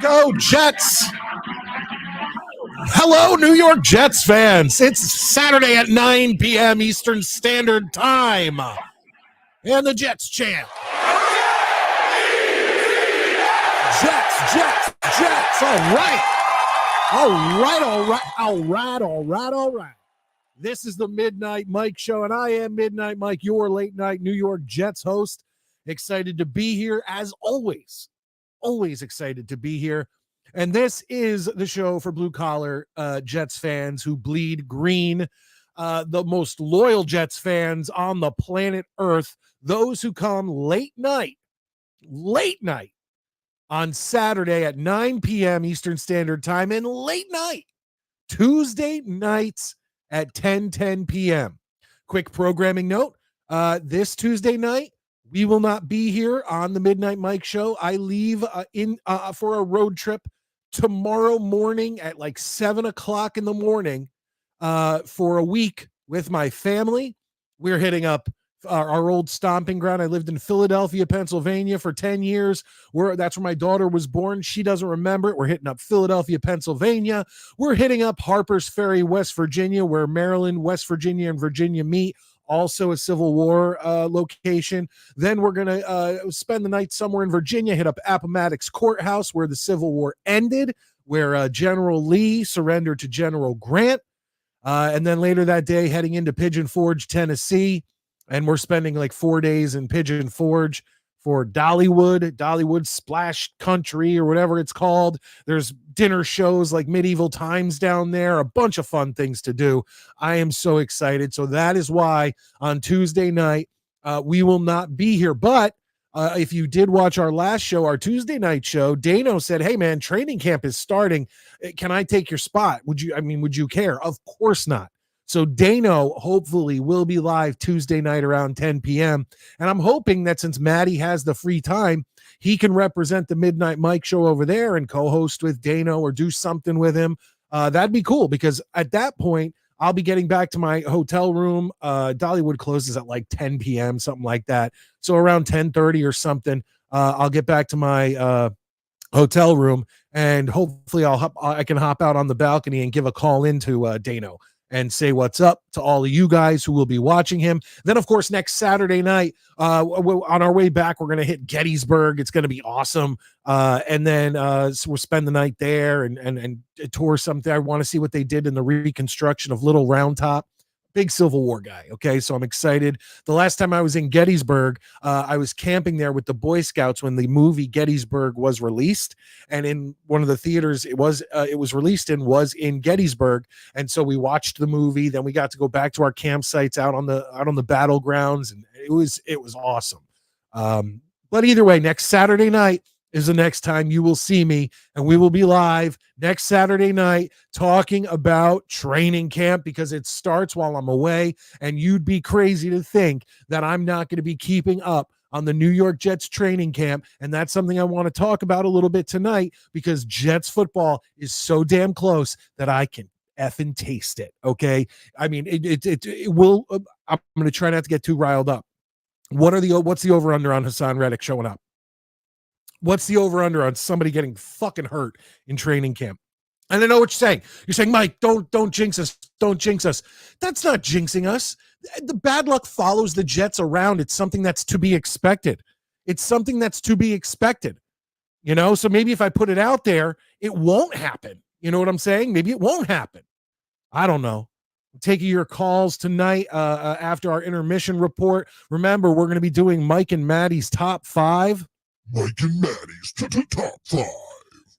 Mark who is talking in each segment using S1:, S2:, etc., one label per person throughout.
S1: Go Jets! Hello, New York Jets fans. It's Saturday at 9 p.m. Eastern Standard Time. And the Jets chant. Jets. All right. This is the Midnight Mike Show, and I am Midnight Mike, your late night New York Jets host. Excited to be here, as always. Always excited to be here. And this is the show for blue-collar Jets fans who bleed green, the most loyal Jets fans on the planet Earth, those who come late night on Saturday at 9 p.m. Eastern Standard Time, and late night Tuesday nights at 10 p.m. Quick programming note, this Tuesday night, we will not be here on the Midnight Mike Show. I leave for a road trip tomorrow morning at like 7 o'clock in the morning for a week with my family. We're hitting up our old stomping ground. I lived in Philadelphia, Pennsylvania for 10 years. That's where my daughter was born. She doesn't remember it. We're hitting up Philadelphia, Pennsylvania. We're hitting up Harper's Ferry, West Virginia, where Maryland, West Virginia, and Virginia meet. Also a Civil War location. Then we're going to spend the night somewhere in Virginia, hit up Appomattox Courthouse, where the Civil War ended, where General Lee surrendered to General Grant. And then later that day, heading into Pigeon Forge, Tennessee. And we're spending like 4 days in Pigeon Forge for Dollywood Splash Country or whatever it's called. There's dinner shows like Medieval Times down there, a bunch of fun things to do. I am so excited. So that is why on Tuesday night, we will not be here. But if you did watch our last show, our Tuesday night show, Dano said, hey man, training camp is starting. Can I take your spot? Would you care? Of course not. So Dano hopefully will be live Tuesday night around 10 p.m. And I'm hoping that since Maddie has the free time, he can represent the Midnight Mike Show over there and co-host with Dano or do something with him. That'd be cool, because at that point, I'll be getting back to my hotel room. Dollywood closes at like 10 p.m., something like that. So around 10:30 or something, I'll get back to my hotel room, and hopefully I can hop out on the balcony and give a call into Dano and say what's up to all of you guys who will be watching him. Then, of course, next Saturday night, on our way back, we're going to hit Gettysburg. It's going to be awesome. And then so we'll spend the night there and tour something. I want to see what they did in the reconstruction of Little Round Top. Big Civil War guy. Okay, so I'm excited. The last time I was in Gettysburg, I was camping there with the Boy Scouts when the movie Gettysburg was released, and in one of the theaters it was released in was in Gettysburg, and so we watched the movie. Then we got to go back to our campsites out on the battlegrounds, and it was awesome. But either way, next Saturday night is the next time you will see me, and we will be live next Saturday night talking about training camp, because it starts while I'm away, and you'd be crazy to think that I'm not going to be keeping up on the New York Jets training camp. And that's something I want to talk about a little bit tonight because Jets football is so damn close that I can effing taste it. Okay. I mean, it will. I'm going to try not to get too riled up. What's the over under on Hassan Reddick showing up? What's the over under on somebody getting fucking hurt in training camp? And I know what you're saying. You're saying, Mike, don't jinx us. Don't jinx us. That's not jinxing us. The bad luck follows the Jets around. It's something that's to be expected. It's something that's to be expected. You know, so maybe if I put it out there, it won't happen. You know what I'm saying? Maybe it won't happen. I don't know. I'm taking your calls tonight after our intermission report. Remember, we're going to be doing Mike and Maddie's top 5.
S2: Mike and Maddie's top 5.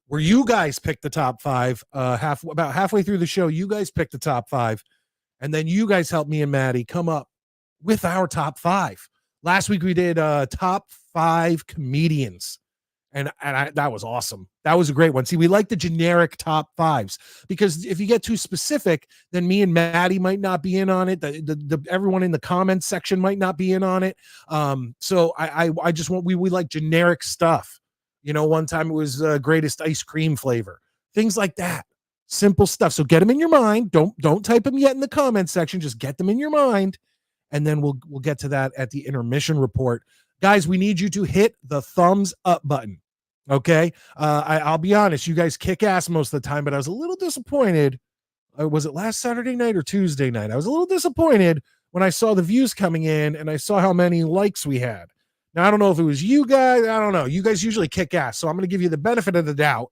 S1: Where you guys pick the top 5, about halfway through the show, you guys pick the top 5, and then you guys help me and Maddie come up with our top 5. Last week we did top 5 comedians, and that was awesome. That was a great one. See, we like the generic top 5s because if you get too specific, then me and Maddie might not be in on it. The everyone in the comments section might not be in on it. So I just want we like generic stuff. You know, one time it was greatest ice cream flavor, things like that. Simple stuff. So get them in your mind. Don't type them yet in the comment section. Just get them in your mind. And then we'll get to that at the intermission report. Guys, we need you to hit the thumbs up button. Okay. I'll be honest. You guys kick ass most of the time, but I was a little disappointed. Was it last Saturday night or Tuesday night? I was a little disappointed when I saw the views coming in and I saw how many likes we had. Now, I don't know if it was you guys. I don't know. You guys usually kick ass. So I'm going to give you the benefit of the doubt.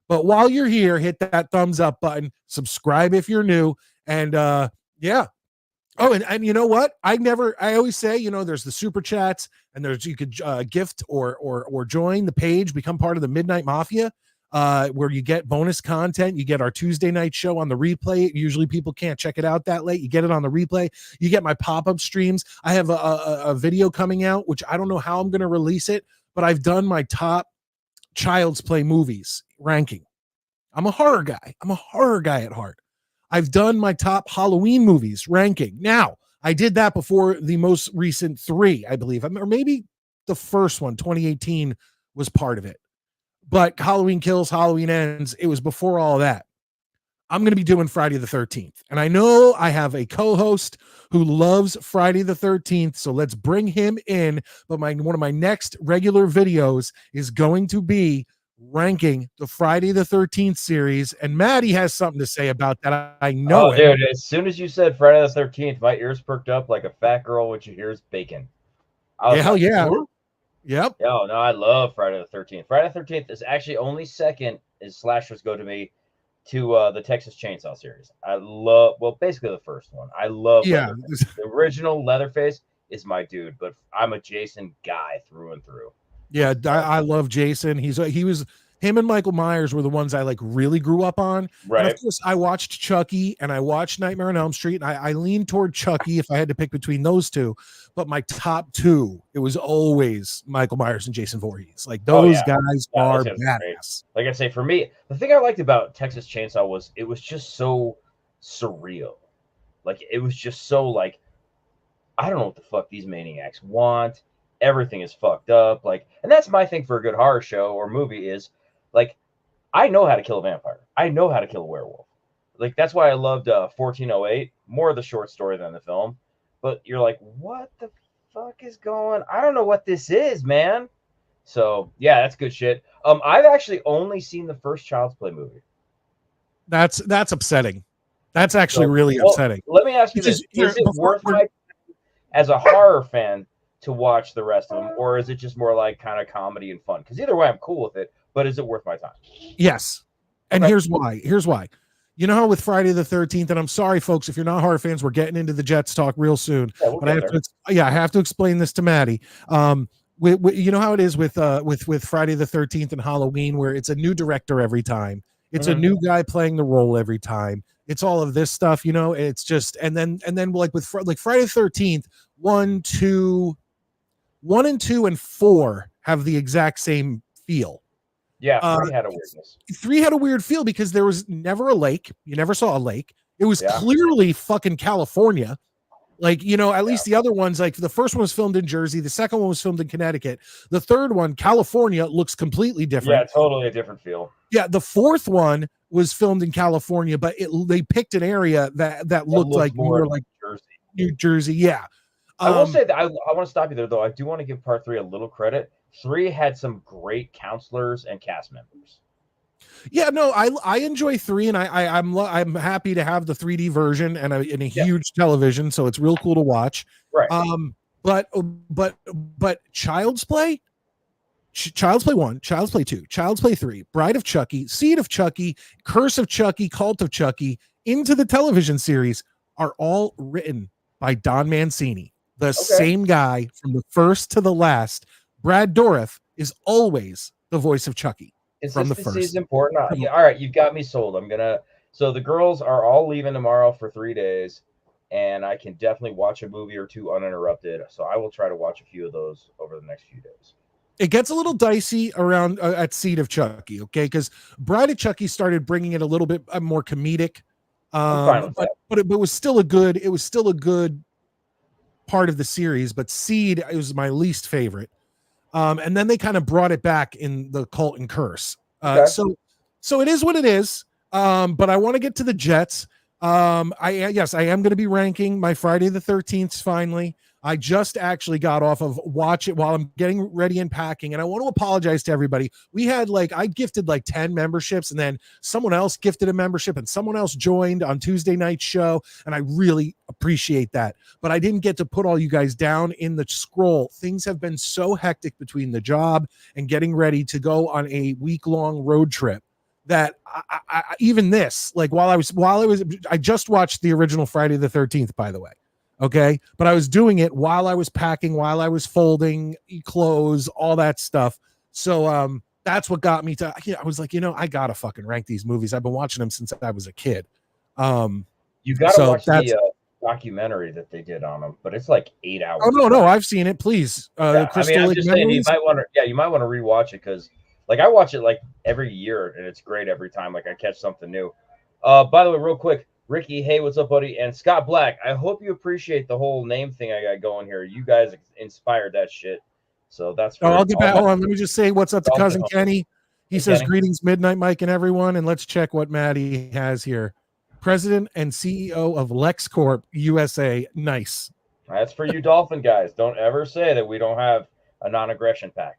S1: But while you're here, hit that thumbs up button. Subscribe if you're new. And yeah. Oh, and you know what? I always say, you know, there's the super chats and you could gift or join the page, become part of the Midnight Mafia, where you get bonus content. You get our Tuesday night show on the replay. Usually people can't check it out that late. You get it on the replay. You get my pop-up streams. I have a video coming out, which I don't know how I'm going to release it, but I've done my top Child's Play movies ranking. I'm a horror guy. I'm a horror guy at heart. I've done my top Halloween movies ranking. Now, I did that before the most recent 3, I believe, or maybe the first one, 2018, was part of it. But Halloween Kills, Halloween Ends, it was before all of that. I'm going to be doing Friday the 13th. And I know I have a co-host who loves Friday the 13th, so let's bring him in. But one of my next regular videos is going to be ranking the Friday the 13th series, and Maddie has something to say about that. I know it.
S3: Dude, as soon as you said Friday the 13th, my ears perked up like a fat girl when she hears bacon.
S1: Hell yeah. Yep.
S3: No, I love Friday the 13th. Friday the 13th is actually only second as slashers go to me to the Texas Chainsaw series. I love, basically the first one. I love Leatherface. The original Leatherface is my dude, but I'm a Jason guy through and through.
S1: Yeah, I love Jason. Him and Michael Myers were the ones I really grew up on.
S3: Right.
S1: And of course, I watched Chucky and I watched Nightmare on Elm Street. And I leaned toward Chucky if I had to pick between those two. But my top 2, it was always Michael Myers and Jason Voorhees. Like those guys are badass.
S3: Like I say, for me, the thing I liked about Texas Chainsaw was it was just so surreal. Like it was just so like, I don't know what the fuck these maniacs want. Everything is fucked up. Like, and that's my thing for a good horror show or movie is like, I know how to kill a vampire. I know how to kill a werewolf. Like, that's why I loved 1408, more of the short story than the film. But you're like, what the fuck is going? I don't know what this is, man. So yeah, that's good shit. I've actually only seen the first Child's Play movie.
S1: That's upsetting. That's actually really upsetting.
S3: Let me ask you this: is it worth my as a horror fan to watch the rest of them, or is it just more like kind of comedy and fun? Because either way, I'm cool with it. But is it worth my time?
S1: Yes. And here's why. You know how with Friday the 13th, and I'm sorry, folks, if you're not horror fans, we're getting into the Jets talk real soon.
S3: Yeah,
S1: but I have to explain this to Maddie. You know how it is with Friday the 13th and Halloween, where it's a new director every time. It's a new guy playing the role every time. It's all of this stuff, you know. It's just and then like with Friday the 13th, 1, 2, and 4 have the exact same feel.
S3: Yeah, 3 had a weirdness.
S1: 3 had a weird feel because there was never a lake. You never saw a lake. It was clearly fucking California. Like, at least the other ones, like the first one was filmed in Jersey, the second one was filmed in Connecticut, the third one, California, looks completely different.
S3: Yeah, totally a different feel.
S1: Yeah, the fourth one was filmed in California, but they picked an area that looked like more like
S3: Jersey.
S1: New Jersey. Yeah.
S3: I will say that I want to stop you there, though. I do want to give part 3 a little credit. 3 had some great counselors and cast members.
S1: Yeah, no, I enjoy 3, and I'm happy to have the 3D version and a huge television, so it's real cool to watch.
S3: Right.
S1: But Child's Play, Child's Play 1, Child's Play 2, Child's Play 3, Bride of Chucky, Seed of Chucky, Curse of Chucky, Cult of Chucky, into the television series are all written by Don Mancini, the same guy from the first to the last. Brad Dourif is always the voice of Chucky. From the first
S3: season important. All right, you've got me sold. So the girls are all leaving tomorrow for 3 days, and I can definitely watch a movie or two uninterrupted. So I will try to watch a few of those over the next few days.
S1: It gets a little dicey around at Seed of Chucky, okay? Because Bride of Chucky started bringing it a little bit more comedic, but it was still a good part of the series. But Seed was my least favorite. And then they kind of brought it back in the Cult and Curse. So it is what it is. But I want to get to the Jets. I am going to be ranking my Friday the 13th finally. I just actually got off of watch it while I'm getting ready and packing. And I want to apologize to everybody. We had I gifted 10 memberships, and then someone else gifted a membership and someone else joined on Tuesday night show. And I really appreciate that. But I didn't get to put all you guys down in the scroll. Things have been so hectic between the job and getting ready to go on a week-long road trip that I even this, I just watched the original Friday the 13th, by the way. Okay. But I was doing it while I was packing, while I was folding clothes, all that stuff. So that's what got me to, I was like, I got to fucking rank these movies. I've been watching them since I was a kid.
S3: You got to watch the documentary that they did on them, but it's 8 hours.
S1: Oh, no, I've seen it. Please.
S3: I'm just saying you might want to rewatch it because I watch it every year and it's great every time. I catch something new. By the way, real quick, Ricky, hey, what's up, buddy? And Scott Black, I hope you appreciate the whole name thing I got going here. You guys inspired that shit. So that's
S1: I'll get back. Hold on. Let me just say what's up to Cousin Kenny. He says, Kenny. Greetings, Midnight Mike and everyone. And let's check what Maddie has here. President and CEO of LexCorp USA. Nice.
S3: That's for you Dolphin guys. Don't ever say that we don't have a non-aggression pact.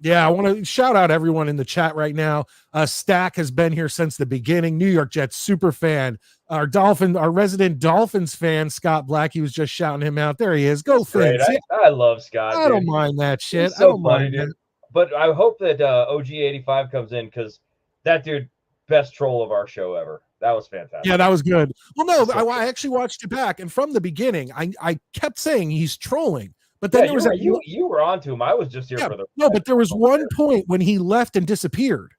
S1: Yeah, I want to shout out everyone in the chat right now. Stack has been here since the beginning. New York Jets super fan. Our resident Dolphins fan, Scott Black. He was just shouting him out. There he is. Go Fins.
S3: I love Scott.
S1: I don't mind that shit.
S3: He's so funny, dude. But I hope that OG85 comes in because that dude, best troll of our show ever. That was fantastic.
S1: Yeah, that was good. Well, no, I actually watched it back, and from the beginning, I kept saying he's trolling. But then there was
S3: you were on to him. I was just here for the
S1: but there was one point when he left and disappeared,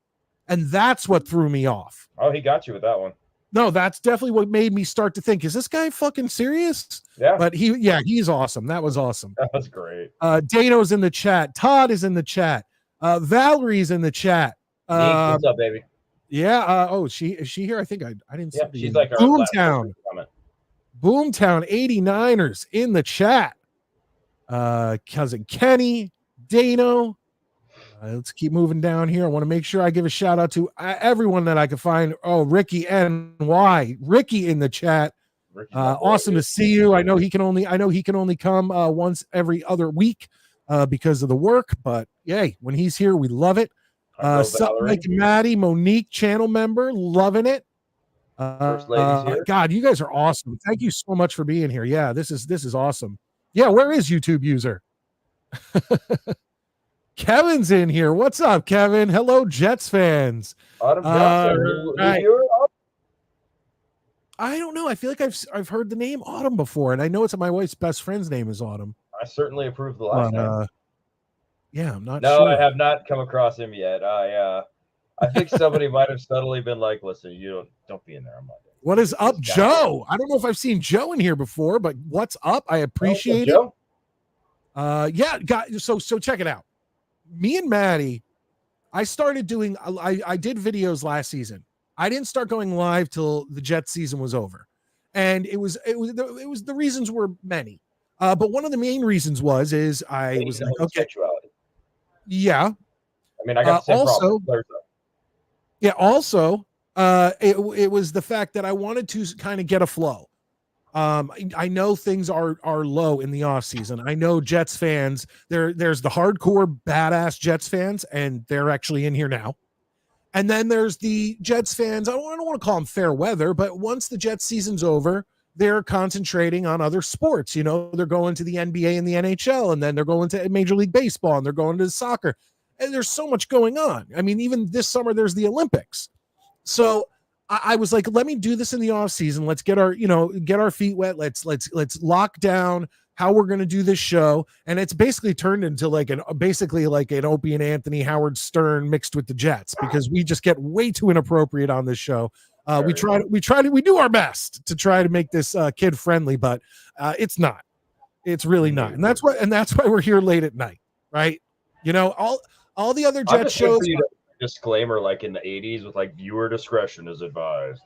S1: and that's what threw me off.
S3: Oh, he got you with that one.
S1: No, that's definitely what made me start to think: is this guy fucking serious?
S3: Yeah.
S1: But he's awesome. That was awesome.
S3: That was great.
S1: Dano's in the chat. Todd is in the chat. Valerie's in the chat.
S3: What's up, baby?
S1: Yeah. Is she here? I think I didn't see.
S3: Yeah, she's like
S1: Boomtown. Boomtown 89ers in the chat. Cousin Kenny, Dano. Let's keep moving down here. I want to make sure I give a shout out to everyone that I can find. Oh, Ricky NY, Ricky in the chat. Awesome to see you. I know he can only come once every other week because of the work, but yay, when he's here, we love it. Mike and Maddie, Monique, channel member, loving it.
S3: First lady's here.
S1: God, you guys are awesome. Thank you so much for being here. Yeah, this is awesome. Yeah, where is YouTube user? Kevin's in here. What's up, Kevin? Hello, Jets fans.
S3: Autumn Johnson.
S1: Right. I don't know. I feel like I've heard the name Autumn before, and I know it's my wife's best friend's name is Autumn.
S3: I certainly approve the last name.
S1: Yeah, I'm not
S3: sure.
S1: No,
S3: I have not come across him yet. I think somebody might have subtly been like, "Listen, you don't be in there on Monday."
S1: What is up, Joe? I don't know if I've seen Joe in here before, but what's up? I appreciate it. Yeah, so check it out. Me and Maddie, I started doing. I did videos last season. I didn't start going live till the Jets season was over, And the reasons were many. But one of the main reasons is I was like, okay,
S3: sexuality.
S1: Yeah.
S3: I mean, I got the same
S1: also,
S3: problem.
S1: Yeah. Also, it was the fact that I wanted to kind of get a flow. I know things are low in the off season. I know Jets fans. There's the hardcore badass Jets fans, and they're actually in here now. And then there's the Jets fans. I don't want to call them fair weather, but once the Jets season's over, they're concentrating on other sports. You know, they're going to the NBA and the NHL, and then they're going to Major League Baseball, and they're going to soccer. And there's so much going on. I mean, even this summer, there's the Olympics. So I was like, let me do this in the off season. Let's get our feet wet. Let's lock down how we're going to do this show. And it's basically turned into like an Opie and Anthony, Howard Stern mixed with the Jets, because we just get way too inappropriate on this show. We do our best to try to make this kid friendly, but it's not. It's really not. And that's why we're here late at night, right? You know, all the other Jets shows.
S3: Disclaimer, like in the 80s, with like viewer discretion is advised.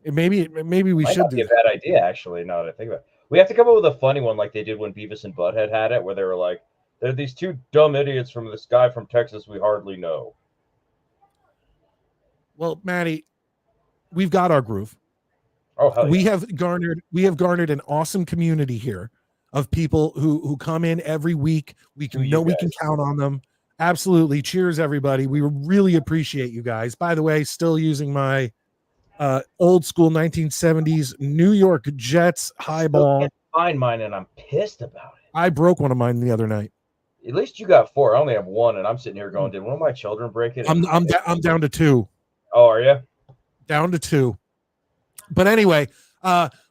S1: Maybe we should do
S3: that. Bad idea, actually. Now that I think about it, we have to come up with a funny one, like they did when Beavis and Butthead had it, where they were like, "There are these two dumb idiots from this guy from Texas we hardly know."
S1: Well, Maddie, we've got our groove.
S3: Oh, hell yeah.
S1: We have garnered an awesome community here of people who come in every week. We can count on them. Absolutely. Cheers, everybody. We really appreciate you guys. By the way, still using my old school 1970s New York Jets highball. I can't
S3: find mine, and I'm pissed about it.
S1: I broke one of mine the other night.
S3: At least you got 4. I only have 1, and I'm sitting here going, did one of my children break it?
S1: I'm down to 2.
S3: Oh, are you?
S1: Down to 2. But anyway,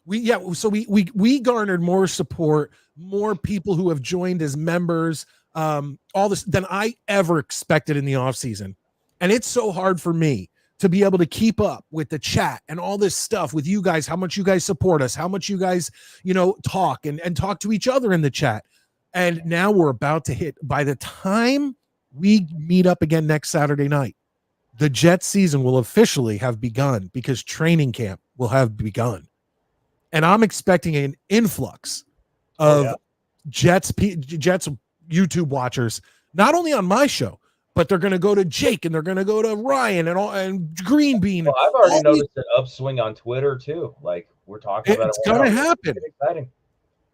S1: we garnered more support, more people who have joined as members, all this than I ever expected in the off season. And it's so hard for me to be able to keep up with the chat and all this stuff with you guys, how much you guys support us, how much you guys, talk and talk to each other in the chat. And now we're about to hit, by the time we meet up again next Saturday night, the Jets season will officially have begun, because training camp will have begun. And I'm expecting an influx of Jets YouTube watchers, not only on my show, but they're going to go to Jake, and they're going to go to Ryan and Green Bean.
S3: Well, I've already noticed an upswing on Twitter too. Like we're talking about it.
S1: It's going to happen.
S3: It's exciting.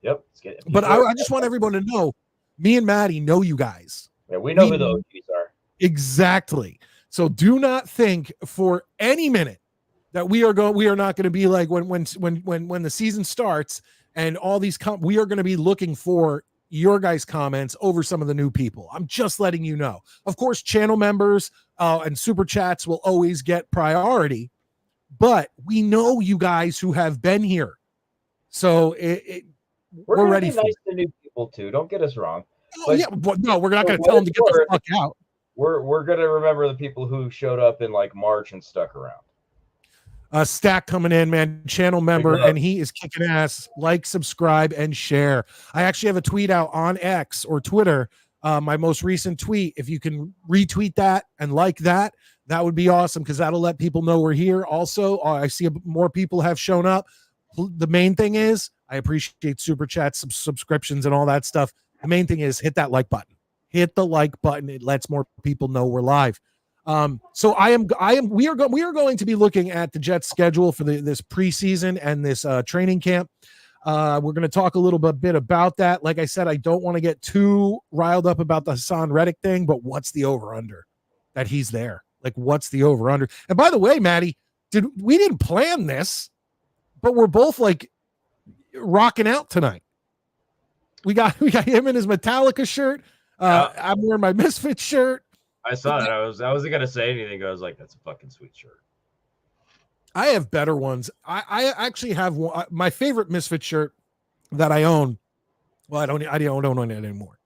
S3: Yep.
S1: But I just want everyone to know, me and Maddie know you guys.
S3: Yeah, we know who the OGs are.
S1: Exactly. So do not think for any minute that we are not going to be like when the season starts and all these we are going to be looking for your guys' comments over some of the new people. I'm just letting you know. Of course, channel members and super chats will always get priority, but we know you guys who have been here. So we're ready for
S3: nice to new people too. Don't get us wrong.
S1: No, we're not going to tell them to get the fuck out.
S3: We're going to remember the people who showed up in like March and stuck around.
S1: Stack coming in, man, channel member, and he is kicking ass. Like, subscribe, and share. I actually have a tweet out on X or Twitter, my most recent tweet. If you can retweet that and like that, that would be awesome, because that'll let people know we're here. Also, I see more people have shown up. The main thing is, I appreciate super chats, subscriptions, and all that stuff. The main thing is hit that like button. Hit the like button. It lets more people know we're live. So we are going to be looking at the Jets schedule for this preseason and this training camp. We're going to talk a little bit about that. Like I said, I don't want to get too riled up about the Hassan Reddick thing, but what's the over under that he's there? Like, what's the over under? And by the way, Maddie, we didn't plan this, but we're both like rocking out tonight. We got him in his Metallica shirt. I'm wearing my Misfits shirt.
S3: I saw it. I wasn't gonna say anything. I was like, "That's a fucking sweet shirt."
S1: I have better ones. I actually have one, my favorite Misfit shirt that I own. Well, I don't own it anymore.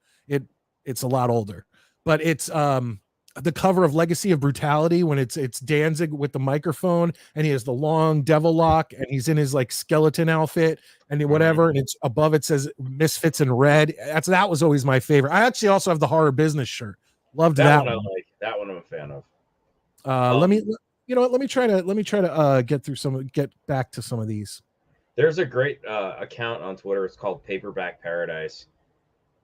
S1: It's a lot older, but it's the cover of Legacy of Brutality when it's Danzig with the microphone, and he has the long devil lock, and he's in his like skeleton outfit and whatever, and it's above it says Misfits in red. That was always my favorite. I actually also have the Horror Business shirt. Loved that one.
S3: I like that one. I'm a fan of.
S1: you know what? Let me try to get back to some of these.
S3: There's a great account on Twitter. It's called Paperback Paradise,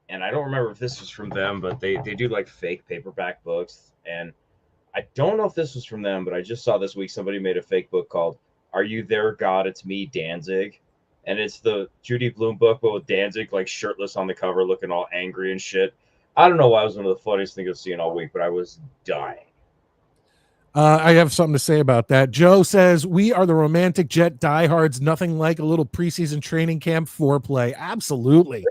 S3: and I don't remember if this was from them, but they do like fake paperback books. And I don't know if this was from them, but I just saw this week somebody made a fake book called "Are You There, God? It's Me, Danzig," and it's the Judy Blume book, but with Danzig like shirtless on the cover, looking all angry and shit. I don't know why it was one of the funniest things I've seen all week, but I was dying.
S1: I have something to say about that. Joe says, we are the romantic Jet diehards, nothing like a little preseason training camp foreplay. Absolutely.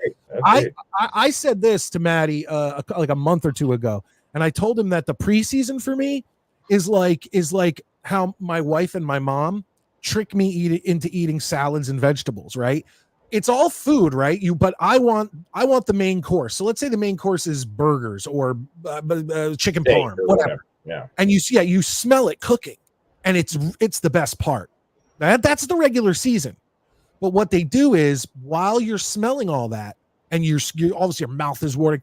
S1: I said this to Maddie like a month or two ago, and I told him that the preseason for me is like how my wife and my mom trick me into eating salads and vegetables, right? It's all food, right? But I want the main course. So let's say the main course is burgers or chicken parm, whatever.
S3: Yeah.
S1: And you smell it cooking, and it's the best part. That's the regular season. But what they do is while you're smelling all that, and you're obviously your mouth is watering,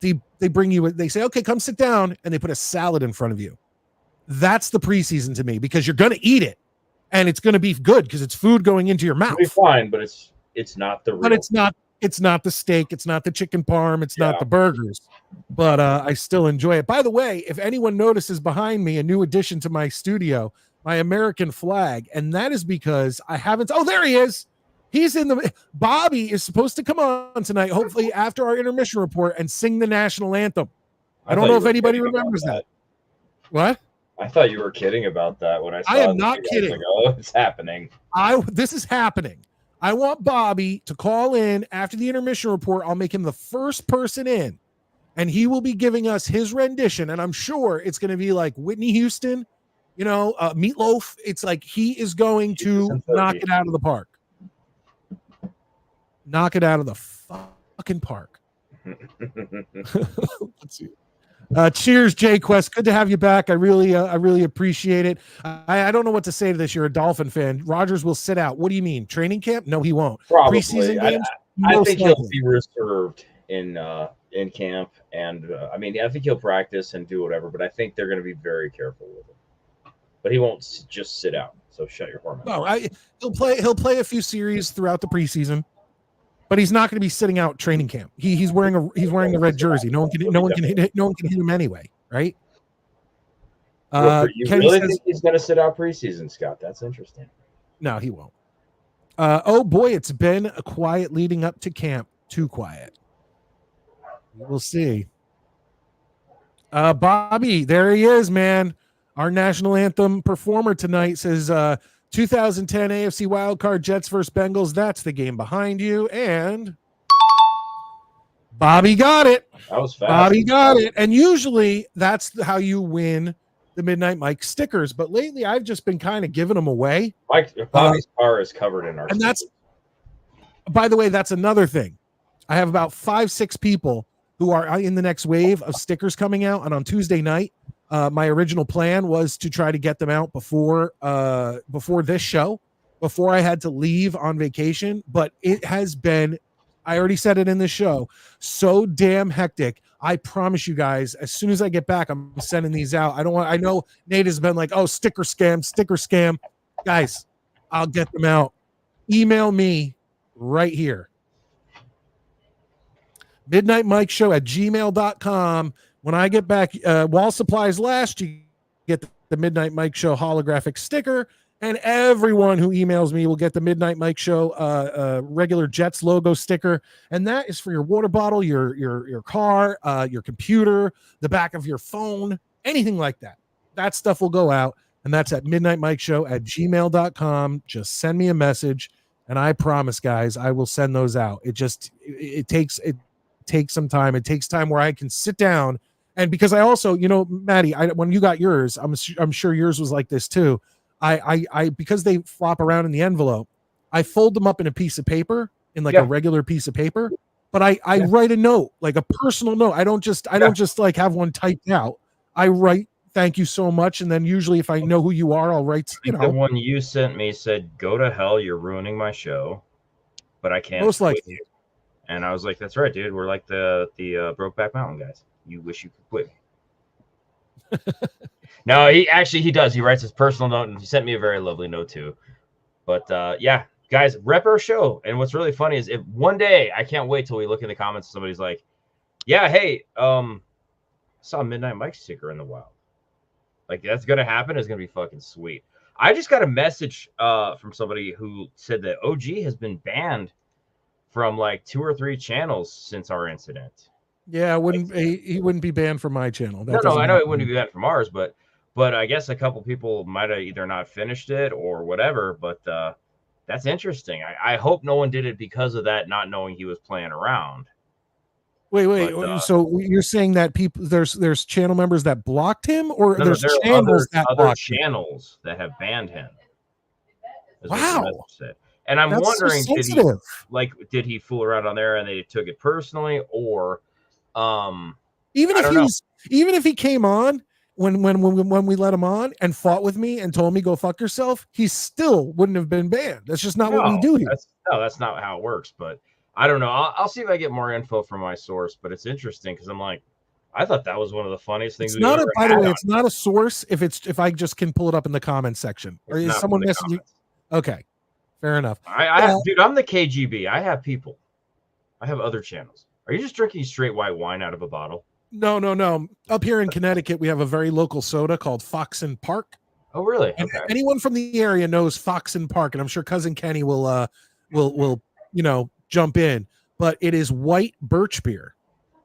S1: they bring you. They say, okay, come sit down, and they put a salad in front of you. That's the preseason to me, because you're gonna eat it, and it's gonna be good because it's food going into your mouth.
S3: It'll be fine, but it's not the real.
S1: But it's not the steak, it's not the chicken parm, it's not the burgers. But I still enjoy it. By the way, if anyone notices behind me a new addition to my studio, my American flag, and that is because I haven't. Oh, there he is. He's in the. Bobby is supposed to come on tonight, hopefully after our intermission report, and sing the national anthem. I don't know if anybody remembers that. What?
S3: I thought you were kidding about that when I saw it.
S1: I am not kidding.
S3: Like, oh, it's happening.
S1: This is happening. I want Bobby to call in after the intermission report. I'll make him the first person in, and he will be giving us his rendition. And I'm sure it's going to be like Whitney Houston, Meatloaf. It's like he is going to knock it out of the park. Knock it out of the fucking park. Let's see. Cheers, Jay Quest. Good to have you back. I really appreciate it. I don't know what to say to this. You're a Dolphin fan. Rodgers will sit out. What do you mean? Training camp? No, he won't.
S3: Probably.
S1: Preseason games?
S3: I think he'll be reserved in camp, and I think he'll practice and do whatever. But I think they're going to be very careful with him. But he won't just sit out. So shut your hormone.
S1: No, he'll play a few series throughout the preseason. But he's not going to be sitting out training camp. He's wearing the red jersey. No one can hit him anyway, right?
S3: You really think he's going to sit out preseason, Scott? That's interesting.
S1: No, he won't. Oh boy, it's been a quiet leading up to camp. Too quiet. We'll see. Bobby, there he is, man. Our national anthem performer tonight says 2010 AFC wildcard Jets versus Bengals. That's the game behind you. And Bobby got it.
S3: That was fast.
S1: Bobby got it. And usually that's how you win the Midnight Mike stickers. But lately I've just been kind of giving them away.
S3: Bobby's car is covered in our
S1: and
S3: stickers.
S1: By the way, that's another thing. I have about 5-6 people who are in the next wave of stickers coming out. And on Tuesday night, my original plan was to try to get them out before this show, before I had to leave on vacation. But it has been, I already said it in this show, so damn hectic. I promise you guys, as soon as I get back, I'm sending these out. I know Nate has been like, oh, sticker scam. Guys, I'll get them out. Email me right here. MidnightMikeShow@gmail.com. When I get back, while supplies last, you get the Midnight Mike Show holographic sticker, and everyone who emails me will get the Midnight Mike Show regular Jets logo sticker, and that is for your water bottle, your car, your computer, the back of your phone, anything like that. That stuff will go out, and that's at midnightmikeshow@gmail.com. Just send me a message, and I promise, guys, I will send those out. It takes some time. It takes time where I can sit down. And because I also, Maddie, when you got yours, I'm sure yours was like this too. I because they flop around in the envelope, I fold them up in a piece of paper, in like a regular piece of paper. But I write a note, like a personal note. I don't just like have one typed out. I write, thank you so much, and then usually if I know who you are, I'll write.
S3: The one you sent me said, "Go to hell, you're ruining my show," but I can't.
S1: Most likely.
S3: And I was like, "That's right, dude. We're like the Brokeback Mountain guys. You wish you could quit." No, he does. He writes his personal note, and he sent me a very lovely note too. But yeah, guys, rep our show. And what's really funny is if one day, I can't wait till we look in the comments, somebody's like, yeah, hey, I saw a Midnight Mike sticker in the wild. Like, that's gonna happen. It's gonna be fucking sweet. I just got a message from somebody who said that OG has been banned from like 2 or 3 channels since our incident.
S1: Yeah, he wouldn't be banned from my channel. That
S3: No, I know
S1: happen.
S3: it wouldn't be banned from ours, but I guess a couple people might have either not finished it or whatever. But that's interesting. I hope no one did it because of that, not knowing he was playing around.
S1: Wait.
S3: But,
S1: so you're saying that people there's channel members that blocked him, or
S3: no,
S1: there's
S3: there are
S1: channels that
S3: other
S1: blocked him?
S3: channels that have banned him. is what the
S1: Wow.
S3: message said. And I'm
S1: That's so
S3: wondering,
S1: sensitive.
S3: did he fool around on there and they took it personally, or
S1: Even
S3: I
S1: if
S3: don't
S1: he
S3: know.
S1: was, even if he came on when we let him on and fought with me and told me go fuck yourself, he still wouldn't have been banned. That's just not what we do here.
S3: That's not how it works. But I don't know. I'll see if I get more info from my source. But it's interesting because I'm like, I thought that was one of the funniest things.
S1: It's not a, by the way, it's not a source. If I just can pull it up in the comment section, or is someone messaging? Okay, fair enough.
S3: Dude, I'm the KGB. I have people. I have other channels. Are you just drinking straight white wine out of a bottle?
S1: No. Up here in Connecticut, we have a very local soda called Fox and Park.
S3: Oh, really?
S1: And
S3: okay.
S1: Anyone from the area knows Fox and Park, and I'm sure Cousin Kenny will jump in. But it is white birch beer.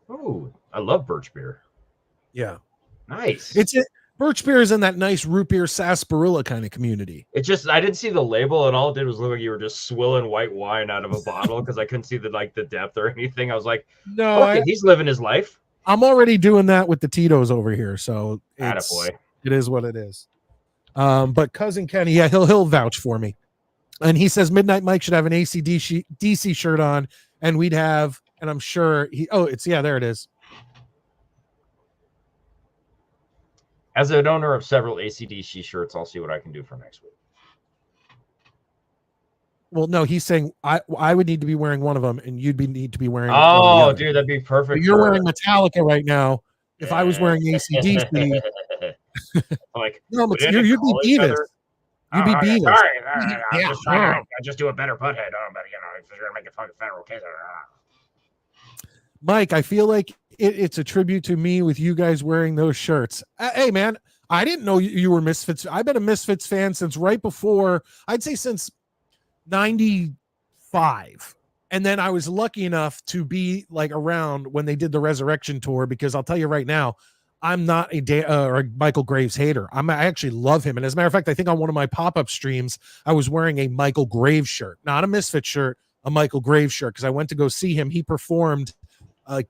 S3: Oh, I love birch beer.
S1: Yeah,
S3: nice.
S1: Birch beer is in that nice root beer sarsaparilla kind of community.
S3: It just, I didn't see the label, and all it did was look like you were just swilling white wine out of a bottle because I couldn't see the depth or anything. I was like, no, he's living his life.
S1: I'm already doing that with the Tito's over here, so it is what it is. But Cousin Kenny, yeah, he'll vouch for me, and he says Midnight Mike should have an AC/DC shirt on, and we'd have, and I'm sure there it is.
S3: As an owner of several AC/DC shirts, I'll see what I can do for next week.
S1: Well, no, he's saying I would need to be wearing one of them, and you'd need to be wearing.
S3: Oh, dude, that'd be perfect.
S1: But you're wearing Metallica right now. If I was wearing AC/DC,
S3: like
S1: no, you'd be Beavis. You'd be Beavis.
S3: Sorry, I just do a better butthead. But if you're gonna make a fucking federal case.
S1: Mike, I feel like it's a tribute to me with you guys wearing those shirts. Hey, man, I didn't know you were Misfits. I've been a Misfits fan since right before, I'd say since 95. And then I was lucky enough to be like around when they did the Resurrection tour, because I'll tell you right now, I'm not a Michael Graves hater. I actually love him. And as a matter of fact, I think on one of my pop-up streams, I was wearing a Michael Graves shirt, not a Misfits shirt, a Michael Graves shirt, because I went to go see him. He performed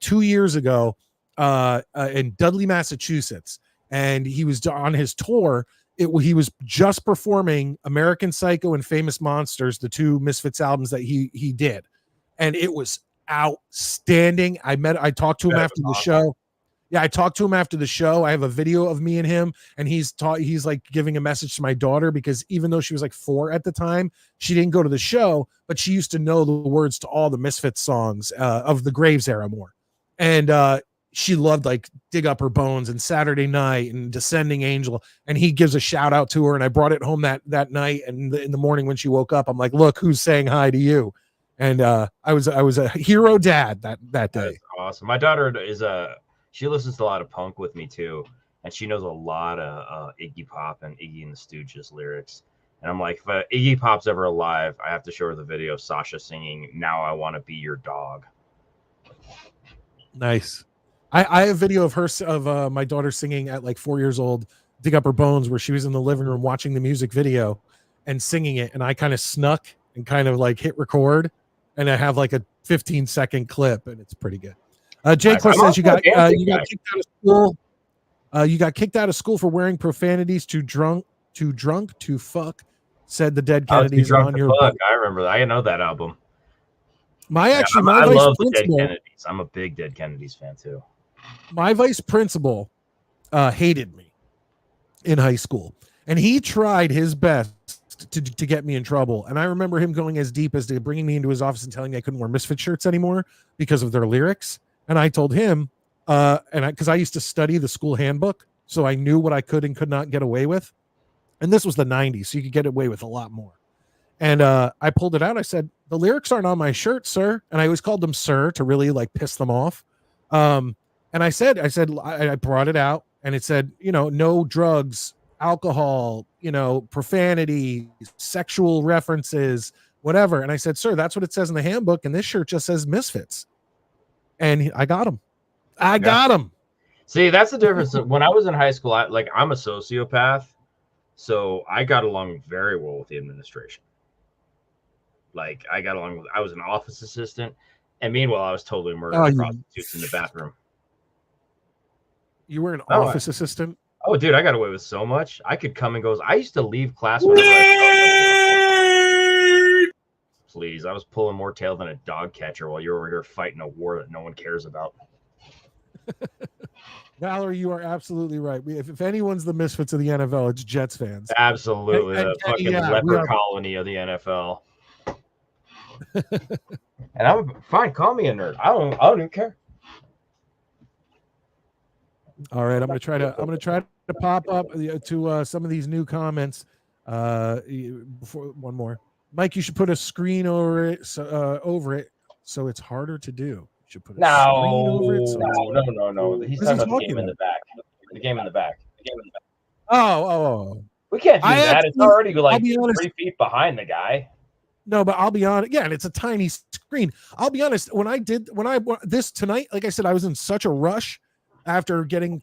S1: 2 years ago in Dudley, Massachusetts, and he was on his tour. He was just performing American Psycho and Famous Monsters, the 2 Misfits albums that he did, and it was outstanding. I talked to him after the show. Yeah, I talked to him after the show. I have a video of me and him, and he's like giving a message to my daughter, because even though she was like 4 at the time, she didn't go to the show, but she used to know the words to all the Misfits songs of the Graves era more. And she loved like Dig Up Her Bones and Saturday Night and Descending Angel. And he gives a shout out to her. And I brought it home that night. And in the morning when she woke up, I'm like, look, who's saying hi to you? And I was a hero dad that day.
S3: That's awesome. My daughter she listens to a lot of punk with me too, and she knows a lot of Iggy Pop and Iggy and the Stooges lyrics. And I'm like, if Iggy Pop's ever alive, I have to show her the video of Sasha singing "Now I Want to Be Your Dog."
S1: Nice. I have video of my daughter singing at like 4 years old, Dig Up Her Bones, where she was in the living room watching the music video and singing it, and I kind of snuck and kind of like hit record, and I have like a 15-second clip, and it's pretty good. Jay Cliff says you got kicked out of school. You got kicked out of school for wearing profanities. Too drunk to fuck. Said the Dead Kennedys on your book.
S3: I remember that. I know that album.
S1: I
S3: love the Dead Kennedys. I'm a big Dead Kennedys fan too.
S1: My vice principal hated me in high school, and he tried his best to get me in trouble. And I remember him going as deep as to bringing me into his office and telling me I couldn't wear Misfit shirts anymore because of their lyrics. And I told him, because I used to study the school handbook, so I knew what I could and could not get away with. And this was the 90s, so you could get away with a lot more. And I pulled it out. I said, the lyrics aren't on my shirt, sir. And I always called them sir to really like piss them off. And I brought it out and it said, no drugs, alcohol, profanity, sexual references, whatever. And I said, sir, that's what it says in the handbook. And this shirt just says Misfits. And I got him. I got him.
S3: See, that's the difference. When I was in high school, I'm a sociopath. So I got along very well with the administration. Like I was an office assistant, and meanwhile I was totally murdering prostitutes in the bathroom.
S1: You were an office assistant?
S3: Oh, dude, I got away with so much. I could come and go. I used to leave class whenever Please, I was pulling more tail than a dog catcher while you're over here fighting a war that no one cares about.
S1: Valerie, you are absolutely right. If anyone's the misfits of the NFL, it's Jets fans.
S3: Absolutely, the fucking leper colony of the NFL. And I'm fine. Call me a nerd. I don't even care.
S1: All right, I'm gonna try to pop up to some of these new comments. Before one more, Mike, you should put a screen over it, so it's harder to do. You should put a screen over it.
S3: No. He's talking about the game in the back. The game in the back.
S1: Oh.
S3: We can't do that. It's already like 3 feet behind the guy.
S1: No, but I'll be honest. Yeah, and it's a tiny screen. I'll be honest. When I this tonight, like I said, I was in such a rush after getting,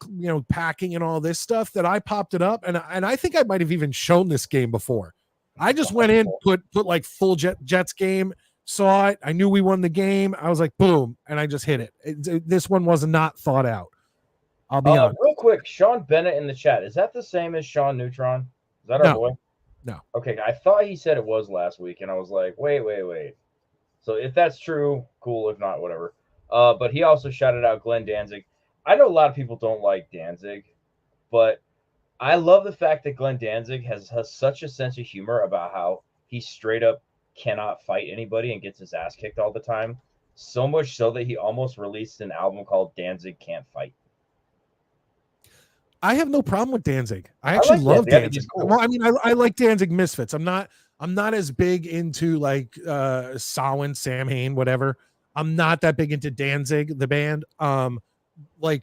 S1: packing and all this stuff that I popped it up, and I think I might have even shown this game before. I just went in, put like full Jets game, saw it. I knew we won the game. I was like, boom, and I just hit it. This one was not thought out. I'll be honest.
S3: Real quick, Sean Bennett in the chat. Is that the same as Sean Neutron? Is that our boy?
S1: No.
S3: Okay, I thought he said it was last week, and I was like, wait. So if that's true, cool. If not, whatever. But he also shouted out Glenn Danzig. I know a lot of people don't like Danzig, but I love the fact that Glenn Danzig has such a sense of humor about how he straight up cannot fight anybody and gets his ass kicked all the time. So much so that he almost released an album called Danzig Can't Fight.
S1: I have no problem with Danzig. I actually love Danzig.
S3: Cool.
S1: Well, I mean, I like Danzig Misfits. I'm not as big into like Samhain, Samhain, whatever. I'm not that big into Danzig, the band. But I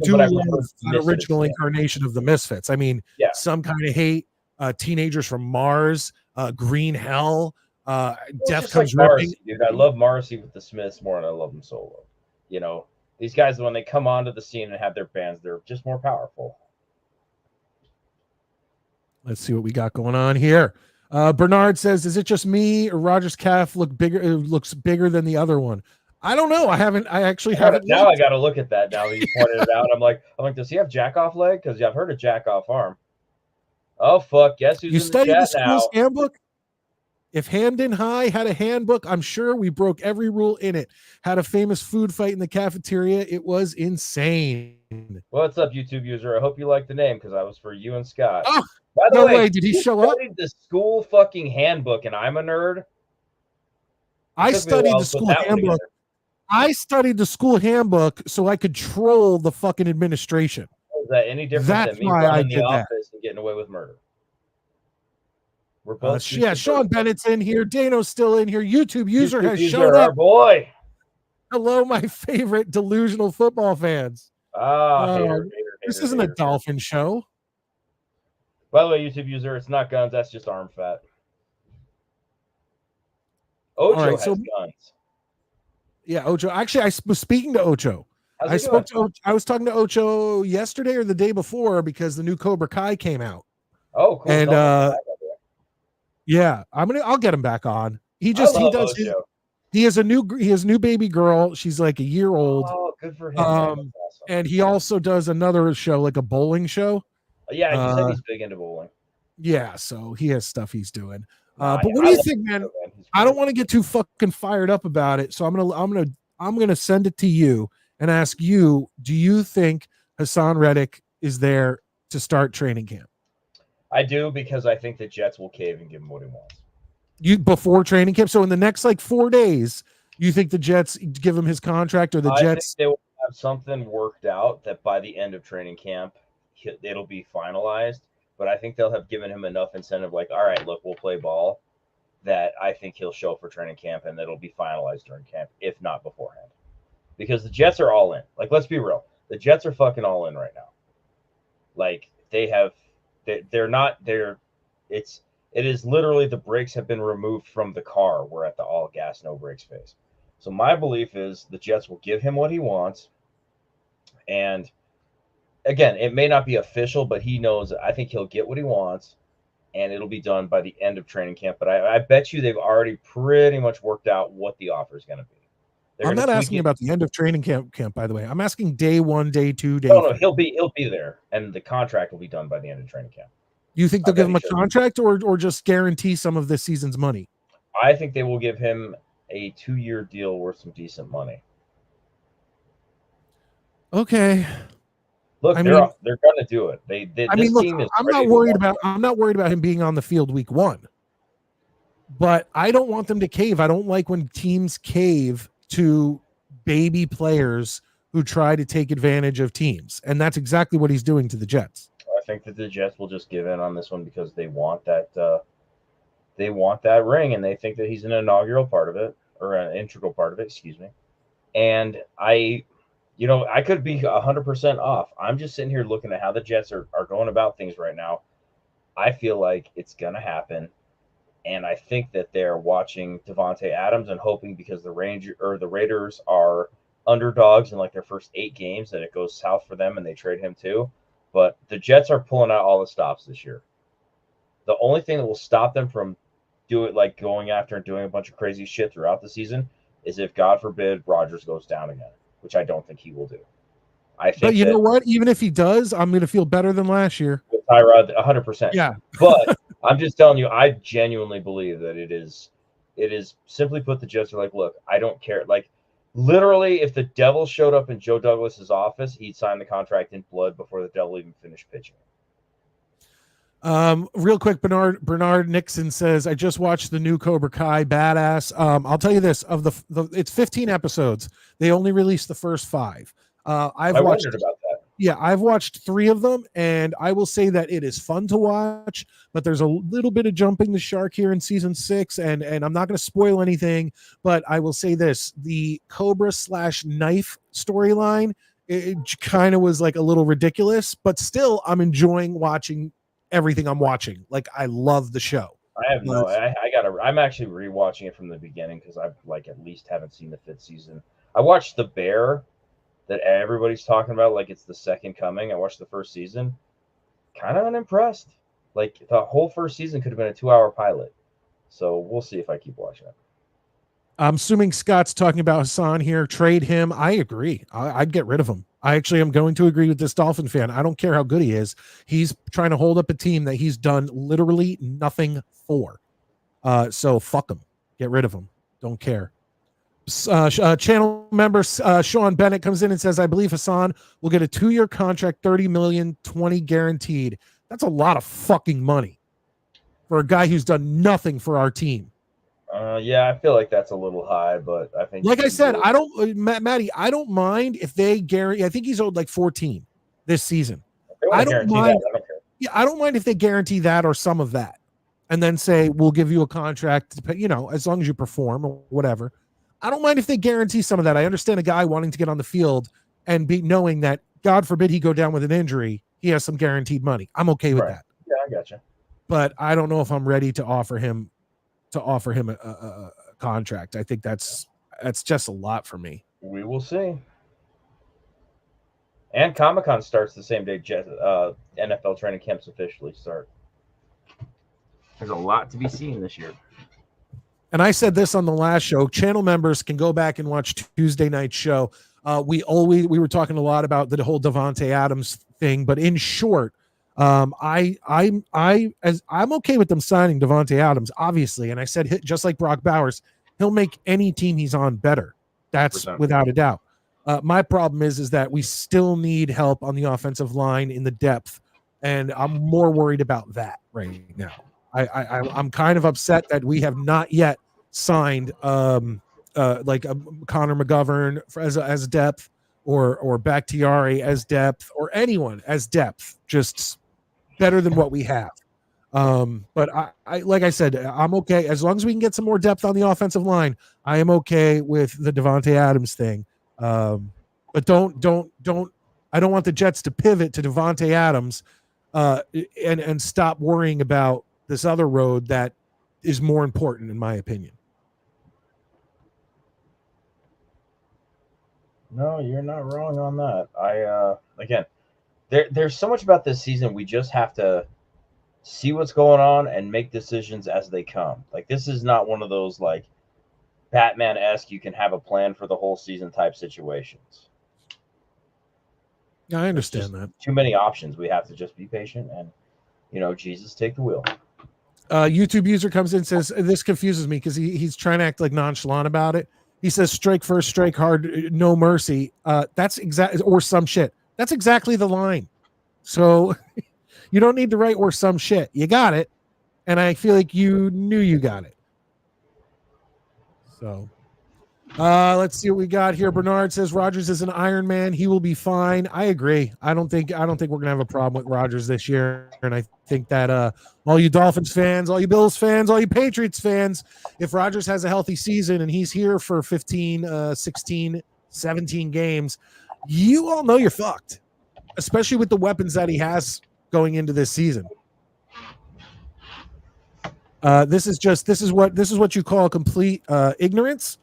S1: do love the original incarnation of the Misfits. I mean, Some Kind of Hate, Teenagers from Mars, Green Hell, Death Comes Ripping.
S3: Dude, I love Morrissey with the Smiths more than I love them solo. These guys, when they come onto the scene and have their bands, they're just more powerful.
S1: Let's see what we got going on here. Bernard says, "Is it just me or Roger's calf looks bigger than the other one?" I don't know. I actually haven't.
S3: Now I got to look at that. Now that you pointed it out, I'm like, does he have jack off leg? Because I've heard of jack off arm. Oh fuck! Guess who's
S1: you
S3: in
S1: studied
S3: the
S1: the
S3: chat now?
S1: school's handbook? If Hamden High had a handbook, I'm sure we broke every rule in it. Had a famous food fight in the cafeteria. It was insane.
S3: What's up, YouTube user? I hope you like the name because I was for you and Scott.
S1: Oh,
S3: by the way,
S1: did he show up?
S3: The school fucking handbook, and I'm a nerd.
S1: I studied the school handbook. I studied the school handbook so I could troll the fucking administration.
S3: Is that any different than me running the office and getting away with murder? We're both
S1: Sean Bennett's in here. Dano's still in here. YouTube user has showed up.
S3: Our boy.
S1: Hello, my favorite delusional football fans. This isn't a dolphin show.
S3: By the way, YouTube user, it's not guns. That's just arm fat. Ocho has guns.
S1: Yeah, Ocho. Actually, I was speaking to Ocho. I was talking to Ocho yesterday or the day before because the new Cobra Kai came out.
S3: Oh, cool.
S1: And I'll get him back on. He has new baby girl. She's like a year old.
S3: Oh, good for him.
S1: Awesome. And he also does another show, like a bowling show.
S3: Yeah, he said he's big into bowling.
S1: Yeah, so he has stuff he's doing. But what do you think, man? I don't want to get too fucking fired up about it, so I'm gonna send it to you and ask you: do you think Hassan Reddick is there to start training camp?
S3: I do, because I think the Jets will cave and give him what he wants.
S1: Before training camp, so in the next 4 days, you think the Jets give him his contract, or the Jets?
S3: Think they will have something worked out that by the end of training camp, it'll be finalized. But I think they'll have given him enough incentive, like, all right, look, we'll play ball, that I think he'll show for training camp and it'll be finalized during camp, if not beforehand. Because the Jets are all in. Like, let's be real. The Jets are fucking all in right now. Like, it is literally the brakes have been removed from the car. We're at the all gas, no brakes phase. So my belief is the Jets will give him what he wants. And again, it may not be official, but he knows, I think he'll get what he wants and it'll be done by the end of training camp. But I bet you they've already pretty much worked out what the offer is going to be.
S1: I'm not asking about the end of training camp, by the way. I'm asking day 1, day 2, day.
S3: No, he'll be there, and the contract will be done by the end of training camp.
S1: You think they'll give him a contract or just guarantee some of this season's money?
S3: I think they will give him a 2-year deal worth some decent money.
S1: Okay.
S3: Look, they're going to do it.
S1: I'm not worried about him being on the field week 1. But I don't want them to cave. I don't like when teams cave to baby players who try to take advantage of teams. And that's exactly what he's doing to the Jets.
S3: I think that the Jets will just give in on this one because they want that ring, and they think that he's an inaugural part of it, or an integral part of it, excuse me. And I could be 100% off. I'm just sitting here looking at how the Jets are going about things right now. I feel like it's going to happen. And I think that they're watching Davante Adams and hoping, because the Raiders are underdogs in like their first 8 games, that it goes south for them and they trade him too. But the Jets are pulling out all the stops this year. The only thing that will stop them from going after and doing a bunch of crazy shit throughout the season is if, God forbid, Rodgers goes down again, which I don't think he will do.
S1: But you know what? Even if he does, I'm going to feel better than last year.
S3: With Tyrod, 100%.
S1: Yeah.
S3: But I'm just telling you, I genuinely believe that it is simply put, the Jets are like, look, I don't care. Like, literally, if the devil showed up in Joe Douglas's office, he'd sign the contract in blood before the devil even finished pitching.
S1: Real quick, Bernard Nixon says, I just watched the new Cobra Kai, badass. I'll tell you this, of it's 15 episodes. They only released the first 5. I wondered about that. Yeah, I've watched 3 of them, and I will say that it is fun to watch, but there's a little bit of jumping the shark here in season 6, and I'm not going to spoil anything, but I will say this, the Cobra/knife storyline, it kind of was like a little ridiculous, but still I'm enjoying watching everything I'm watching. Like, I love the show.
S3: I'm actually rewatching it from the beginning because I've at least haven't seen the 5th season. I watched The Bear that everybody's talking about like it's the second coming. I watched the first season, kind of unimpressed. Like, the whole first season could have been a 2-hour pilot. So we'll see if I keep watching it.
S1: I'm assuming Scott's talking about Hassan here. Trade him. I agree. I'd get rid of him. I actually am going to agree with this Dolphin fan. I don't care how good he is. He's trying to hold up a team that he's done literally nothing for. So fuck him. Get rid of him. Don't care. Channel member Sean Bennett comes in and says, I believe Hassan will get a 2-year contract, $30 million, 20 guaranteed. That's a lot of fucking money for a guy who's done nothing for our team.
S3: Yeah, I feel like that's a little high, but I think,
S1: like I said, I don't, Matty, I don't mind if they guarantee. I think he's owed like 14 this season. I don't mind. Yeah, I don't mind if they guarantee that or some of that, and then say we'll give you a contract, as long as you perform or whatever. I don't mind if they guarantee some of that. I understand a guy wanting to get on the field and be knowing that, God forbid, he go down with an injury, he has some guaranteed money. I'm okay with that.
S3: Yeah, I gotcha.
S1: But I don't know if I'm ready to offer him a contract. I think that's just a lot for me.
S3: We will see. And Comic-Con starts the same day NFL training camps officially start. There's a lot to be seen this year.
S1: And I said this on the last show. Channel members can go back and watch Tuesday night show. We were talking a lot about the whole Davante Adams thing, but in short, I'm okay with them signing Davante Adams, obviously. And I said, just like Brock Bowers, he'll make any team he's on better. That's 100%. Without a doubt. My problem is that we still need help on the offensive line in the depth, and I'm more worried about that right now. I'm kind of upset that we have not yet signed like a Connor McGovern as depth, or Bakhtiari as depth or anyone as depth, just better than what we have. But I like I said, I'm okay as long as we can get some more depth on the offensive line. I am okay with the Devontae Adams thing. But don't I don't want the Jets to pivot to Devontae Adams and stop worrying about this other road that is more important, in my opinion.
S3: No, you're not wrong on that. Again, there's so much about this season we just have to see what's going on and make decisions as they come. Like, this is not one of those like Batman-esque you can have a plan for the whole season type situations.
S1: Yeah, I understand that.
S3: Too many options. We have to just be patient and, Jesus, take the wheel.
S1: YouTube user comes in and says, this confuses me because he's trying to act like nonchalant about it. He says, strike first, strike hard, no mercy. That's exactly, or some shit. That's exactly the line. So you don't need to write or some shit. You got it. And I feel like you knew you got it. So let's see what we got here. Bernard says Rodgers is an Iron Man. He will be fine. I agree. I don't think we're gonna have a problem with Rodgers this year. And I think that all you Dolphins fans, all you Bills fans, all you Patriots fans, if Rodgers has a healthy season and he's here for 15, 16, 17 games, you all know you're fucked. Especially with the weapons that he has going into this season. This is what you call complete ignorance.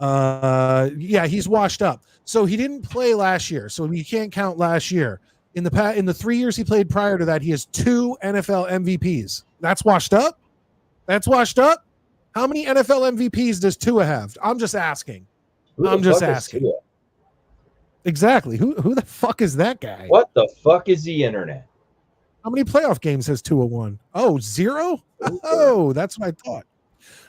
S1: Yeah, he's washed up. So he didn't play last year, so you can't count last year. In the 3 years he played prior to that, he has 2 NFL MVPs. That's washed up. That's washed up. How many NFL MVPs does Tua have? I'm just asking. I'm just asking. Exactly. Who the fuck is that guy?
S3: What the fuck is the internet?
S1: How many playoff games has Tua won? Oh, 0? Oh, that's what I thought.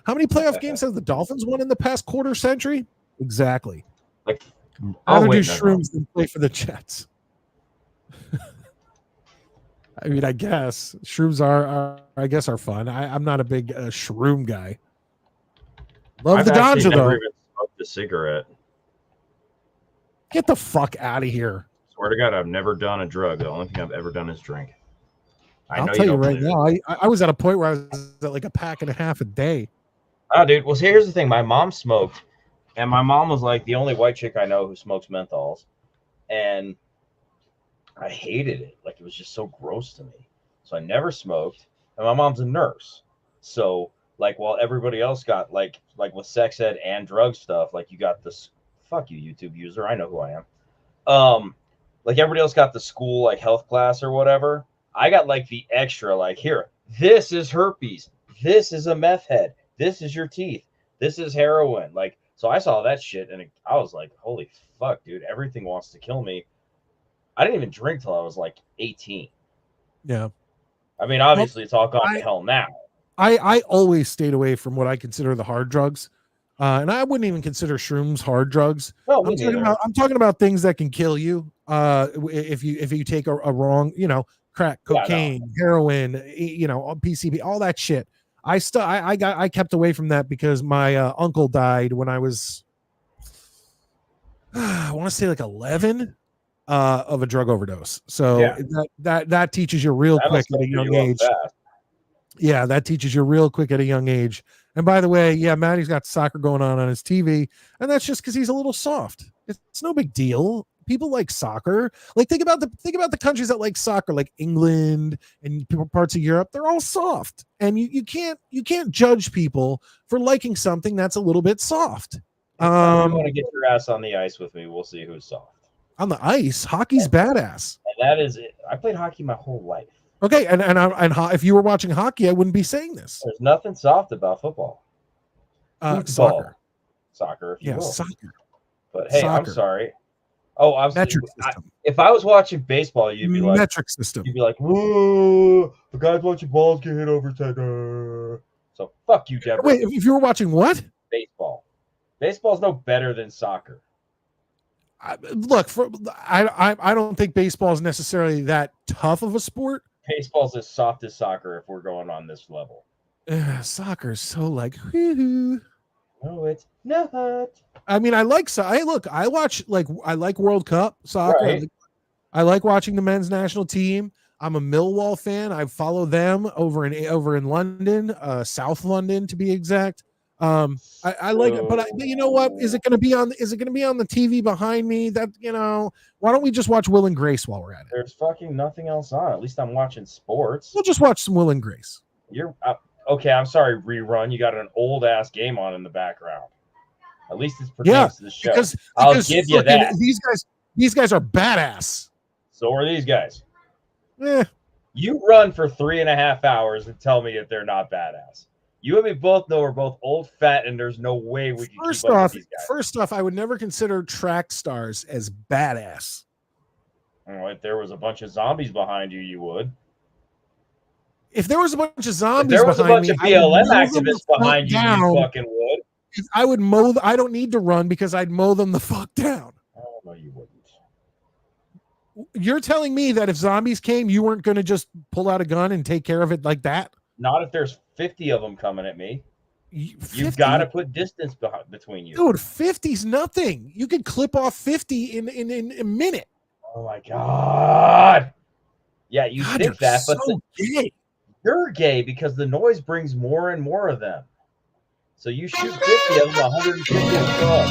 S1: How many playoff games has the Dolphins won in the past quarter century? Exactly.
S3: Like,
S1: I'd rather do shrooms than play for the Jets. I mean, I guess shrooms are fun. I'm not a big shroom guy. Love the ganja though.
S3: Never even smoked a cigarette.
S1: Get the fuck out of here.
S3: Swear to God, I've never done a drug. The only thing I've ever done is drink.
S1: I'll tell you right now, I was at a point where I was at like a pack and a half a day.
S3: Oh, dude. Well, see, here's the thing. My mom smoked, and my mom was like the only white chick I know who smokes menthols. And I hated it. Like, it was just so gross to me. So I never smoked. And my mom's a nurse. So, like, while everybody else got, like with sex ed and drug stuff, like, you got this. Fuck you, YouTube user. I know who I am. Like, everybody else got the school, like, health class or whatever. I got, like, the extra, like, here, this is herpes. This is a meth head. This is your teeth. This is heroin. Like, so I saw that shit, and I was like, holy fuck, dude. Everything wants to kill me. I didn't even drink till I was, like, 18.
S1: Yeah.
S3: I mean, obviously, it's all gone to hell now.
S1: I always stayed away from what I consider the hard drugs. And I wouldn't even consider shrooms hard drugs.
S3: No,
S1: I'm talking about things that can kill you if you take a wrong, crack, cocaine, heroin, PCP, all that shit. I kept away from that because my uncle died when I was I want to say like 11 of a drug overdose. So that teaches you real quick at a young age. Yeah, that teaches you real quick at a young age. And by the way, yeah, Maddie's got soccer going on his TV, and that's just because he's a little soft. It's no big deal. People like soccer. Like, think about the countries that like soccer, like England and parts of Europe. They're all soft, and you can't judge people for liking something that's a little bit soft.
S3: If you want to get your ass on the ice with me, we'll see who's soft.
S1: On the ice, hockey's badass.
S3: And that is it. I played hockey my whole life.
S1: Okay, and if you were watching hockey, I wouldn't be saying this.
S3: There's nothing soft about football.
S1: Soccer.
S3: Soccer, if you will.
S1: Soccer.
S3: But hey, soccer. I'm sorry. Oh, I was
S1: metric system.
S3: If I was watching baseball, you'd be like
S1: metric system.
S3: You'd be like, whoa, the guys watching balls get hit over 10. So fuck you, Deborah.
S1: Wait, if you were watching what?
S3: Baseball. Baseball's no better than soccer.
S1: Look, I don't think baseball is necessarily that tough of a sport.
S3: Baseball's as soft as soccer if we're going on this level.
S1: Soccer is so like, whoo-hoo.
S3: No, it's not.
S1: I mean, I like World Cup soccer.
S3: Right.
S1: I like watching the men's national team. I'm a Millwall fan. I follow them over in London, South London to be exact. I like it, but you know what? Is it going to be on the TV behind me? That why don't we just watch Will and Grace while we're at it?
S3: There's fucking nothing else on. At least I'm watching sports.
S1: We'll just watch some Will and Grace.
S3: You're okay. I'm sorry, rerun. You got an old ass game on in the background. At least it's pertains to the show.
S1: Because
S3: I'll give you that.
S1: These guys are badass.
S3: So are these guys.
S1: Eh.
S3: You run for 3.5 hours and tell me if they're not badass. You and me both know we're both old, fat, and there's no way we can keep up with these guys.
S1: First off, I would never consider track stars as badass.
S3: Oh, if there was a bunch of zombies behind you, you would.
S1: If there was a bunch of zombies
S3: if there was
S1: behind
S3: a bunch
S1: me,
S3: of BLM activists behind you, you fucking would.
S1: I would mow. I don't need to run because I'd mow them the fuck down.
S3: Oh, no, you wouldn't.
S1: You're telling me that if zombies came, you weren't going to just pull out a gun and take care of it like that?
S3: Not if there's 50 of them coming at me.
S1: 50?
S3: You've got to put distance between you.
S1: Dude, 50's nothing. You could clip off 50 in a minute.
S3: Oh, my God. Yeah, you think that, but
S1: so gay.
S3: You're gay because the noise brings more and more of them. So you shoot 50 of them, 150 of them.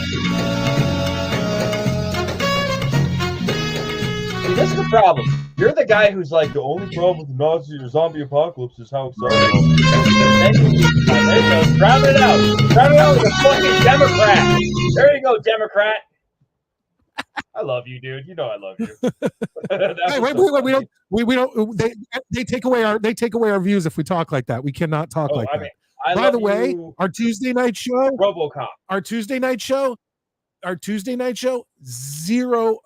S3: See, this is the problem. You're the guy who's like, the only problem with the Nazi or zombie apocalypse is how excited I am. There you go. Drown it out. Drown it out with a fucking Democrat. There you go, Democrat. I love you, dude. You know I love you.
S1: Wait, we don't. They take away our views if we talk like that. We cannot talk like that. By the way, our Tuesday night show,
S3: RoboCop.
S1: Our Tuesday night show, 0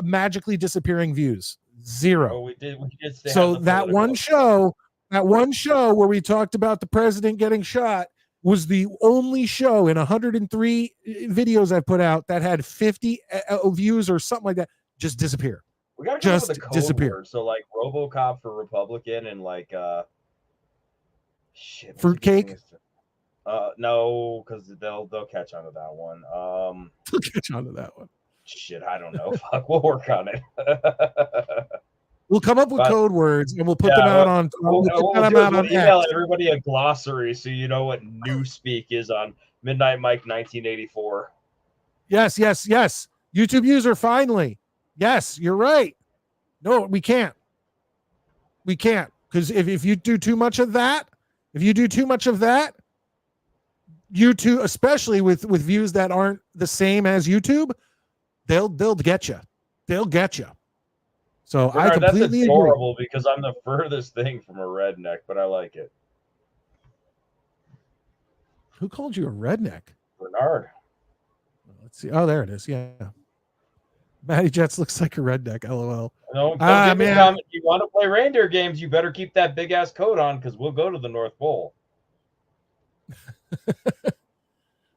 S1: magically disappearing views. 0.
S3: Oh, we did
S1: so that one show where we talked about the president getting shot was the only show in 103 videos I put out that had 50 views or something like that. Just disappear.
S3: We gotta
S1: just
S3: the code
S1: disappear.
S3: Word. So like RoboCop for Republican and like shit.
S1: Fruitcake.
S3: No, because they'll catch on to that one.
S1: They'll catch on to that one.
S3: Shit, I don't know. Fuck, we'll work on it.
S1: We'll come up with code words and we'll put them out on.
S3: We'll email everybody a glossary so you know what newspeak is on Midnight Mike 1984.
S1: Yes. YouTube user finally. Yes, you're right. No, we can't. Because if you do too much of that, YouTube, especially with views that aren't the same as YouTube, they'll get you. So Bernard, I completely
S3: that's adorable agree. Because I'm the furthest thing from a redneck, but I like it.
S1: Who called you a redneck?
S3: Bernard.
S1: Let's see. Oh, there it is. Yeah. Matty Jets looks like a redneck. LOL.
S3: No, man. If you want to play reindeer games, you better keep that big ass coat on because we'll go to the North Pole.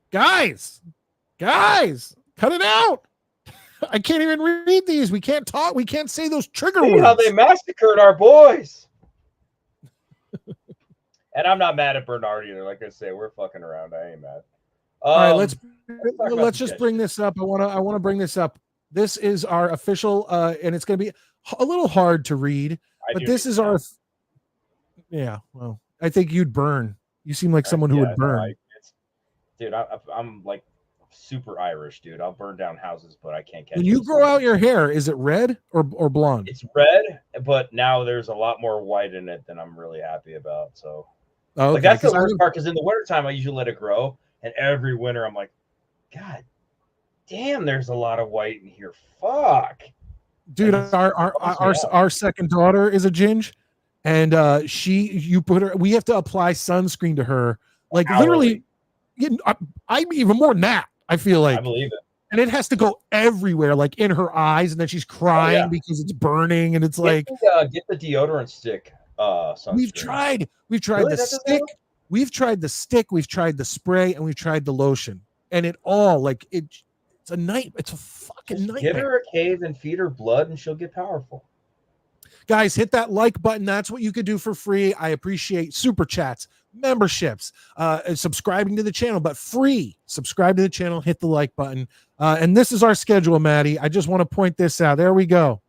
S1: Guys, cut it out. I can't even read these. We can't talk. We can't say those trigger words.
S3: How they massacred our boys. And I'm not mad at Bernard either. Like I say, we're fucking around. I ain't mad.
S1: All right, let's just bring this up. I want to bring this up. This is our official, and it's going to be a little hard to read, but this is our. Yeah, well, I think you'd burn. You seem like someone who would burn.
S3: Dude, I'm like super Irish, dude. I'll burn down houses, but I can't catch.
S1: When you grow out your hair, is it red or blonde?
S3: It's red, but now there's a lot more white in it than I'm really happy about. So, like that's the worst part because in the wintertime I usually let it grow, and every winter I'm like, God damn, there's a lot of white in here. Fuck,
S1: dude. Our second daughter is a ginger, and we have to apply sunscreen to her, like literally. I'm even more than that. I feel like
S3: I believe it,
S1: and it has to go everywhere, like in her eyes, and then she's crying because it's burning, and it's
S3: get the deodorant stick.
S1: We've tried the stick, we've tried the stick, we've tried the spray, and we've tried the lotion, and it all it's a night. It's a fucking nightmare.
S3: Give her a cave and feed her blood, and she'll get powerful.
S1: Guys, hit that like button. That's what you could do for free. I appreciate super chats. memberships, subscribing to the channel, but free. Subscribe to the channel, hit the like button. And this is our schedule, Maddie. I just want to point this out. There we go.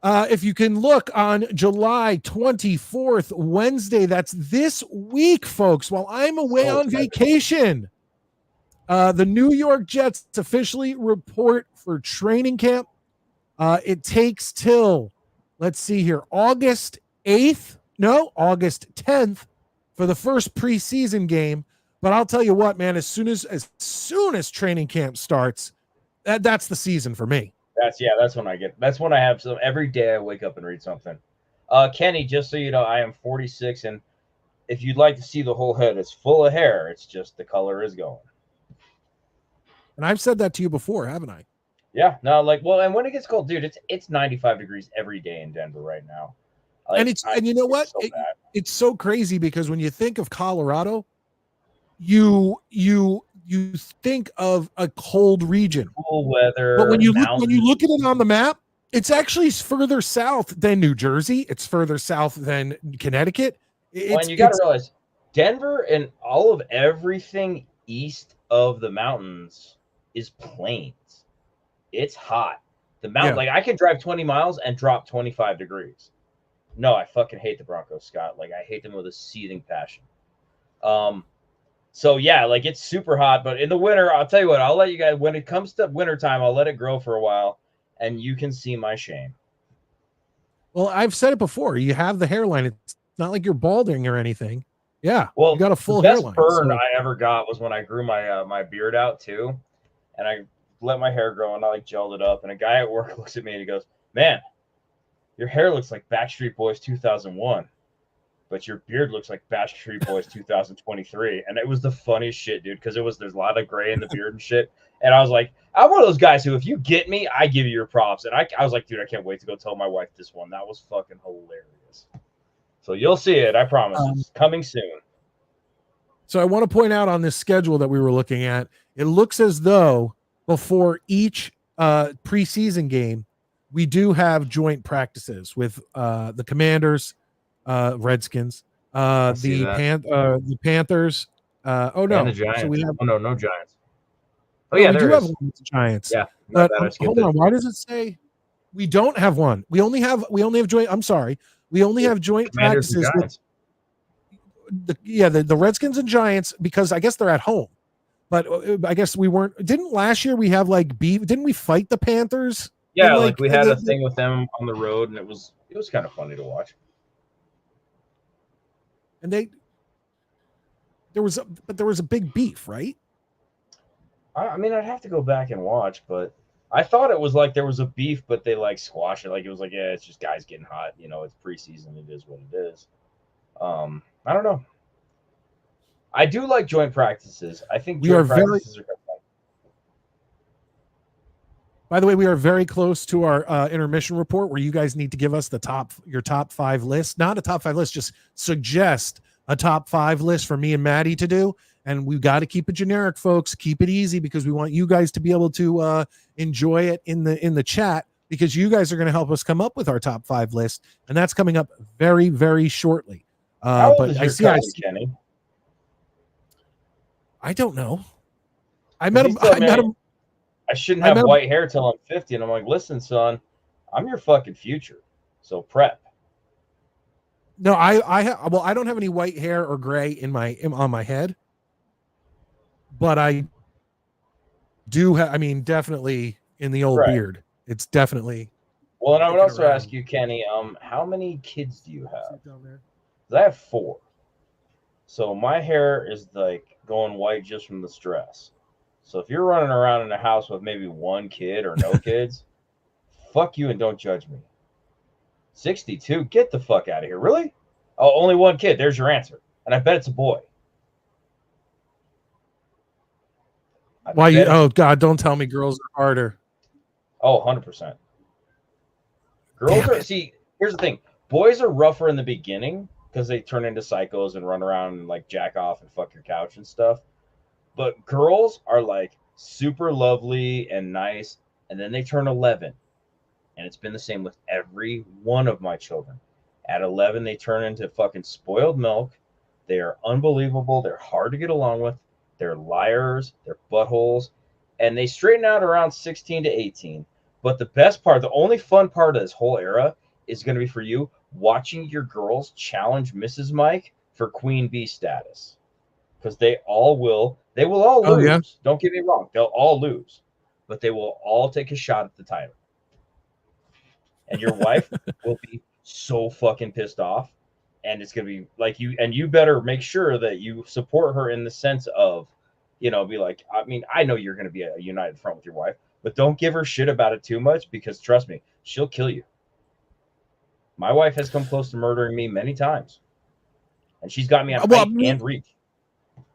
S1: If you can look on July 24th, Wednesday, that's this week, folks, while I'm away on vacation, the New York Jets officially report for training camp. It takes till, let's see here, August 10th for the first preseason game. But I'll tell you what, man, as soon as training camp starts, that's the season for me.
S3: That's when I have some every day I wake up and read something. Kenny, just so you know, I am 46, and if you'd like to see the whole head, it's full of hair. It's just the color is going.
S1: And I've said that to you before, haven't I?
S3: Yeah, no, and when it gets cold, dude, it's 95 degrees every day in Denver right now.
S1: And you know what? It's so crazy because when you think of Colorado, you think of a cold region,
S3: cool weather.
S1: But when you look at it on the map, it's actually further south than New Jersey. It's further south than Connecticut.
S3: When you got to realize, Denver and all of everything east of the mountains is plains. It's hot. The mountain, I can drive 20 miles and drop 25 degrees. No, I fucking hate the Broncos, Scott. I hate them with a seething passion. So yeah, it's super hot, but in the winter, I'll tell you what, I'll let you guys, when it comes to wintertime, I'll let it grow for a while and you can see my shame.
S1: Well, I've said it before. You have the hairline. It's not like you're balding or anything. Yeah.
S3: Well,
S1: you got a full
S3: the
S1: hairline.
S3: best burn I ever got was when I grew my my beard out too. And I let my hair grow and I gelled it up. And a guy at work looks at me and he goes, "Man, your hair looks like Backstreet Boys 2001. But your beard looks like Backstreet Boys 2023. And it was the funniest shit, dude, because there's a lot of gray in the beard and shit. And I was like, I'm one of those guys who, if you get me, I give you your props. And I was like, dude, I can't wait to go tell my wife this one. That was fucking hilarious. So you'll see it. I promise. It's coming soon.
S1: So I want to point out on this schedule that we were looking at, it looks as though before each preseason game, we do have joint practices with the Commanders, Redskins, the Panthers. Oh no,
S3: and the Giants.
S1: So we have
S3: no Giants. Oh yeah,
S1: we do have one with the Giants.
S3: Yeah,
S1: but hold on. Why does it say we don't have one? We only have joint. I'm sorry, we only have joint practices with the Redskins and Giants because I guess they're at home. But I guess we weren't. Didn't last year we have beef? Didn't we fight the Panthers?
S3: Yeah, we had a thing with them on the road, and it was kind of funny to watch.
S1: And there was a big beef, right?
S3: I mean, I'd have to go back and watch, but I thought it was there was a beef, but they squashed it. It was yeah, it's just guys getting hot. It's preseason. It is what it is. I don't know. I do like joint practices. I think joint practices are fun.
S1: By the way, we are very close to our intermission report where you guys need to give us your top 5 list. Not a top 5 list, just suggest a top 5 list for me and Maddie to do. And we've got to keep it generic, folks. Keep it easy because we want you guys to be able to enjoy it in the chat because you guys are going to help us come up with our top 5 list. And that's coming up very, very shortly.
S3: How old is your cousin, Kenny?
S1: I don't know. I met him.
S3: I shouldn't have white hair till I'm 50. And I'm like, listen, son, I'm your fucking future. So prep.
S1: No, I don't have any white hair or gray on my head. But I do have, definitely in the old beard. It's definitely.
S3: Well, and I would also ask you, Kenny, how many kids do you have? I have 4. So my hair is going white just from the stress. So if you're running around in a house with maybe 1 kid or no kids, fuck you and don't judge me. 62, get the fuck out of here. Really? Oh, only 1 kid. There's your answer. And I bet it's a boy.
S1: Why? Oh God! Don't tell me girls are harder.
S3: Oh, 100%. Girls are. See, here's the thing: boys are rougher in the beginning because they turn into psychos and run around and jack off and fuck your couch and stuff. But girls are super lovely and nice, and then they turn 11, and it's been the same with every one of my children. At 11, they turn into fucking spoiled milk, They are unbelievable. They're hard to get along with. They're liars. They're buttholes. And they straighten out around 16 to 18. But the best part, the only fun part of this whole era is going to be for you watching your girls challenge Mrs. Mike for Queen Bee status. Because they will all
S1: Oh,
S3: lose.
S1: yeah?
S3: Don't get me wrong. They'll all lose. But they will all take a shot at the title. And your wife will be so fucking pissed off. And it's going to be like you better make sure that you support her in the sense of, be like, I mean, I know you're going to be a united front with your wife, but don't give her shit about it too much because trust me, she'll kill you. My wife has come close to murdering me many times. And she's got me on height and reach.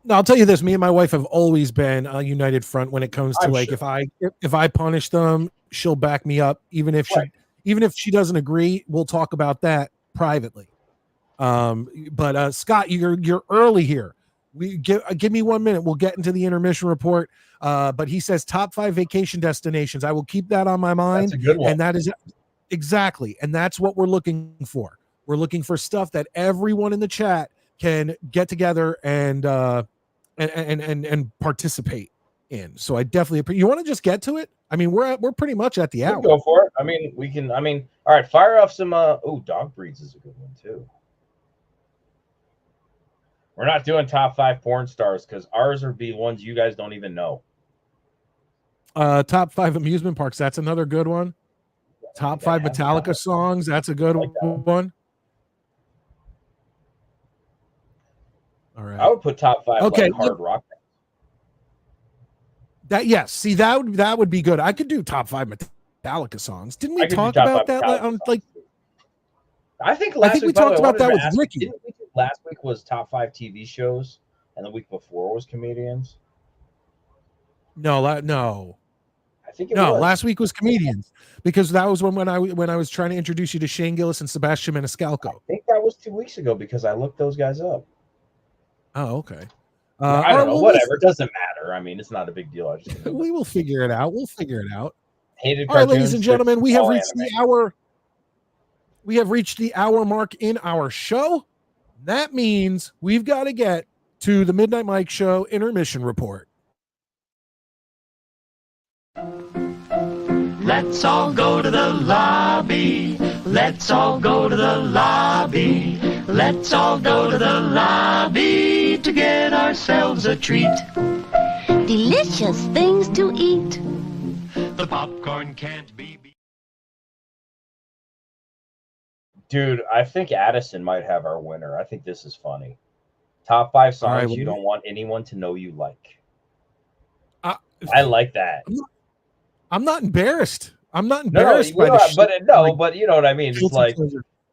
S1: No, I'll tell you this: me and my wife have always been a united front when it comes to if I punish them, she'll back me up. Even if she doesn't agree, we'll talk about that privately. But Scott, you're early here. Give me 1 minute. We'll get into the intermission report. But he says top 5 vacation destinations. I will keep that on my mind.
S3: That's a good one.
S1: And that is exactly, and that's what we're looking for. We're looking for stuff that everyone in the chat can get together and participate in. So I definitely you want to just get to it. I mean, we're pretty much at the hour.
S3: Go for it. I mean, we can. I mean, all right. Fire off some. Dog breeds is a good one too. We're not doing top 5 porn stars because ours are be ones you guys don't even know.
S1: Top 5 amusement parks. That's another good one. Top 5 Metallica songs. That's a good one. All right.
S3: I would put top 5
S1: okay,
S3: hard rock.
S1: Yes. See, that would be good. I could do top 5 Metallica songs. Didn't we talk about that?
S3: I think last week
S1: we talked about that with Ricky.
S3: Last week was top 5 TV shows, and the week before was comedians.
S1: No.
S3: I think it was.
S1: Last week was comedians because that was when I was trying to introduce you to Shane Gillis and Sebastian Maniscalco.
S3: I think that was 2 weeks ago because I looked those guys up.
S1: Oh, okay.
S3: I don't know. Whatever. It doesn't matter. I mean, it's not a big deal.
S1: We will figure it out.
S3: Hated
S1: all right, ladies and gentlemen, we have reached the hour. We have reached the hour mark in our show. That means we've got to get to the Midnight Mike Show intermission report.
S4: Let's all go to the lobby. Let's all go to the lobby. Let's all go to the lobby to get ourselves a treat.
S5: Delicious things to eat.
S4: The popcorn can't be beat.
S3: Dude, I think Addison might have our winner. I think this is funny. Top 5 songs you don't want anyone to know you like. I like that.
S1: I'm not embarrassed. I'm not embarrassed by the shit.
S3: But you know what I mean. It's like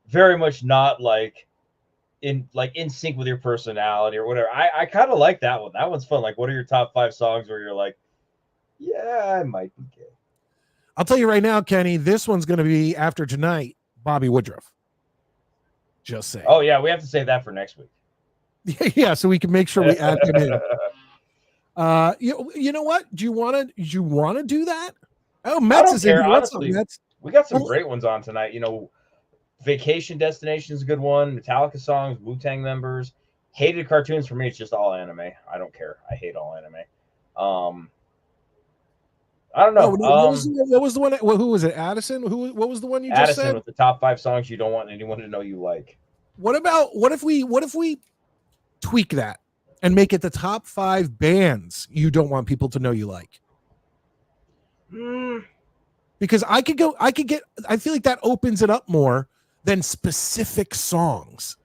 S3: very much not like in sync with your personality or whatever. I kind of like that one. That one's fun. Like, what are your top 5 songs where you're like, yeah, I might be gay.
S1: I'll tell you right now, Kenny, this one's going to be after tonight, Bobby Woodruff. Just saying.
S3: Oh yeah, we have to save that for next week.
S1: Yeah, so we can make sure we add him in. You know what? Do you want to do that? Oh, Mets is in.
S3: Honestly, we got some great ones on tonight. Vacation Destination is a good one. Metallica songs, Wu-Tang members. Hated cartoons for me. It's just all anime. I don't care. I hate all anime. I don't know.
S1: What was the one? Who was it? Addison? What was the one you just
S3: Addison
S1: said?
S3: With the top 5 songs you don't want anyone to know you like.
S1: What if we tweak that and make it the top 5 bands you don't want people to know you like? Because I feel like that opens it up more than specific songs.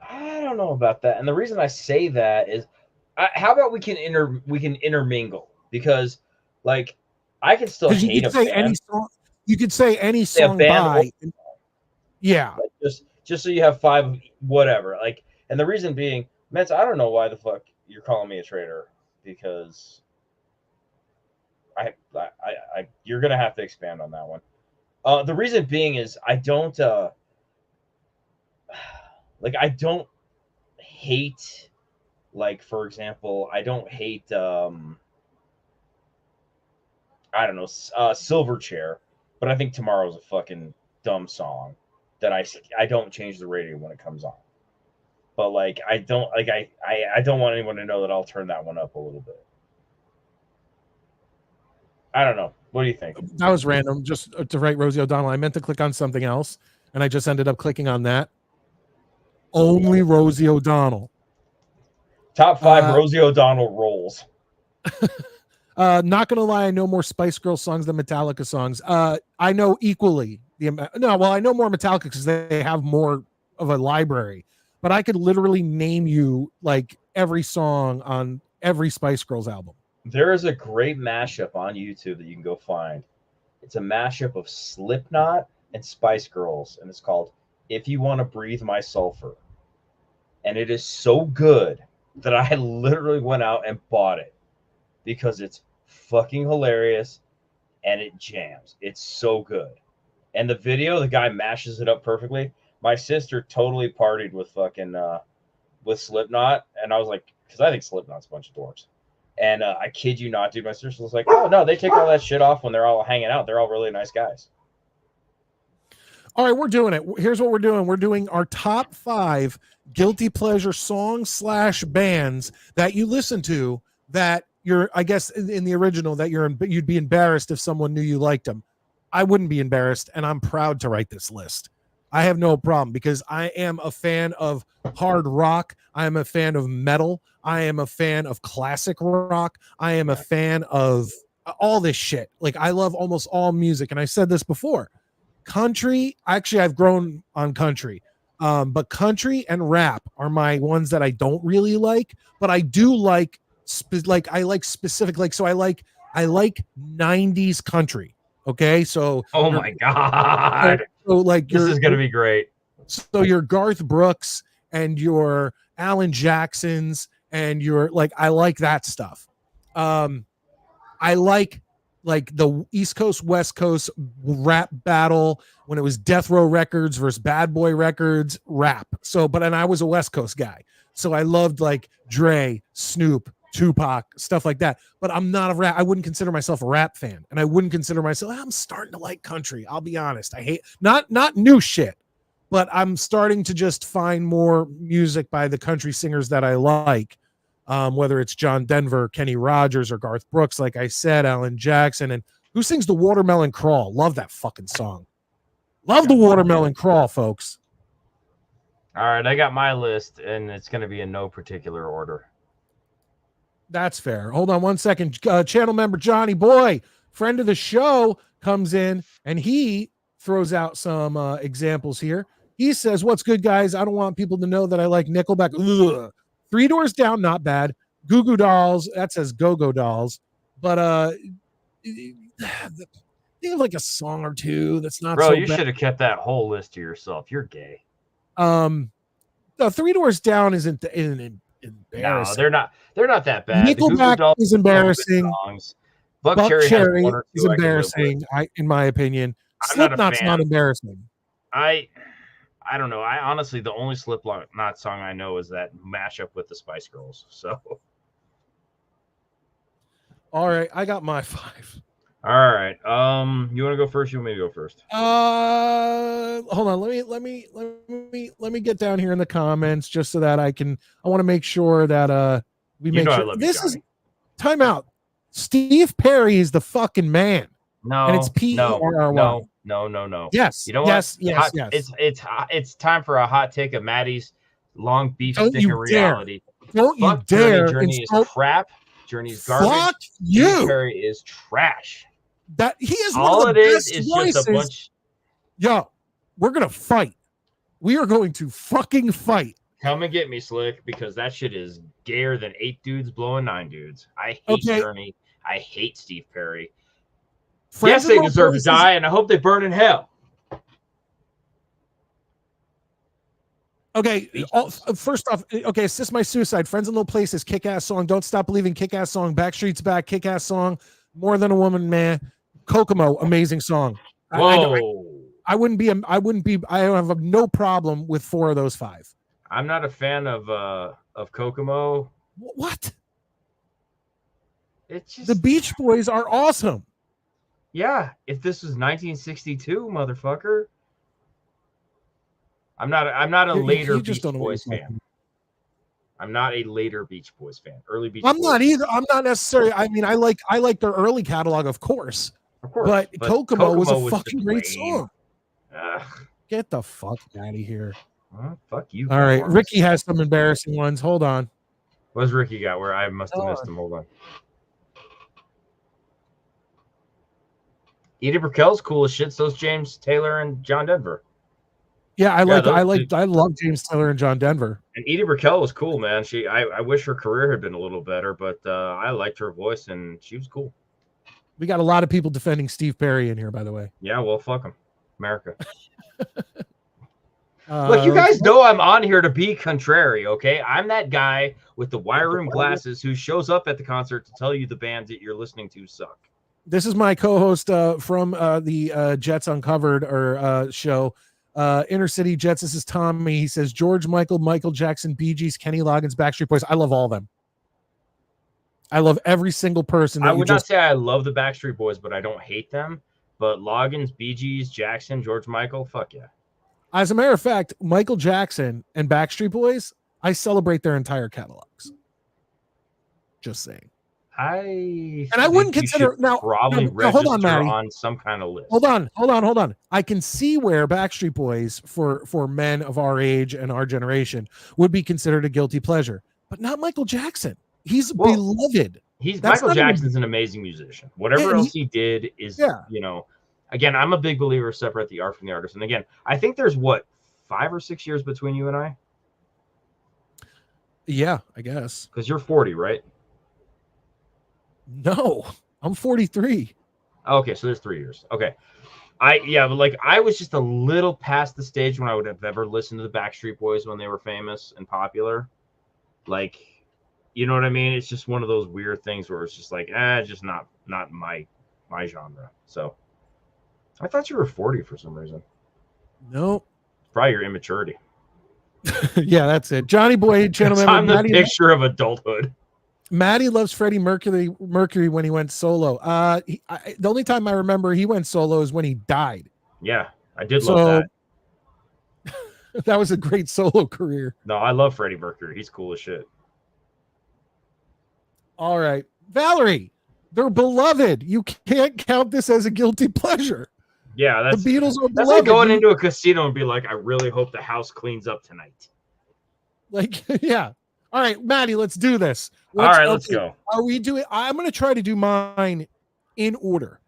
S3: I don't know about that. And the reason I say that is, how about we can intermingle? Because like I can still hate a band.
S1: Any song. You could say any song by. Yeah.
S3: Like just so you have 5 whatever. Like, and the reason being, Mets, I don't know why the fuck you're calling me a traitor, because I you're gonna have to expand on that one. The reason being is I don't hate, like, for example, I don't hate I don't know, Silverchair, but I think Tomorrow's a fucking dumb song that I don't change the radio when it comes on. but like I don't like I don't want anyone to know that I'll turn that one up a little bit. I don't know. What do you think?
S1: That was random, just to write Rosie O'Donnell. I meant to click on something else, and I just ended up clicking on that. Only Rosie O'Donnell.
S3: Top 5 Rosie O'Donnell rolls.
S1: Not gonna lie, I know more Spice Girls songs than Metallica songs. I know equally I know more Metallica because they have more of a library. But I could literally name you like every song on every Spice Girls album.
S3: There is a great mashup on YouTube that you can go find. It's a mashup of Slipknot and Spice Girls, and it's called "If You Want to Breathe My Sulfur." And it is so good that I literally went out and bought it because it's fucking hilarious and it jams. It's so good. And the video, the guy mashes it up perfectly. My sister totally partied with fucking with Slipknot, and I was like, because I think Slipknot's a bunch of dorks. And I kid you not, dude, my sister was like, oh no, they take all that shit off when they're all hanging out. They're all really nice guys.
S1: All right, we're doing it. Here's what we're doing. We're doing our top 5 guilty pleasure songs / bands that you listen to that you're, I guess, in the original that you'd be embarrassed if someone knew you liked them. I wouldn't be embarrassed, and I'm proud to write this list. I have no problem because I am a fan of hard rock. I am a fan of metal. I am a fan of classic rock. I am a fan of all this shit. Like, I love almost all music, and I said this before. Country, actually, I've grown on country, but country and rap are my ones that I don't really like, but I do like, I like specific, like, so I like 90s country. Okay, so
S3: oh my god,
S1: so like
S3: this is gonna be great.
S1: So your Garth Brooks and your Alan Jacksons and your, like, I like that stuff. I like the East Coast West Coast rap battle when it was Death Row Records versus Bad Boy Records rap. So, and I was a West Coast guy, so I loved like Dre, Snoop, Tupac, stuff like that. But I'm not a rap. I wouldn't consider myself a rap fan, and I wouldn't consider myself. I'm starting to like country. I'll be honest. I hate not new shit, but I'm starting to just find more music by the country singers that I like. Whether it's John Denver, Kenny Rogers, or Garth Brooks, like I said, Alan Jackson, and who sings the Watermelon Crawl? Love that fucking song. Love the Watermelon Crawl, folks.
S3: All right, I got my list, and it's going to be in no particular order.
S1: That's fair. Hold on one second. Channel member Johnny Boy, friend of the show, comes in, and he throws out some examples here. He says, "What's good, guys? I don't want people to know that I like Nickelback. Ugh. Three Doors Down, not bad. Goo Goo Dolls, that says Go-Go Dolls. But think of like a song or two that's not
S3: Bro,
S1: so
S3: you
S1: bad.
S3: should have kept that whole list to yourself. You're gay.
S1: No, Three Doors Down isn't embarrassing.
S3: No, they're not that bad.
S1: Nickelback is embarrassing. Buck Cherry is embarrassing, in my opinion. Slipknot's not embarrassing.
S3: I don't know. I honestly, the only Slipknot song I know is that mashup with the Spice Girls. So,
S1: all right, I got my 5.
S3: All right. You want to go first? You want me to go first?
S1: Hold on. Let me get down here in the comments just so that I want to make sure that we make sure this is time out. Steve Perry is the fucking man.
S3: No,
S1: and it's P-E-R-R-Y.
S3: No.
S1: Yes.
S3: You know what?
S1: Yes.
S3: It's time for a hot take of Maddie's long beef stick of reality.
S1: Don't you dare!
S3: Journey is crap. Journey's garbage.
S1: Fuck you.
S3: Steve Perry is trash.
S1: That he is
S3: all
S1: one of the
S3: it
S1: best
S3: is
S1: voices.
S3: just a bunch.
S1: Yo, we're gonna fight. We are going to fucking fight.
S3: Come and get me, Slick, because that shit is gayer than 8 dudes blowing 9 dudes. I hate Journey. I hate Steve Perry. Yes, they deserve to die, and I hope they burn in hell.
S1: Okay, first off, Assist My Suicide, Friends in Low Places, Kick-Ass Song, Don't Stop Believing, Kick-Ass Song, Backstreet's Back, Kick-Ass Song, More Than a Woman, Man, Kokomo, amazing song.
S3: Whoa.
S1: I have no problem with 4 of those 5.
S3: I'm not a fan of Kokomo.
S1: What?
S3: It's just
S1: the Beach Boys are awesome.
S3: Yeah, if this was 1962, motherfucker. I'm not a later Beach Boys fan. I'm not a later Beach Boys fan. Early Beach
S1: I'm
S3: Boys.
S1: not either. I'm not necessarily. I mean, I like their early catalog, of course.
S3: Of course.
S1: But Kokomo was a
S3: just
S1: fucking great
S3: lame.
S1: song.
S3: Ugh.
S1: Get the fuck out of here.
S3: Well, fuck you.
S1: All right.
S3: Lawrence.
S1: Ricky has some embarrassing ones. Hold on.
S3: What's Ricky got? Where I must have missed him. Hold on. Edie Brickell's cool as shit. So's James Taylor and John Denver.
S1: Yeah, I
S3: those
S1: love James Taylor and John Denver.
S3: And Edie Brickell was cool, man. I wish her career had been a little better, but I liked her voice and she was cool.
S1: We got a lot of people defending Steve Perry in here, by the way.
S3: Yeah, well, fuck him, America. Look, you guys know I'm on here to be contrary, okay? I'm that guy with the wire room glasses who shows up at the concert to tell you the bands that you're listening to suck.
S1: This is my co-host from the Jets Uncovered show. Inner City Jets. This is Tommy. He says George Michael, Michael Jackson, Bee Gees, Kenny Loggins, Backstreet Boys. I love all of them. I love every single person.
S3: I would not say I love the Backstreet Boys, but I don't hate them. But Loggins, Bee Gees, Jackson, George Michael, fuck yeah.
S1: As a matter of fact, Michael Jackson and Backstreet Boys, I celebrate their entire catalogs. Just saying.
S3: I
S1: wouldn't consider now.
S3: Probably
S1: now, hold on,
S3: register
S1: Matty.
S3: on some kind of list.
S1: Hold on. I can see where Backstreet Boys for men of our age and our generation would be considered a guilty pleasure, but not Michael Jackson. He's beloved.
S3: Michael Jackson's an amazing musician. Whatever else he did is, again, I'm a big believer of separate the art from the artist. And again, I think there's 5 or 6 years between you and I.
S1: Yeah, I guess.
S3: Because you're 40, right?
S1: No, I'm 43.
S3: Okay, so there's 3 years. Okay. But I was just a little past the stage when I would have ever listened to the Backstreet Boys when they were famous and popular. Like, you know what I mean? It's just one of those weird things where it's just like, just not my genre. So I thought you were 40 for some reason.
S1: No.
S3: Probably your immaturity.
S1: Yeah, that's it. Johnny Boy, channel member.
S3: I'm the picture of adulthood.
S1: Maddie loves Freddie Mercury when he went solo. The only time I remember he went solo is when he died.
S3: Yeah, I did love
S1: that. That was a great solo career.
S3: No, I love Freddie Mercury. He's cool as shit.
S1: All right. Valerie, they're beloved. You can't count this as a guilty pleasure.
S3: Yeah,
S1: the Beatles are beloved.
S3: That's like going into a casino and be like, I really hope the house cleans up tonight.
S1: Like, yeah. All right, Maddie, let's do this.
S3: Let's go.
S1: Are we doing? I'm going to try to do mine in order,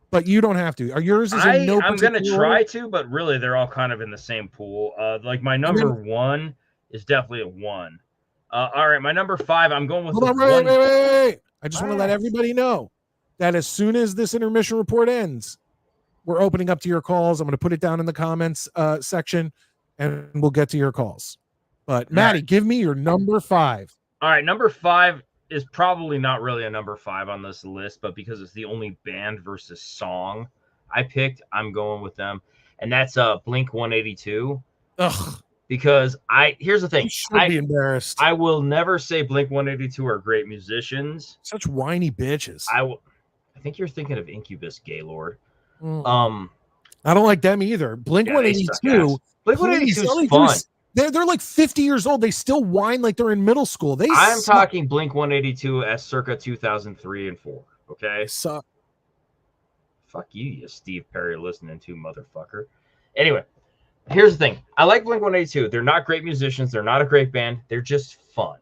S1: but you don't have to. Are yours is in no
S3: I'm going to try
S1: order?
S3: to, but really they're all kind of in the same pool. Like my number 1 is definitely a 1. All right, my number 5, I'm going with
S1: Hold on, wait. I just want to let everybody know that as soon as this intermission report ends, we're opening up to your calls. I'm going to put it down in the comments section, and we'll get to your calls. But Maddie, give me your number 5.
S3: All right, number 5 is probably not really a number 5 on this list, but because it's the only band versus song I picked, I'm going with them, and that's Blink 182.
S1: Ugh.
S3: Because here's the thing,
S1: You should be embarrassed.
S3: I will never say Blink 182 are great musicians.
S1: Such whiny bitches.
S3: I think you're thinking of Incubus, Gaylord.
S1: I don't like them either. Blink 182.
S3: Blink 182 is fun.
S1: They're like 50 years old. They still whine like they're in middle school.
S3: I'm talking Blink 182 as circa 2003 and 4. Okay.
S1: Suck.
S3: Fuck you Steve Perry listening to, motherfucker. Anyway, here's the thing. I like Blink 182. They're not great musicians. They're not a great band. They're just fun.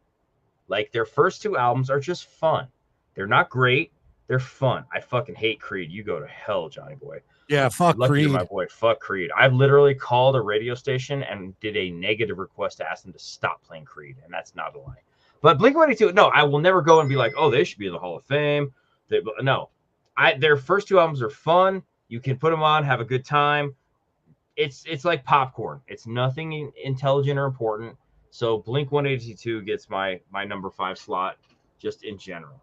S3: Like their first 2 albums are just fun. They're not great. They're fun. I fucking hate Creed. You go to hell, Johnny Boy.
S1: Yeah, fuck Creed.
S3: My boy, fuck Creed. I've literally called a radio station and did a negative request to ask them to stop playing Creed, and that's not a lie. But Blink-182, no, I will never go and be like, oh, they should be in the Hall of Fame. No, their first 2 albums are fun. You can put them on, have a good time. It's like popcorn. It's nothing intelligent or important. So Blink-182 gets my number 5 slot, just in general.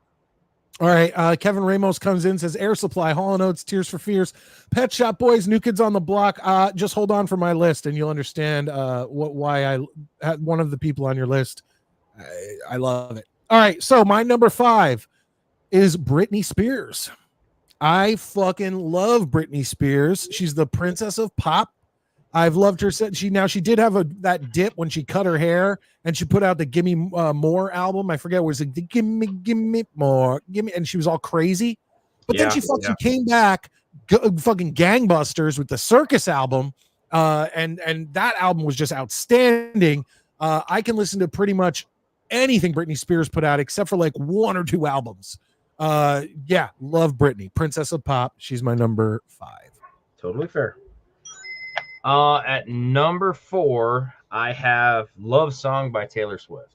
S1: All right, Kevin Ramos comes in, says Air Supply, Hall & Oates, Tears for Fears, Pet Shop Boys, New Kids on the Block. Just hold on for my list, and you'll understand why I had one of the people on your list. I love it. All right, so my number 5 is Britney Spears. I fucking love Britney Spears. She's the princess of pop. I've loved her since she did have that dip when she cut her hair and she put out the Gimme More album. I forget, was it the Gimme More, Gimme, and she was all crazy. But then she fucking came back, fucking gangbusters with the Circus album, and that album was just outstanding. I can listen to pretty much anything Britney Spears put out except for like 1 or 2 albums. Yeah, love Britney, Princess of Pop. She's my number 5.
S3: Totally fair. At number 4, I have "Love Song" by Taylor Swift.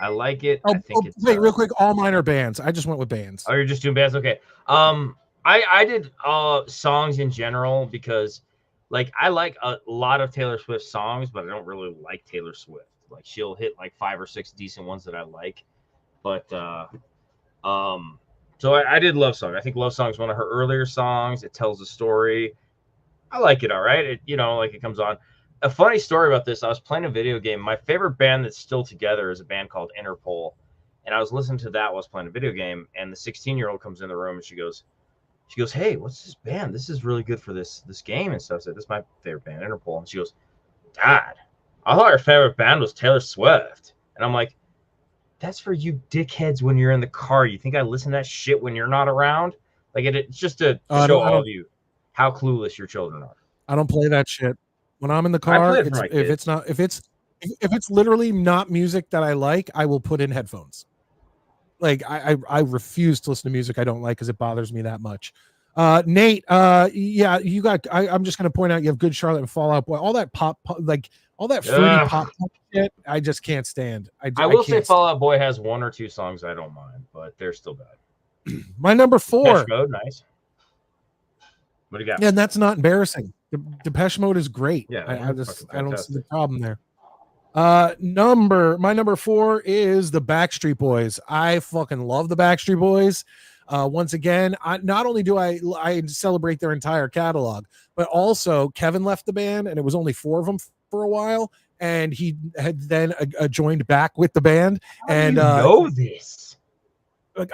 S3: I like it. I think it's
S1: wait, real quick. All mine are bands. I just went with bands.
S3: Oh, you're just doing bands? Okay. I did songs in general because, like, I like a lot of Taylor Swift songs, but I don't really like Taylor Swift. Like, she'll hit like 5 or 6 decent ones that I like, but so I did "Love Song." I think "Love Song" is one of her earlier songs. It tells a story. I like it. All right. It, like, it comes on. A funny story about this. I was playing a video game. My favorite band that's still together is a band called Interpol. And I was listening to that while I was playing a video game. And the 16-year-old comes in the room and she goes, "Hey, what's this band? This is really good for this game and stuff." I said, "This is my favorite band, Interpol." And she goes, "Dad, I thought your favorite band was Taylor Swift." And I'm like, "That's for you dickheads when you're in the car. You think I listen to that shit when you're not around?" Like, it's just to show all of you how clueless your children are.
S1: I don't play that shit. When I'm in the car, if it's literally not music that I like, I will put in headphones. Like, I refuse to listen to music I don't like because it bothers me that much. Nate, yeah, you got. I'm just gonna point out you have Good Charlotte and Fall Out Boy. All that pop, like all that fruity pop shit, I just can't stand.
S3: I will say Fall Out Boy has 1 or 2 songs I don't mind, but they're still bad.
S1: My number 4.
S3: Depeche Mode, nice. What do you got?
S1: Yeah, and that's not embarrassing. Depeche Mode is great.
S3: Yeah,
S1: I don't see the problem there. My number 4 is the Backstreet Boys. I fucking love the Backstreet Boys. Once again, not only do I celebrate their entire catalog, but also Kevin left the band and it was only 4 of them for a while, and he had then joined back with the band. And
S3: know this.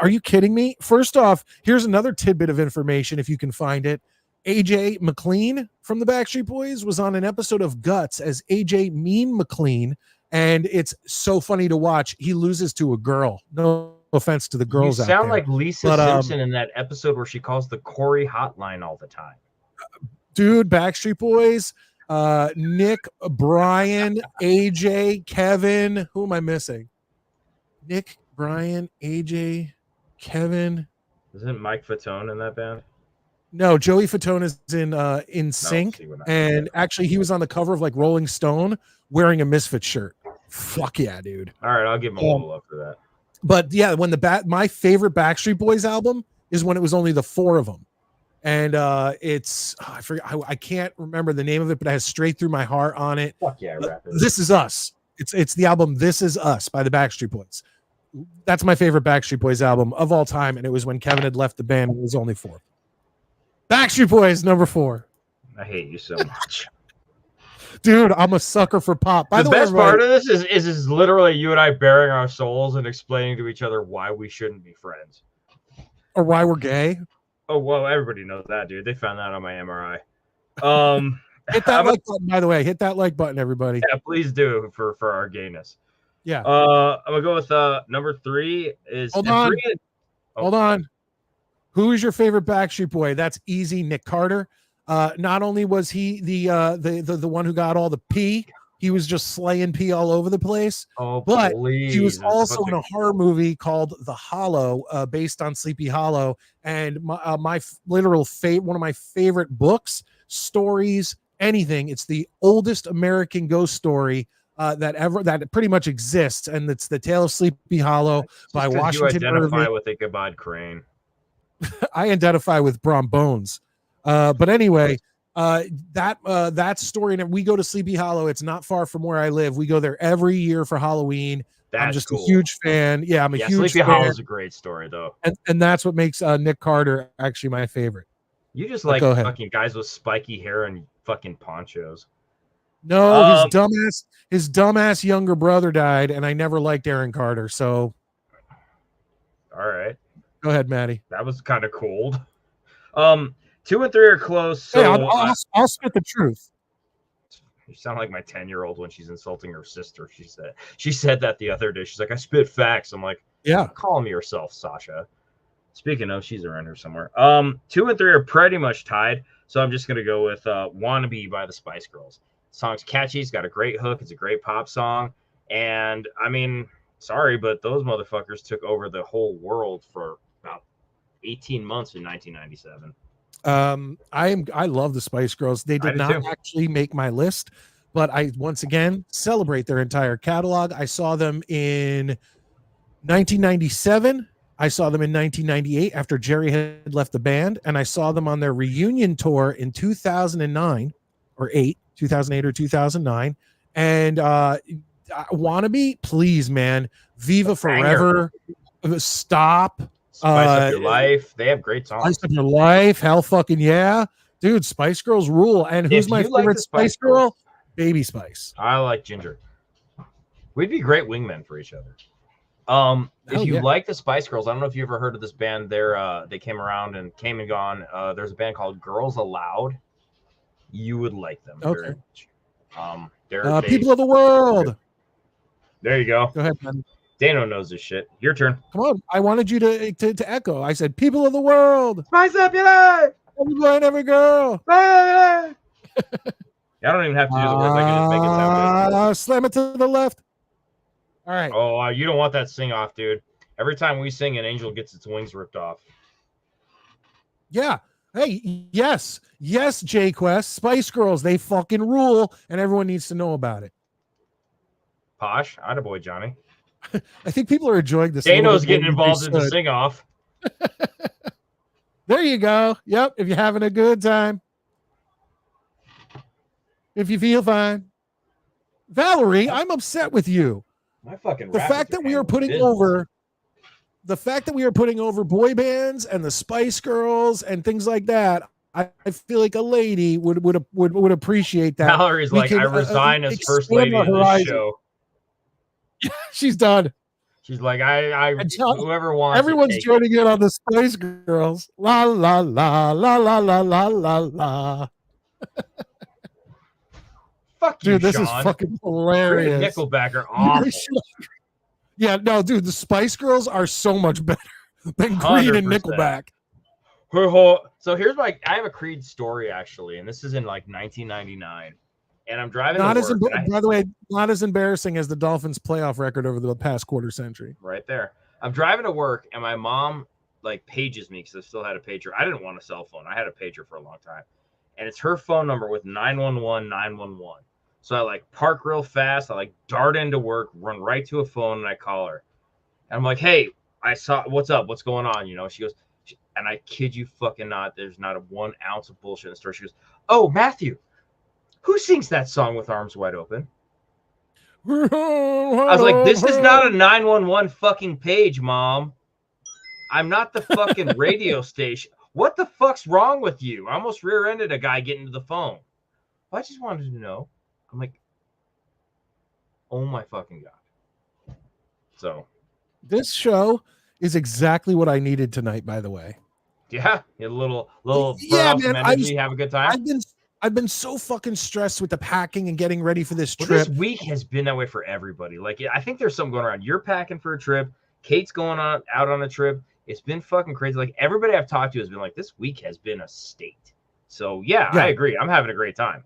S1: Are you kidding me? First off, here's another tidbit of information if you can find it. AJ McLean from the Backstreet Boys was on an episode of Guts as AJ Mean McLean, and it's so funny to watch. He loses to a girl. No offense to the girls out there.
S3: You sound like Lisa Simpson in that episode where she calls the Corey hotline all the time.
S1: Dude, Backstreet Boys, Nick, Brian, AJ, Kevin. Who am I missing? Nick, Brian, AJ, Kevin.
S3: Isn't Mike Fatone in that band?
S1: No, Joey Fatone is in Sync, and actually he was on the cover of like Rolling Stone wearing a Misfit shirt. Fuck yeah, dude!
S3: All right, I'll give him a little love for that.
S1: But yeah, when my favorite Backstreet Boys album is when it was only the 4 of them, and it's I forget, I can't remember the name of it, but it has "Straight Through My Heart" on it.
S3: Fuck yeah, rap it.
S1: This Is Us. It's the album "This Is Us" by the Backstreet Boys. That's my favorite Backstreet Boys album of all time, and it was when Kevin had left the band. It was only 4. Backstreet Boys, number 4.
S3: I hate you so much.
S1: Dude, I'm a sucker for pop. By
S3: the best part of this is literally you and I bearing our souls and explaining to each other why we shouldn't be friends.
S1: Or why we're gay.
S3: Oh, well, everybody knows that, dude. They found that on my MRI.
S1: Hit that like button, by the way. Hit that like button, everybody.
S3: Yeah, please do for our gayness.
S1: Yeah.
S3: I'm going to go with number 3 is...
S1: Hold on. Who is your favorite Backstreet Boy? That's easy, Nick Carter. Not only was he the one who got all the pee, he was just slaying pee all over the place.
S3: Oh,
S1: but
S3: please.
S1: he was also in a horror movie called The Hollow, based on Sleepy Hollow. And my literal one of my favorite books, stories, anything. It's the oldest American ghost story that pretty much exists, and it's The Tale of Sleepy Hollow by Washington
S3: Irving. You identify
S1: Irving.
S3: with Ichabod Crane.
S1: I identify with Brom Bones. But anyway, that story, and we go to Sleepy Hollow. It's not far from where I live. We go there every year for Halloween. I'm just
S3: cool.
S1: A huge fan. Yeah, I'm a huge
S3: Sleepy
S1: fan.
S3: Hollow is a great story, though.
S1: And that's what makes Nick Carter actually my favorite.
S3: You just like fucking guys with spiky hair and fucking ponchos.
S1: No, his dumbass younger brother died, and I never liked Aaron Carter. So,
S3: all right.
S1: Go ahead, Maddie.
S3: That was kind of cold. 2 and 3 are close. So
S1: hey, I'll spit the truth.
S3: You sound like my 10-year-old when she's insulting her sister. She said that the other day. She's like, I spit facts. I'm like,
S1: Yeah.
S3: calm yourself, Sasha. Speaking of, she's around here somewhere. 2 and 3 are pretty much tied. So I'm just gonna go with Wannabe by the Spice Girls. The song's catchy, it's got a great hook, it's a great pop song. And I mean, sorry, but those motherfuckers took over the whole world for about 18 months in 1997.
S1: I love the Spice Girls. They did not actually make my list, but I once again celebrate their entire catalog. I saw them in 1997. I saw them in 1998 after Jerry had left the band, and I saw them on their reunion tour in 2009 or 2008 or 2009. And Wannabe, please, man, Viva Forever, Stop.
S3: Spice Up Your Life. They have great songs.
S1: Spice Up Your Life. Hell fucking yeah. Dude, Spice Girls rule. And who's my favorite Spice Girl? Baby Spice.
S3: I like Ginger. We'd be great wingmen for each other. If you like the Spice Girls, I don't know if you ever heard of this band. They came around and came and gone. There's a band called Girls Aloud. You would like them very much. They're
S1: People of the World.
S3: There you go.
S1: Go ahead, man.
S3: Dano knows this shit. Your turn.
S1: Come on. I wanted you to echo. I said, people of the world.
S3: Spice up your life.
S1: Every boy and every girl.
S3: I don't even have to do the words. I can just make it sound good.
S1: Slam it to the left. All right.
S3: Oh, you don't want that sing off, dude. Every time we sing, an angel gets its wings ripped off.
S1: Yeah. Hey, yes. Yes, J-Quest. Spice Girls, they fucking rule, and everyone needs to know about it.
S3: Posh. Attaboy, Johnny.
S1: I think people are enjoying this.
S3: Dano's getting involved in the sing off.
S1: There you go. Yep. If you're having a good time. If you feel fine. Valerie, I'm upset with you.
S3: My fucking
S1: the fact that we are putting over boy bands and the Spice Girls and things like that, I feel like a lady would appreciate that.
S3: Valerie's like, I resign as first lady of this show.
S1: She's done.
S3: She's like, I whoever wants.
S1: Everyone's joining in on the Spice Girls. La la la la la la la la la.
S3: Fuck you,
S1: dude. This
S3: Sean.
S1: is fucking hilarious.
S3: Nickelback are awful.
S1: Yeah, no, dude. The Spice Girls are so much better than Creed and Nickelback.
S3: So here's I have a Creed story actually, and this is in like 1999. And I'm driving.
S1: By the way, not as embarrassing as the Dolphins' playoff record over the past quarter century.
S3: Right there. I'm driving to work, and my mom like pages me because I still had a pager. I didn't want a cell phone. I had a pager for a long time, and it's her phone number with 911. So I like park real fast. I like dart into work, run right to a phone, and I call her. And I'm like, "Hey, I saw. What's up? What's going on?" You know. She goes, and I kid you fucking not. There's not a 1 ounce of bullshit in the story. She goes, "Oh, Matthew. Who sings that song with arms wide open?" I was like, this is not a 911 fucking page, Mom. I'm not the fucking radio station. What the fuck's wrong with you? I almost rear-ended a guy getting to the phone. I just wanted to know. I'm like, oh my fucking God. So.
S1: This show is exactly what I needed tonight, by the way.
S3: Yeah. A little
S1: yeah, man.
S3: Energy, have a good time.
S1: I've been so fucking stressed with the packing and getting ready for this trip.
S3: This week has been that way for everybody. Like, I think there's something going around. You're packing for a trip. Kate's going out on a trip. It's been fucking crazy. Like, everybody I've talked to has been like, this week has been a state. So, yeah. I agree. I'm having a great time.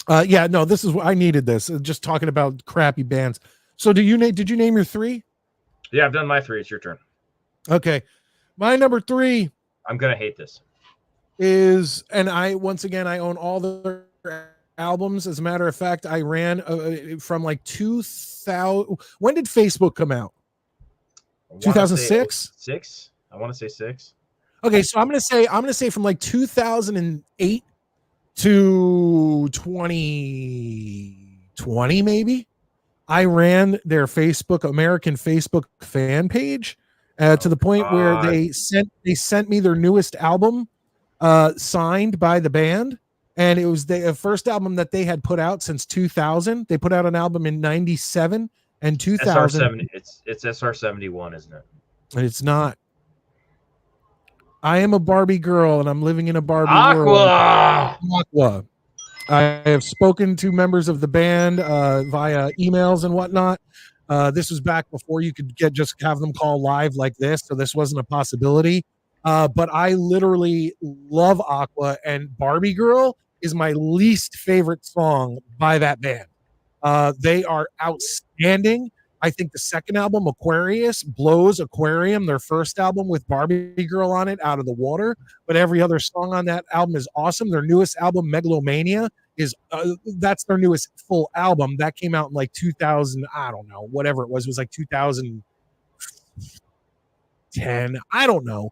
S1: Yeah, no, this is what I needed this. Just talking about crappy bands. So, did you name your 3?
S3: Yeah, I've done my 3. It's your turn.
S1: Okay. My number 3.
S3: I'm going to hate this.
S1: Is, and I own all their albums. As a matter of fact, I ran from like 2000. When did Facebook come out? 2006.
S3: 6. I want to say 6.
S1: Okay, so I'm gonna say from like 2008 to 2020, maybe. I ran their American Facebook fan page to the point where they sent me their newest album. Signed by the band, and it was the first album that they had put out since 2000. They put out an album in 97 and 2000.
S3: It's SR71, isn't it?
S1: It's not. I am a Barbie girl, and I'm living in a Barbie
S3: world.
S1: Aqua. I have spoken to members of the band via emails and whatnot. This was back before you could just have them call live like this, so this wasn't a possibility. But I literally love Aqua, and Barbie Girl is my least favorite song by that band. They are outstanding. I think the second album, Aquarius, blows Aquarium, their first album with Barbie Girl on it, out of the water. But every other song on that album is awesome. Their newest album, Megalomania, is that's their newest full album. That came out in like 2000, I don't know, whatever it was like 2010. I don't know.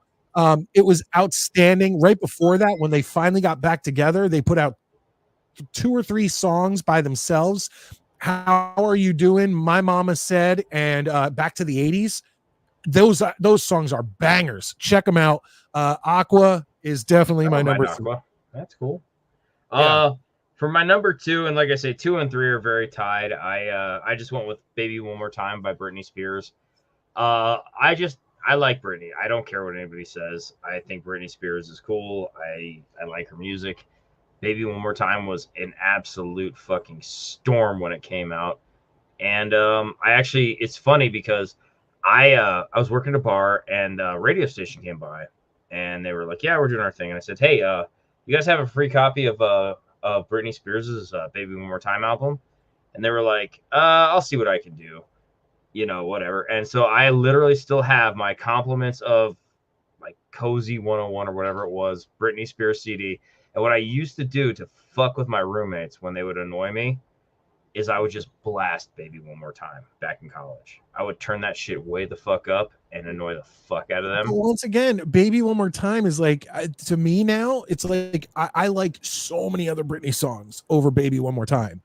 S1: It was outstanding. Right before that, when they finally got back together, they put out 2 or 3 songs by themselves. How Are You Doing? My Mama Said, and Back to the 80s. Those songs are bangers. Check them out. Aqua is definitely my number 3.
S3: That's cool.
S1: Yeah.
S3: For my number 2, and like I say, 2 and 3 are very tied. I just went with Baby One More Time by Britney Spears. I like Britney. I don't care what anybody says. I think Britney Spears is cool. I like her music. Baby One More Time was an absolute fucking storm when it came out. And it's funny because I was working at a bar, and a radio station came by, and they were like, yeah, we're doing our thing. And I said, hey, you guys have a free copy of Britney Spears' Baby One More Time album? And they were like, I'll see what I can do. Whatever. And so I literally still have my compliments of like Cozy 101 or whatever it was, Britney Spears CD. And what I used to do to fuck with my roommates when they would annoy me is I would just blast Baby One More Time back in college. I would turn that shit way the fuck up and annoy the fuck out of them.
S1: But once again, Baby One More Time is like, to me now, it's like I like so many other Britney songs over Baby One More Time.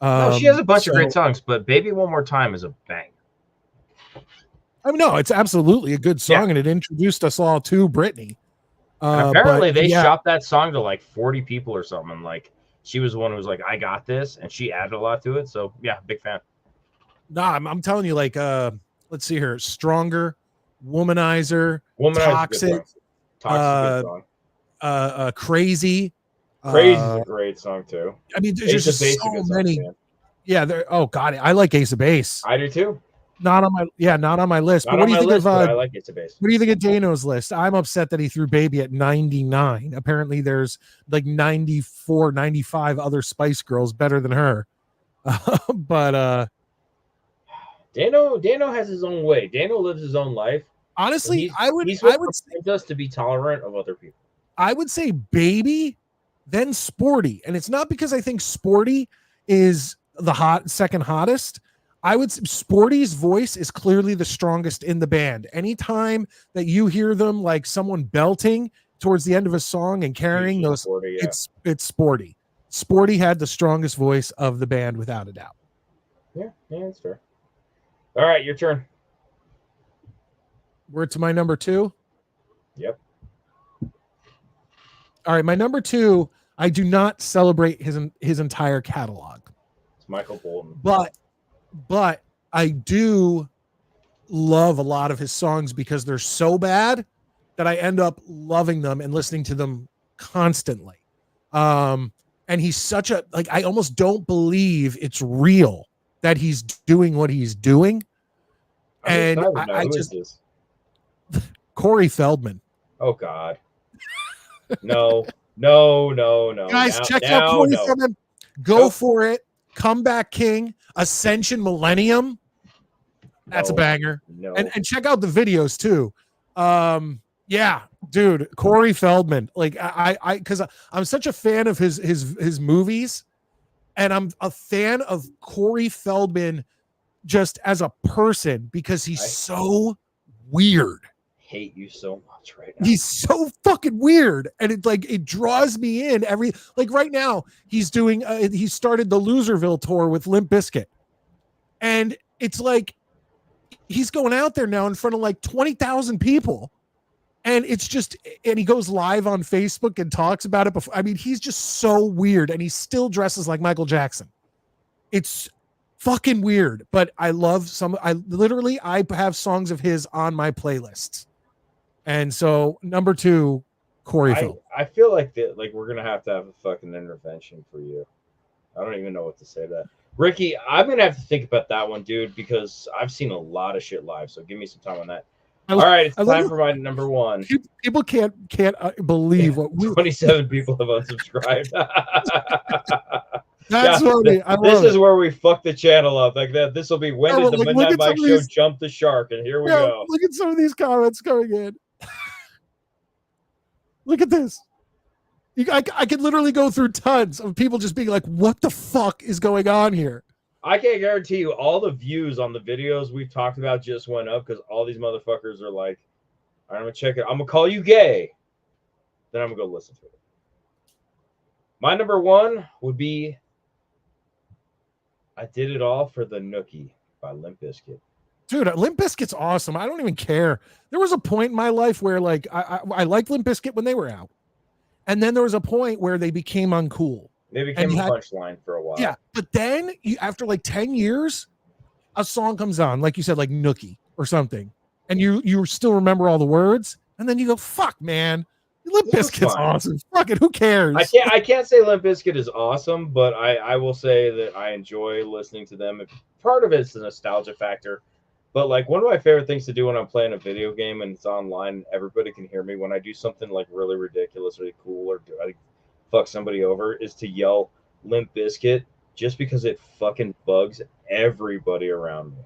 S3: No, she has a bunch of great songs, but Baby One More Time is a bang.
S1: I mean, no, it's absolutely a good song, and it introduced us all to Britney.
S3: Apparently, they shopped that song to like 40 people or something. Like, she was the one who was like, I got this, and she added a lot to it. So, yeah, big fan.
S1: Nah, I'm telling you, like, let's see here. Stronger, Womanizer, Toxic, Crazy.
S3: Crazy is a great song, too.
S1: I mean, there's just so many. Yeah, oh, God, I like Ace of Base.
S3: I do, too.
S1: Not on my list. But what do you think of
S3: I like Ace of Base.
S1: What do you think of Dano's list? I'm upset that he threw Baby at 99. Apparently there's like 94, 95 other Spice Girls better than her. But
S3: Dano has his own way. Dano lives his own life.
S1: Honestly, I would
S3: say us to be tolerant of other people.
S1: I would say Baby, then Sporty. And it's not because I think Sporty is the second hottest. I would say Sporty's voice is clearly the strongest in the band. Anytime that you hear them, like someone belting towards the end of a song and carrying those, Sporty, yeah. It's Sporty. Sporty had the strongest voice of the band without a doubt.
S3: Yeah, that's fair. All right, your turn.
S1: We're to my number 2.
S3: Yep.
S1: All right, my number 2. I do not celebrate his entire catalog.
S3: It's Michael Bolton.
S1: But I do love a lot of his songs because they're so bad that I end up loving them and listening to them constantly. And he's such a, like, I almost don't believe it's real that he's doing what he's doing. And I just, Corey Feldman.
S3: Oh God. No.
S1: Guys, check out Corey Feldman. Go for it. Comeback King, Ascension Millennium. That's a banger.
S3: No.
S1: And check out the videos too. Yeah, dude, Corey Feldman. Like I because I'm such a fan of his movies, and I'm a fan of Corey Feldman just as a person because he's so weird.
S3: Hate you so much right now.
S1: He's so fucking weird, and it draws me in right now. He's doing he started the Loserville tour with Limp Bizkit, and it's like he's going out there now in front of like 20,000 people, and it's just, and he goes live on Facebook and talks about it before. I mean, he's just so weird, and he still dresses like Michael Jackson. It's fucking weird, but I love I have songs of his on my playlists. And so number 2, Corey Feldman.
S3: I feel like that. Like we're gonna have a fucking intervention for you. I don't even know what to say to that. Ricky, I'm gonna have to think about that one, dude, because I've seen a lot of shit live. So give me some time on that. All right, it's time for my number one.
S1: People can't believe what
S3: 27 people have unsubscribed.
S1: That's funny.
S3: This is where we fuck the channel up like that. This will be when did the Midnight Mike Show jump the shark? And here we go.
S1: Look at some of these comments coming in. Look at this. I could literally go through tons of people just being like, "What the fuck is going on here?"
S3: I can't guarantee you all the views on the videos we've talked about just went up because all these motherfuckers are like, all right, I'm gonna check it. I'm gonna call you gay. Then I'm gonna go listen to it. My number one would be I Did It All for the Nookie by Limp Bizkit.
S1: Dude, Limp Bizkit's awesome. I don't even care. There was a point in my life where like I liked Limp Bizkit when they were out. And then there was a point where they became uncool.
S3: They became a punchline for a while.
S1: Yeah, but then after like 10 years, a song comes on, like you said, like Nookie or something, and you still remember all the words, and then you go, "Fuck, man, Limp Bizkit's awesome. Fuck it, who cares?"
S3: I can't say Limp Bizkit is awesome, but I will say that I enjoy listening to them. Part of it's the nostalgia factor, but like one of my favorite things to do when I'm playing a video game and it's online, everybody can hear me when I do something like really ridiculous, really cool, or I fuck somebody over, is to yell Limp Bizkit just because it fucking bugs everybody around me.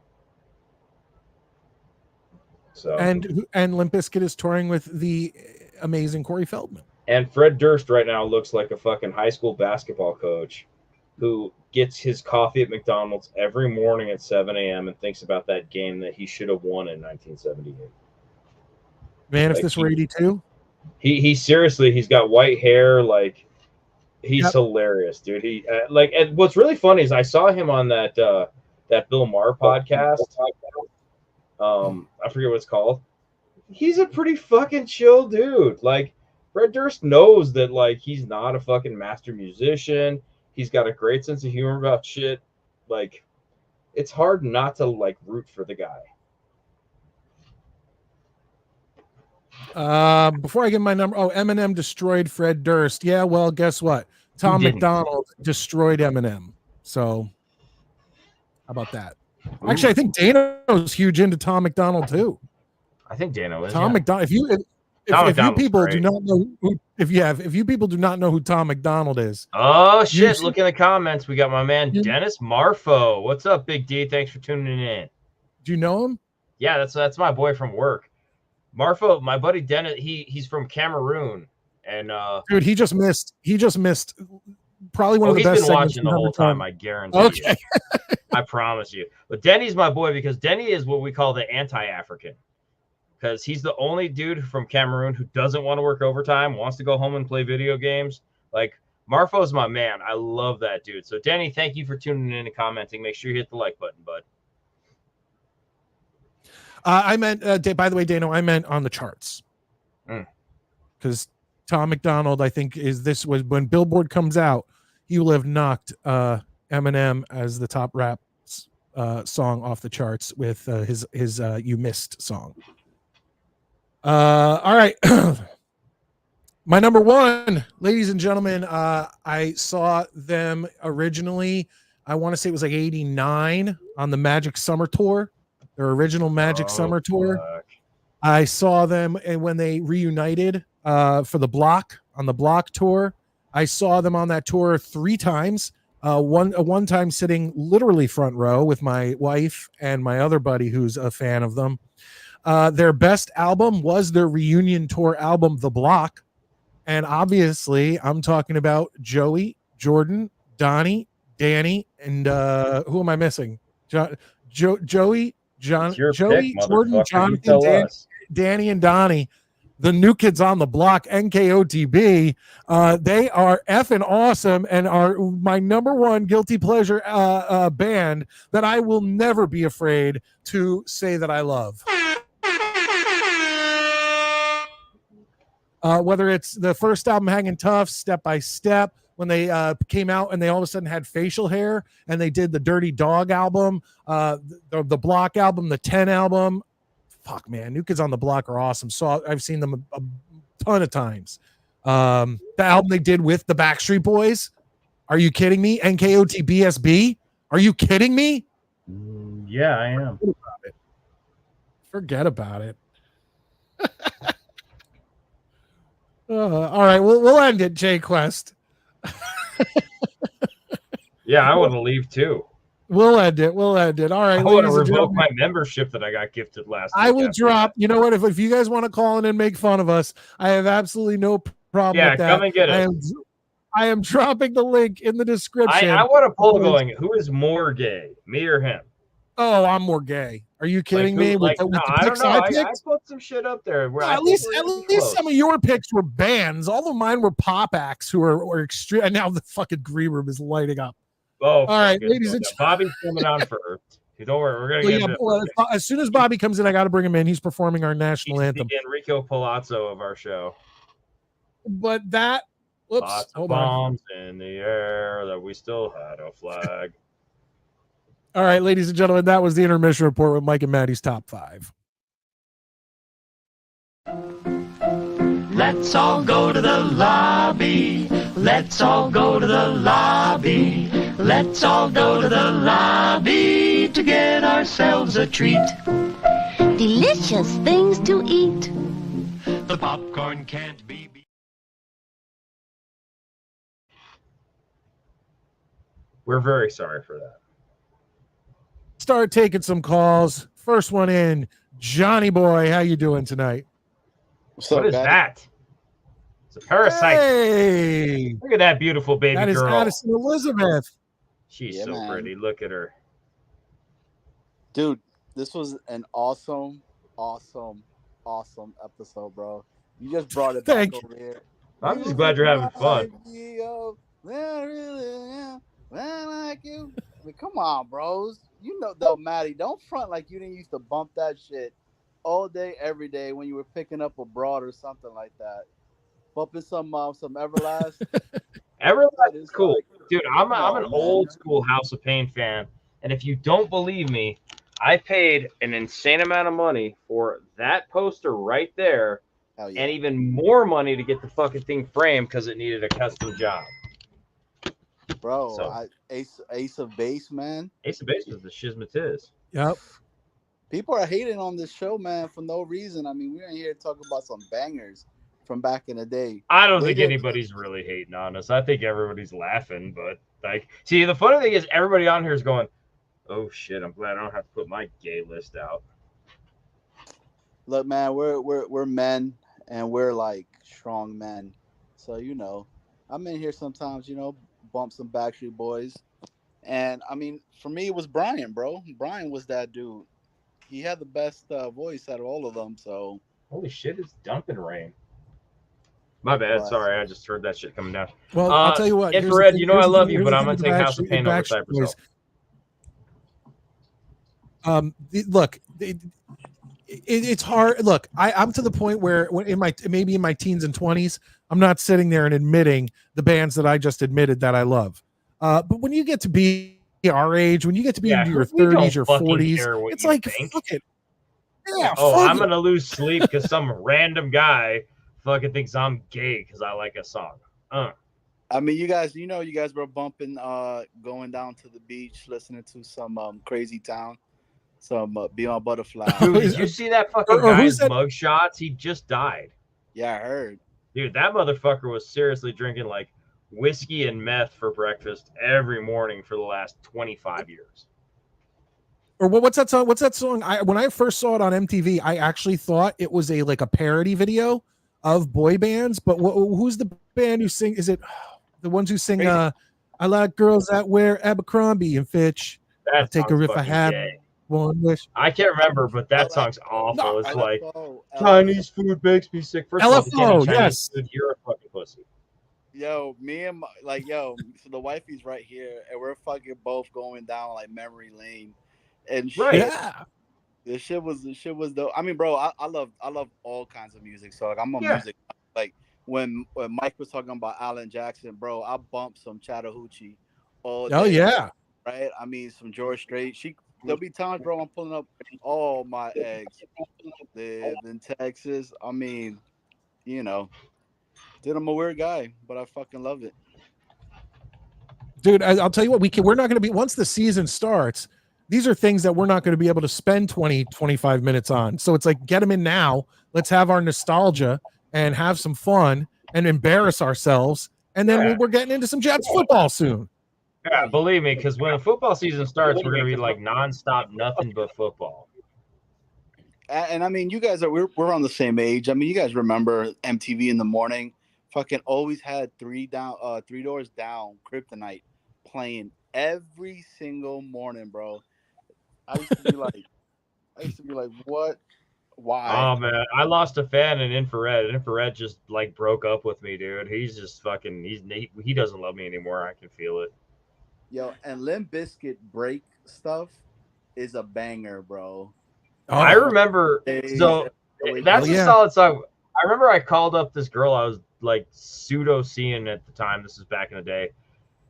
S3: So
S1: and Limp Bizkit is touring with the amazing Corey Feldman.
S3: And Fred Durst right now looks like a fucking high school basketball coach who gets his coffee at McDonald's every morning at 7 a.m. and thinks about that game that he should have won in 1978.
S1: Man, if this were 82?
S3: He seriously, he's got white hair, like he's hilarious, dude. He and what's really funny is I saw him on that Bill Maher podcast. I forget what it's called. He's a pretty fucking chill dude. Like Fred Durst knows that like he's not a fucking master musician. He's got a great sense of humor about shit. Like it's hard not to like root for the guy.
S1: Before I get my number, Eminem destroyed Fred Durst. Yeah, well, guess what? Tom McDonald destroyed Eminem. So, how about that? Ooh. Actually, I think Dano's huge into Tom McDonald too.
S3: I think Dano is.
S1: Tom McDonald. If you people do not know who, if you people do not know who Tom McDonald is.
S3: Oh shit! Look in the comments. We got my man Dennis Marfo. What's up, Big D? Thanks for tuning in.
S1: Do you know him?
S3: Yeah, that's my boy from work. Marfo, my buddy Dennis, he's from Cameroon, and
S1: dude, he just missed probably one of the best.
S3: He's been watching the whole time. I guarantee.
S1: Okay,
S3: I promise you. But Denny's my boy because Denny is what we call the anti-African, because he's the only dude from Cameroon who doesn't want to work overtime, wants to go home and play video games. Like Marfo's my man. I love that dude. So Denny, thank you for tuning in and commenting. Make sure you hit the like button, bud.
S1: I meant, by the way, Dano, I meant on the charts. Because Tom McDonald, I think, was when Billboard comes out, he will have knocked Eminem as the top rap song off the charts with his You Missed song. All right. My number one, ladies and gentlemen, I saw them originally, I want to say it was like 89 on the Magic Summer Tour. Their original Magic Summer Tour.
S3: Fuck.
S1: I saw them when they reunited for the Block on the Block tour. I saw them on that tour 3 times. One time sitting literally front row with my wife and my other buddy who's a fan of them. Their best album was their reunion tour album, The Block. And obviously, I'm talking about Joey, Jordan, Donnie, Danny, and who am I missing? Joey, Joey, Jordan, Jonathan, Danny, and Donnie, the New Kids on the Block, NKOTB. They are effing awesome and are my number one guilty pleasure band that I will never be afraid to say that I love. Whether it's the first album, Hanging Tough, Step by Step, when they came out and they all of a sudden had facial hair, and they did the Dirty Dog album, the Block album, the 10 album. Fuck, man, New Kids on the Block are awesome. So I've seen them ton of times. The album they did with the Backstreet Boys. Are you kidding me? NKOT BSB. Are you kidding me?
S3: Yeah, I am.
S1: Forget about it. All right, we'll end it, Jay Quest.
S3: Yeah, I want to leave too.
S1: We'll end it. All right,
S3: I want to
S1: ladies and
S3: revoke
S1: gentlemen.
S3: my membership that I got gifted last
S1: I
S3: week
S1: will
S3: after
S1: drop. You know what? If you guys want to call in and make fun of us, I have absolutely no problem
S3: Yeah,
S1: with that.
S3: come and get it.
S1: I am dropping the link in the description.
S3: I want a poll going. Who is more gay, me or him?
S1: Oh, I'm more gay. Are you kidding
S3: Like,
S1: me?
S3: who, like,
S1: with
S3: no,
S1: the
S3: I don't
S1: picks
S3: know. I
S1: picked?
S3: put some shit up there. Where
S1: No,
S3: I
S1: at
S3: think
S1: least
S3: we're gonna be
S1: some
S3: close.
S1: of your picks were bands. All of mine were pop acts who are extreme. And now the fucking green room is lighting up.
S3: Oh,
S1: all right,
S3: good.
S1: ladies and
S3: Bobby's coming on first. Don't worry, we're gonna get
S1: as soon as Bobby comes in, I got to bring him in. He's performing our national
S3: He's
S1: anthem.
S3: the Enrico Palazzo of our show.
S1: But that, whoops,
S3: Lots of
S1: hold on.
S3: bombs in the air that we still had a flag.
S1: All right, ladies and gentlemen, that was the intermission report with Mike and Maddie's top 5.
S4: Let's all go to the lobby. Let's all go to the lobby. Let's all go to the lobby to get ourselves a treat.
S5: Delicious things to eat.
S4: The popcorn can't be beat.
S3: We're very sorry for that.
S1: Start taking some calls. First one in, Johnny Boy. How you doing tonight?
S3: What is that? It's a parasite.
S1: Hey,
S3: Look at that beautiful baby
S1: that is
S3: girl.
S1: Addison Elizabeth.
S3: She's
S6: Yeah,
S3: so
S6: man.
S3: pretty. Look at her.
S6: Dude, this was an awesome episode, bro. You just brought it
S1: Thank
S6: back over here.
S3: I'm just glad you're having fun.
S6: Like you. I mean, come on, bros. You know, though, Maddie, don't front like you didn't used to bump that shit all day, every day when you were picking up a broad or something like that. Bumping some Everlast.
S3: Everlast is cool.
S6: like-
S3: Dude, I'm
S6: Come
S3: an
S6: on,
S3: old
S6: man.
S3: school House of Pain fan. And if you don't believe me, I paid an insane amount of money for that poster right there,
S6: Hell yeah.
S3: and even more money to get the fucking thing framed because it needed a custom job.
S6: Bro,
S3: So-
S6: Ace of Base, man.
S3: Ace of Base was the Shizmatiz.
S1: Yep.
S6: People are hating on this show, man, for no reason. I mean, we're in here talking about some bangers from back in the day.
S3: I don't
S6: They
S3: think
S6: did-
S3: anybody's really hating on us. I think everybody's laughing, but like, see, the funny thing is everybody on here is going, "Oh shit, I'm glad I don't have to put my gay list out."
S6: Look, man, we're men and we're like strong men. So, you know, I'm in here sometimes, you know, bump some Backstreet Boys. And I mean, for me, it was Brian, bro. Brian was that dude. He had the best voice out of all of them. So,
S3: Holy shit, it's dumping rain. My bad.
S6: Right.
S3: Sorry, I just heard that shit coming down.
S1: Well, I'll tell you what. here's the
S3: Infrared,
S1: thing-
S3: you know
S1: here's
S3: I
S1: the
S3: love
S1: thing-
S3: you,
S1: here's
S3: but
S1: the
S3: I'm
S1: thing
S3: gonna
S1: with
S3: take
S1: the
S3: House of
S1: Backstreet-
S3: Pain
S1: the
S3: over
S1: Backstreet
S3: Cypress
S1: Boys.
S3: Hill.
S1: Look, it's hard. Look, I'm to the point where maybe in my teens and 20s, I'm not sitting there and admitting the bands that I just admitted that I love. But when you get to be our age, when you get to be
S3: Yeah,
S1: into your
S3: we don't
S1: 30s or
S3: fucking
S1: 40s,
S3: care what
S1: it's
S3: you
S1: like,
S3: think.
S1: fuck it. Yeah,
S3: Oh,
S1: fuck
S3: I'm
S1: it.
S3: gonna lose sleep because some random guy fucking thinks I'm gay because I like a song.
S6: I mean, you guys were bumping, going down to the beach, listening to some Crazy Town, some Beyond Butterfly.
S3: Dude, did you see that fucking
S1: Or who's
S3: guy's
S1: that-
S3: mugshots? He just died.
S6: Yeah, I heard.
S3: Dude, that motherfucker was seriously drinking like whiskey and meth for breakfast every morning for the last 25 years.
S1: Or what's that song? What's that song? When I first saw it on MTV, I actually thought it was a parody video of boy bands. But who's the band who sing? Is it the ones who sing?
S6: Crazy.
S1: I like girls that wear Abercrombie and Fitch.
S3: That
S1: I'll take her
S3: song's
S1: if I
S3: fucking
S1: had
S3: gay.
S1: one wish.
S3: I can't remember, but that song's awful.
S1: No,
S3: It's like
S6: LFO,
S3: Chinese food makes me sick. First of all, if you can't
S1: LFO,
S3: eat Chinese
S1: yes.
S3: food, you're a fucking pussy.
S6: Yo, me and so the wifey's right here, and we're fucking both going down like memory lane, and shit,
S3: Right.
S1: Yeah.
S6: the shit was dope. I mean, bro, I love all kinds of music. So like, I'm a
S3: Yeah.
S6: music like when Mike was talking about Alan Jackson, bro, I bumped some Chattahoochee all day.
S1: Oh yeah.
S6: Right. I mean, some George Strait. There'll be times, bro, I'm pulling up all my eggs live in Texas. I mean, you know, dude, I'm a weird guy, but I fucking love it.
S1: Dude, I'll tell you what, we're not going to be, once the season starts, these are things that we're not going to be able to spend 20, 25 minutes on. So it's like, get them in now. Let's have our nostalgia and have some fun and embarrass ourselves. And then
S3: Yeah.
S1: we're getting into some Jets football soon.
S3: Yeah, believe me, because when the football season starts, we're gonna be like nonstop, nothing but football.
S6: And I mean, you guys we're on the same age. I mean, you guys remember MTV in the morning? Fucking always had Three Doors Down, Kryptonite playing every single morning, bro. I used to be like, what? Why?
S3: Oh man, I lost a fan in Infrared. Infrared just like broke up with me, dude. He's just fucking. He doesn't love me anymore. I can feel it.
S6: Yo, and Limp Bizkit Break stuff is a banger, bro.
S1: Oh,
S3: I remember. So that's
S1: yeah.
S3: a solid song. I remember I called up this girl I was like pseudo seeing at the time. This is back in the day,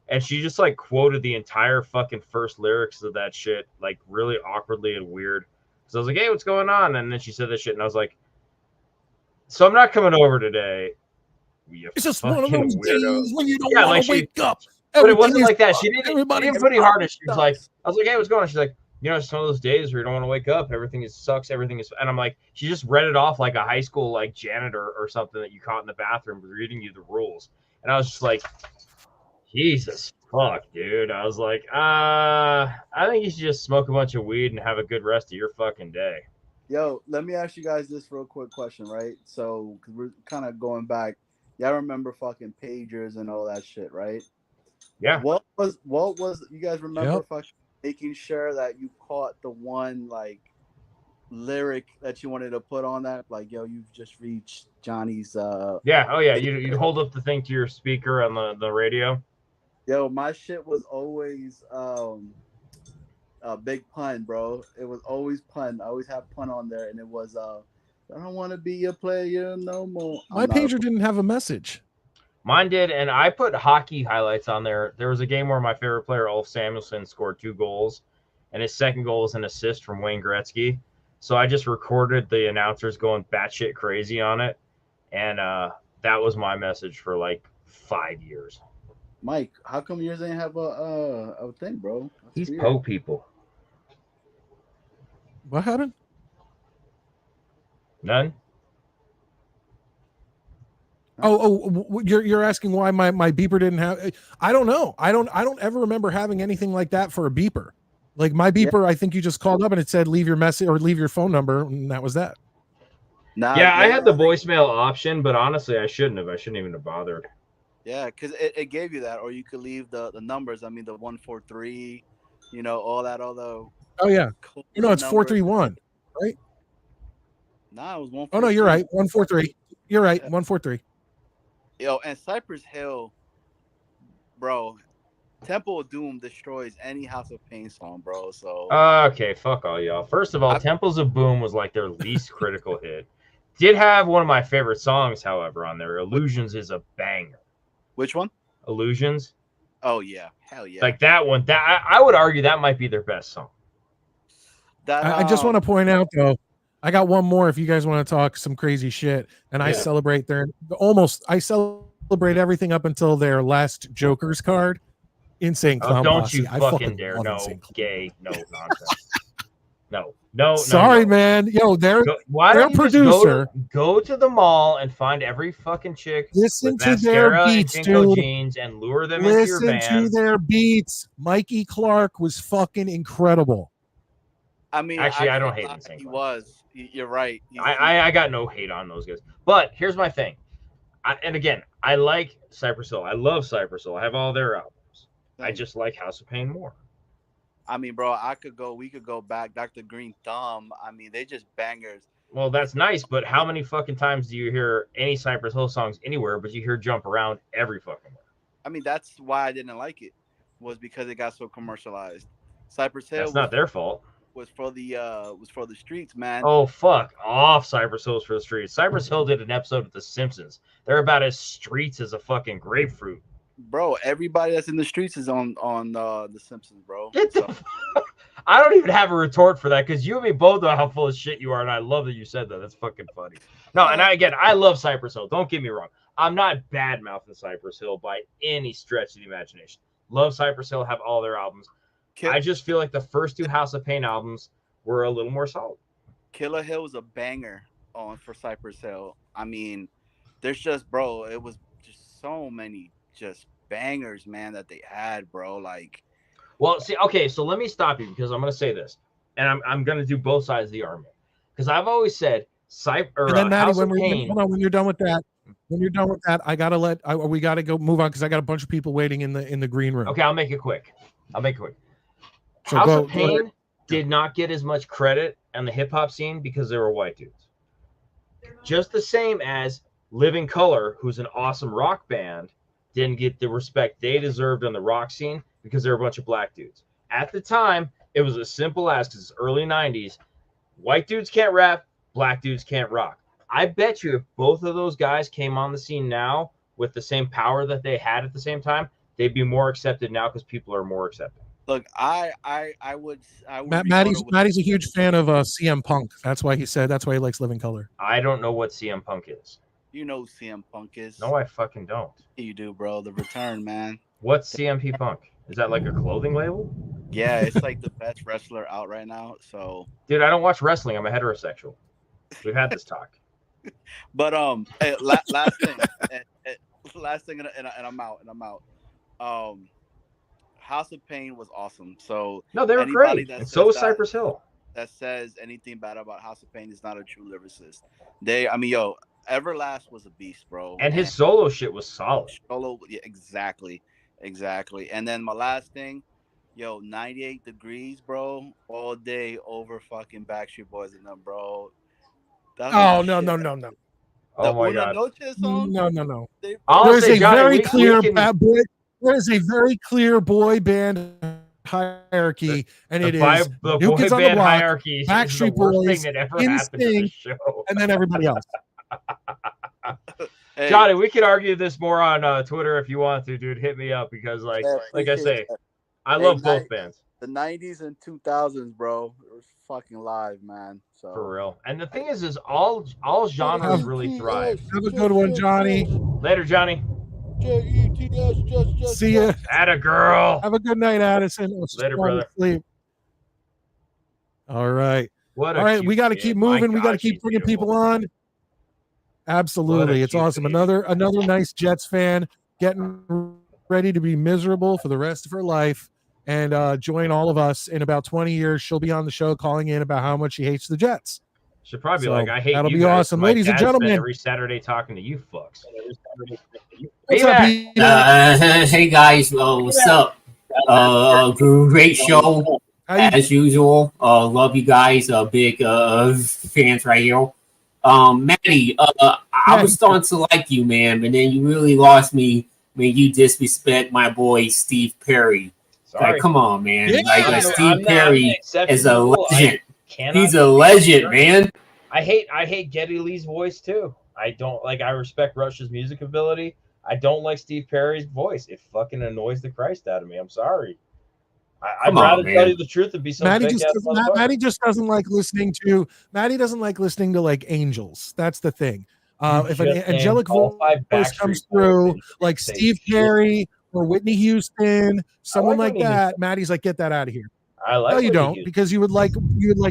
S3: and she just like quoted the entire fucking first lyrics of that shit like really awkwardly and weird. So I was like, "Hey, what's going on?" And then she said this shit, and I was like, "So I'm not coming over today."
S1: It's just one of those days when you don't
S3: Yeah,
S1: want
S3: like
S1: to wake up.
S3: But it wasn't
S1: Everything
S3: like that.
S1: is
S3: She didn't
S1: everybody's
S3: put it hard. And she was
S6: sucks.
S3: like, I was like, "Hey, what's going on?" She's like, "You know, it's one of those days where you don't want to wake up. Everything sucks. Everything is." And I'm like, she just read it off like a high school like janitor or something that you caught in the bathroom reading you the rules. And I was just like, Jesus fuck, dude. I was like, I think you should just smoke a bunch of weed and have a good rest of your fucking day.
S6: Yo, let me ask you guys this real quick question, right? So, because we're kind of going back, y'all remember fucking pagers and all that shit, right?
S3: Yeah.
S6: What was you guys remember
S1: Yep.
S6: fucking making sure that you caught the one like lyric that you wanted to put on that? Like, yo, you've just reached Johnny's
S3: Yeah. Oh yeah. You'd hold up the thing to your speaker on the radio.
S6: Yo, my shit was always a big pun, bro. It was always pun. I always have pun on there, and it was I don't want to be a player no more.
S1: My pager didn't have a message.
S3: Mine did, and I put hockey highlights on there. There was a game where my favorite player, Ulf Samuelsson, scored 2 goals, and his second goal was an assist from Wayne Gretzky. So I just recorded the announcers going batshit crazy on it, and that was my message for like 5 years.
S6: Mike, how come yours didn't have a thing, bro? That's
S3: He's
S6: weird.
S3: po people.
S1: What happened?
S3: None.
S1: You're asking why my beeper didn't have. I don't know. I don't ever remember having anything like that for a beeper. Like my beeper, I think you just called up and it said leave your message or leave your phone number, and that was that.
S6: Nah,
S3: Yeah, I had the voicemail option, but honestly, I shouldn't have. I shouldn't even have bothered.
S6: Yeah, because it gave you that, or you could leave the numbers. I mean, the 143, you know, all that other.
S1: Oh yeah.
S6: Cool
S1: You know, it's
S6: numbers.
S1: 431, right?
S6: Nah, it was 143.
S1: Oh no, you're right. 143. You're right. 143.
S6: Yo, and Cypress Hill, bro. Temple of Doom destroys any House of Pain song, bro. So
S3: Okay, fuck all y'all. First of all, Temples of Boom was like their least critical hit. Did have one of my favorite songs, however, on there. Illusions is a banger.
S6: which one?
S3: Illusions,
S6: Oh yeah, hell yeah.
S3: like that one. That I would argue that might be their best song.
S6: that.
S1: I just want to point out though, I got one more if you guys want to talk some crazy shit. And I
S3: Yeah.
S1: celebrate I celebrate everything up until their last Joker's card. Insane
S3: Oh,
S1: Clown
S3: don't
S1: Posse.
S3: you
S1: I
S3: fucking dare!
S1: love
S3: No,
S1: Insane Clown.
S3: gay, no nonsense. No.
S1: Sorry,
S3: no.
S1: man. Yo, they're
S3: Why
S1: their
S3: don't you just
S1: producer.
S3: go to the mall and find every fucking chick
S1: Listen
S3: with
S1: to their
S3: mascara
S1: beats,
S3: and Jinko
S1: dude.
S3: jeans and lure them into your
S1: Listen
S3: van.
S1: to their beats. Mikey Clark was fucking incredible.
S6: I mean,
S3: Actually, I don't
S6: can't
S3: hate
S6: lie,
S3: Insane
S6: He
S3: Clown.
S6: was. You're right.
S3: I got no hate on those guys. But here's my thing. And again, I like Cypress Hill. I love Cypress Hill. I have all their albums. I just like House of Pain more.
S6: I mean, bro, we could go back. Dr. Green Thumb. I mean, they just bangers.
S3: Well, that's nice, but how many fucking times do you hear any Cypress Hill songs anywhere, but you hear Jump Around every fucking where?
S6: I mean, that's why I didn't like it, was because it got so commercialized. Cypress Hill
S3: That's not their fault.
S6: was for the streets, man.
S3: Oh, fuck off, Cypress Hill's for the streets. Cypress Hill did an episode of The Simpsons. They're about as streets as a fucking grapefruit.
S6: Bro, everybody that's in the streets is on The Simpsons, bro.
S3: Get the
S6: So,
S3: fuck. I don't even have a retort for that because you and me both know how full of shit you are, and I love that you said that. That's fucking funny. No, and I love Cypress Hill. Don't get me wrong. I'm not bad mouthing Cypress Hill by any stretch of the imagination. Love Cypress Hill, have all their albums. I just feel like the first 2 House of Pain albums were a little more solid.
S6: Killer Hill was a banger for Cypress Hill. I mean, there's just, bro, it was just so many just bangers, man, that they had, bro. Like,
S3: well, see, okay, so let me stop you because I'm going to say this, and I'm going to do both sides of the argument because I've always said
S1: and then Maddie,
S3: House of Pain.
S1: When you're done with that, I gotta we gotta go move on because I got a bunch of people waiting in the green room.
S3: Okay, I'll make it quick.
S1: So
S3: House of Pain did not get as much credit on the hip hop scene because they were white dudes. Just the same as Living Colour, who's an awesome rock band, didn't get the respect they deserved on the rock scene because they were a bunch of black dudes. At the time, it was as simple as, because it's early 90s, white dudes can't rap, black dudes can't rock. I bet you if both of those guys came on the scene now with the same power that they had at the same time, they'd be more accepted now because people are more accepting.
S6: Look, I would
S1: Maddie's a huge fan of CM Punk. That's why he likes Living Colour.
S3: I don't know what CM Punk is.
S6: You know who CM Punk is.
S3: No, I fucking don't.
S6: You do, bro. The Return, man.
S3: What's CMP Punk? Is that like a clothing label?
S6: Yeah, it's like the best wrestler out right now. So,
S3: dude, I don't watch wrestling. I'm a heterosexual. We've had this talk.
S6: But hey, last thing, and I'm out. House of Pain was awesome. So
S3: no, they were great. And so was Cypress Hill.
S6: That says anything bad about House of Pain is not a true lyricist. Everlast was a beast, bro.
S3: And his solo shit was solid.
S6: Yeah, exactly. And then my last thing, 98 Degrees, bro, all day over fucking Backstreet Boys and them, bro.
S1: No.
S3: Oh my God.
S1: No.
S3: There's
S1: a very clear boy band hierarchy, and it is
S3: the New Kids on the Block, hierarchy,
S1: Backstreet Boys, NSYNC, and then everybody else.
S3: Hey, Johnny, we could argue this more on Twitter if you want to, dude. Hit me up because, like I say, I love both bands.
S6: The 90s and 2000s, bro, it was fucking live, man. So
S3: for real. And the thing is all genres really thrive.
S1: Have a good one, Johnny.
S3: Later, Johnny.
S1: See ya.
S3: Atta girl.
S1: Have a good night, Addison.
S3: Later, brother.
S1: Sleep. All right.
S3: All right,
S1: we got to keep moving. We got to keep bringing people on. Absolutely, it's awesome. Another nice Jets fan getting ready to be miserable for the rest of her life, and join all of us in about 20 years. She'll be on the show calling in about how much she hates the Jets.
S3: She'll probably be like, I hate
S1: that'll
S3: you
S1: be
S3: guys.
S1: awesome.
S3: My
S1: Ladies and
S3: dad's
S1: gentlemen,
S3: every Saturday talking to you fucks.
S1: What's up,
S7: hey guys, what's up? Great show as usual. Love you guys. Big fans right here. Maddie, I was starting to like you, man, but then you really lost me when you disrespect my boy Steve Perry.
S3: Sorry.
S7: Like, come on, man.
S3: Yeah,
S7: Steve Perry is a legend.
S3: He's
S7: He's a legend, man.
S3: I hate Geddy Lee's voice too. I respect Rush's music ability. I don't like Steve Perry's voice. It fucking annoys the Christ out of me. I'm sorry. I'd rather tell you the truth and be some
S1: Maddie just doesn't like listening to like angels. That's the thing. If an angelic voice comes through, like Steve Perry or Whitney Houston, someone like that, Maddie's like, get that out of here.
S3: I like.
S1: No, you don't, because you would like